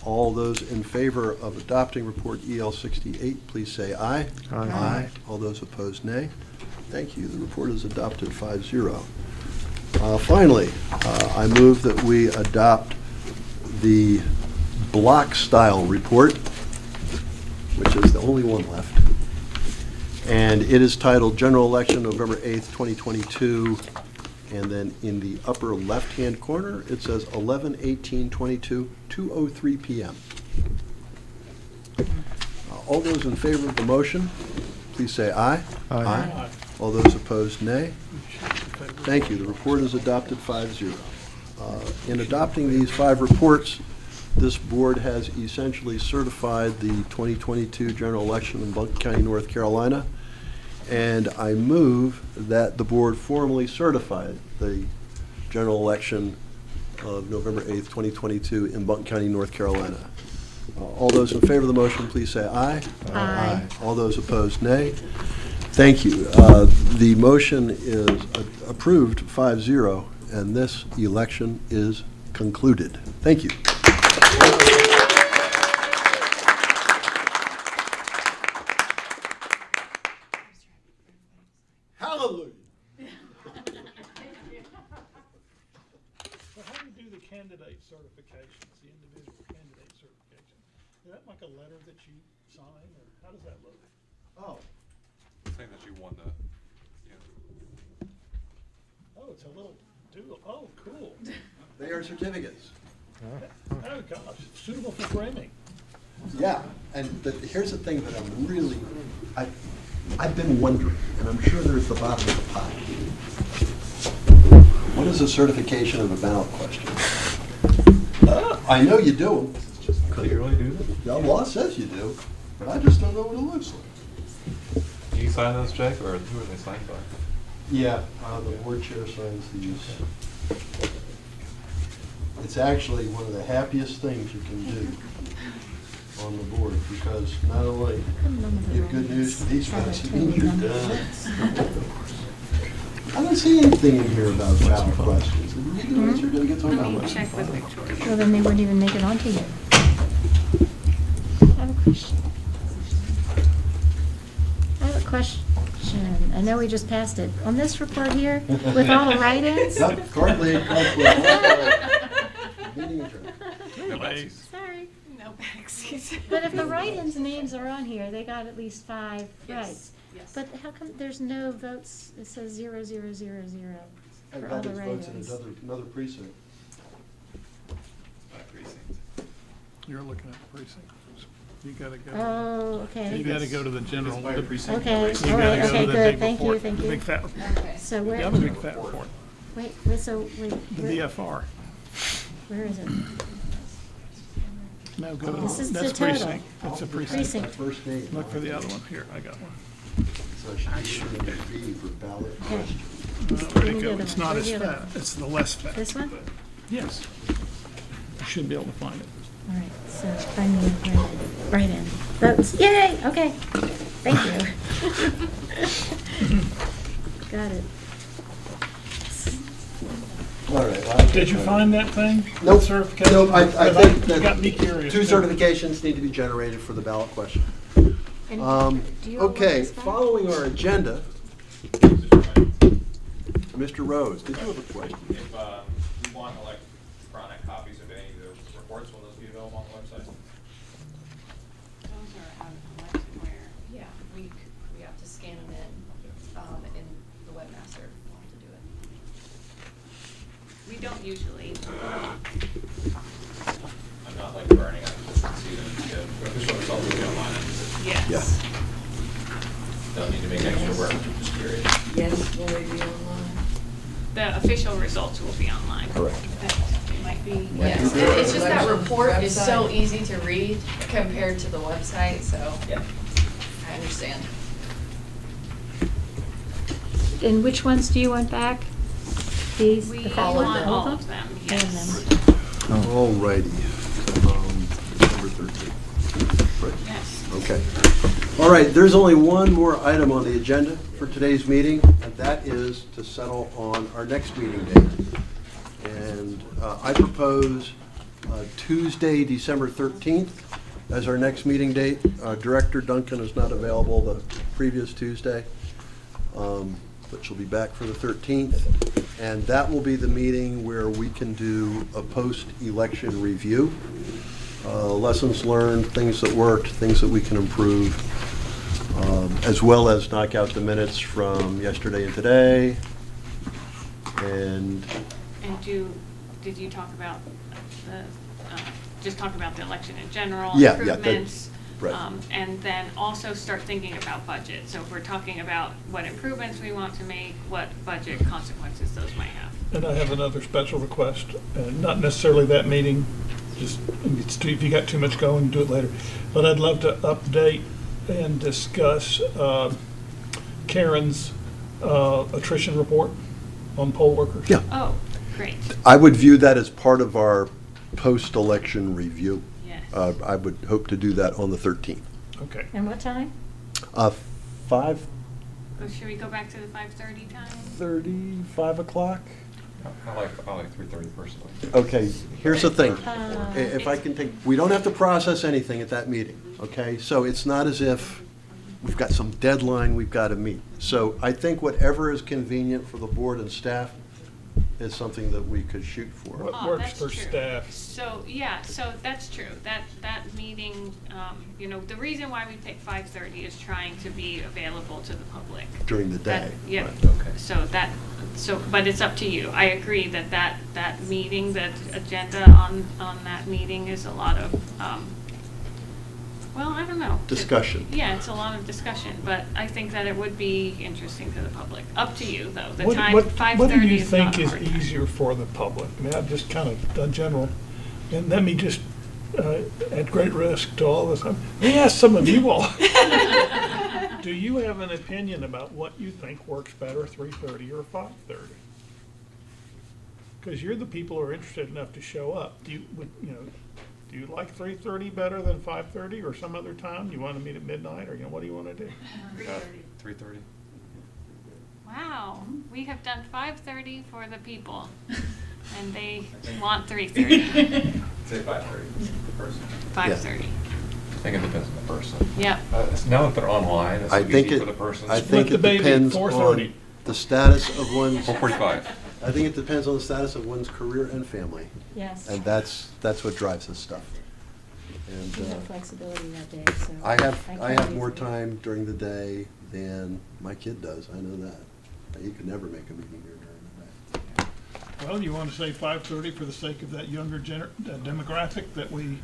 All those in favor of adopting report EL68, please say aye. Aye. All those opposed, nay. Thank you. The report is adopted 5-0. Finally, I move that we adopt the block-style report, which is the only one left. And it is titled General Election, November 8th, 2022. And then in the upper left-hand corner, it says 11/18/22, 2:03 p.m. All those in favor of the motion, please say aye. Aye. All those opposed, nay. Thank you. The report is adopted 5-0. In adopting these 5 reports, this board has essentially certified the 2022 general election in Buncombe County, North Carolina. And I move that the board formally certify the general election of November 8th, 2022 in Buncombe County, North Carolina. All those in favor of the motion, please say aye. Aye. All those opposed, nay. Thank you. The motion is approved 5-0, and this election is concluded. Thank you. Hallelujah. So how do you do the candidate certifications, the individual candidate certification? Is that like a letter that you sign, or how does that look? Oh. Saying that you won the, Oh, it's a little doodle, oh, cool. They are certificates. Oh, gosh, suitable for framing. Yeah, and here's the thing that I'm really, I've been wondering, and I'm sure they're at the bottom of the pot. What is a certification of a ballot question? I know you do them. Do you really do that? The law says you do, but I just don't know what it looks like. Do you sign those, Jake, or who are they signed by? Yeah, the board chair signs these. It's actually one of the happiest things you can do on the board, because not only give good news to these folks, it means you're done. I don't see anything in here about ballot questions. Did you do what you're gonna get to Let ballot me questions? check with Victoria. Well, then they wouldn't even make it onto here. I have a question. I know we just passed it. On this report here, with all the write-ins? Nope, currently, meeting adjourned. Nice. Sorry. Nope. season. But if the write-ins names are on here, they got at least 5 Yes, rights. yes. But how come there's no votes, it says 0, 0, 0, 0 And for all that the is votes in write-ins? another precinct. You're looking at the precinct. You gotta go. Oh, You okay. gotta go to the general. by precinct. Okay, You all gotta right, go okay, to the good, big thank you, report, thank the you. big fat, Okay. So the where, other big fat report, wait, so, wait, the where, DFR. where is it? No, go to, This is that's the total. precinct, that's a precinct. Precinct. First name. Look for the other one, here, I got one. So it should be under B for ballot Okay. question. Where'd Give me it the go? other It's one. not Where's as the other fat, one? it's the less fat. This one? Yes. You should be able to find it. All right, so I need write-in. Votes, yay, okay, thank you. Got it. All right. well, Did you find that thing? Nope. Certification? Nope, I Because think you got me that curious. 2 too. certifications need to be generated for the ballot question. And do you all want Okay, this back? following our agenda, Mr. Rose, did you have a question? If you want electronic copies of any of the reports, will those be available on the website? Those are out of election where, yeah, we have to scan them in the webmaster will have to do it. We don't usually. I'm not like burning, I just see them, the official results will be online. Yes. Yeah. Don't need to make extra work, just curious. Yes, will they be online? The official results will be online. Correct. It might be. Yes, it's just that Election report is so website. easy to read compared to the website, so Yeah. I understand. And which ones do you want back? These? We the want following? all of them, All of yes. them. All righty. Number 13. Right. Yes. Okay. All right, there's only one more item on the agenda for today's meeting, and that is to settle on our next meeting date. And I propose Tuesday, December 13th as our next meeting date. Director Duncan is not available the previous Tuesday, but she'll be back for the 13th. And that will be the meeting where we can do a post-election review. Lessons learned, things that worked, things that we can improve, as well as knock out the minutes from yesterday and today. And And did you talk about just talk about the election in general? Yeah, that- improvements? right. And then also start thinking about budget. So if we're talking about what improvements we want to make, what budget consequences those might have. And I have another special request, not necessarily that meeting, just, if you got too much going, do it later. But I'd love to update and discuss Karen's attrition report on poll workers. yeah, Oh, great. I would view that as part of our post-election review. Yes. I would hope to do that on the 13th. Okay. And what time? 5:30, Oh, should we go back to the 5:30 time? 5 o'clock? I like 3:30 personally. Okay, here's the thing. Uh, If I can take, we don't have to process anything at that meeting, okay? So it's not as if we've got some deadline we've got to meet. So I think whatever is convenient for the board and staff is something that we could shoot for. What Oh, works that's for true. staff? So, yeah, so that's true. That meeting, the reason why we picked 5:30 is trying to be available to the public. During the day. Yeah, Right. Okay. but it's up to you. I agree that meeting, that agenda on that meeting is a lot of, well, I don't know. Discussion. Yeah, it's a lot of discussion, but I think that it would be interesting to the public. Up to you, though. The time, What 5:30 do you is not think is hard time. easier for the public? I mean, I've just kind of done general, and let me just, at great risk to all of us, let me ask some of you all. Do you have an opinion about what you think works better, 3:30 or 5:30? Because you're the people who are interested enough to show up. Do you like 3:30 better than 5:30 or some other time? You want to meet at midnight, or what do you want to do? 3:30. Wow, we have done 5:30 for the people, and they want 3:30. Say 5:30 person. 5:30. I think it depends on the person. Yeah. Now that they're online, it's I so think easy it, for the person. I Split think the it baby at depends 4:30. on the status of one's, 4:45. I think it depends on the status of one's career and family. Yes. And that's what drives this stuff. And You have flexibility that day, so. I have can more easily- time during the day than my kid does, I know that. You could never make a meeting here during the day. Well, you want to say 5:30 for the sake of that younger demographic that we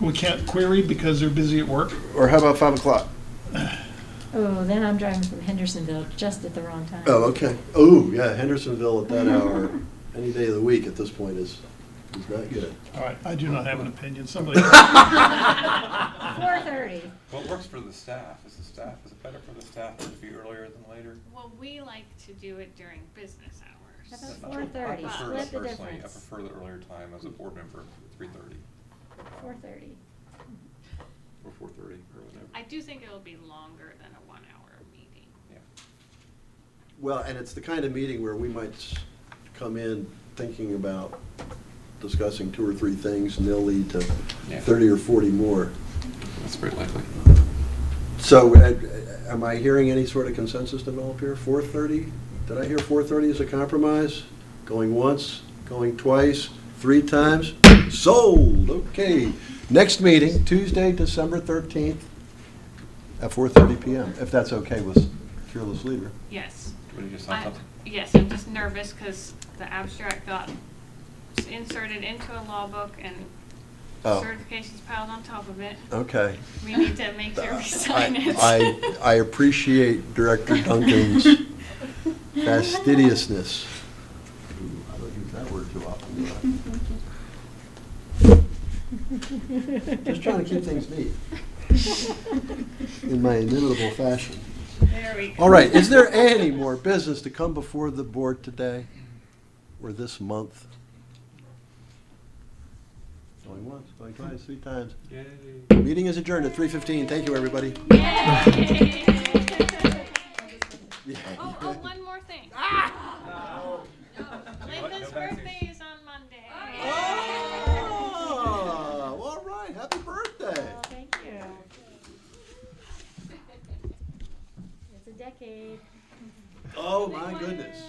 we can't query because they're busy at work? Or how about 5 o'clock? Oh, then I'm driving from Hendersonville just at the wrong time. Oh, okay. Oh, yeah, Hendersonville at that hour, any day of the week at this point is not good. All right, I do not have an opinion. Somebody. 4:30. What works for the staff? Is it better for the staff to be earlier than later? Well, we like to do it during business hours. How about I 4:30? prefer, Split the personally, I difference. prefer the earlier time as a board member, 3:30 4:30. or 4:30 or whatever. I do think it'll be longer than a 1 hour meeting. Yeah. Well, and it's the kind of meeting where we might come in thinking about discussing 2 or 3 things, and they'll lead to Yeah. 30 or 40 more. That's very likely. So, am I hearing any sort of consensus develop here? 4:30? Did I hear 4:30 as a compromise? Going once, going twice, 3 times? Sold! Okay. Next meeting, Tuesday, December 13th, at 4:30 p.m., if that's okay with Fearless Leader. Yes. What did you say, something? Yes, I'm just nervous because the abstract got inserted into a law book and Oh. certifications piled on top of it. Okay. We need to make sure we sign it. I appreciate Director Duncan's fastidiousness. Ooh, I don't use that word too often, do I? Just trying to keep things neat. In my inimitable fashion. There we go. All right, is there any more business to come before the board today or this month? Going once, going twice, 3 times. Yay. Meeting is adjourned at 3:15. Thank you, everybody. Oh, one more thing. Linda's birthday is on Monday. Oh, all right. Happy birthday. Oh, thank you. It's a decade. Oh, my goodness.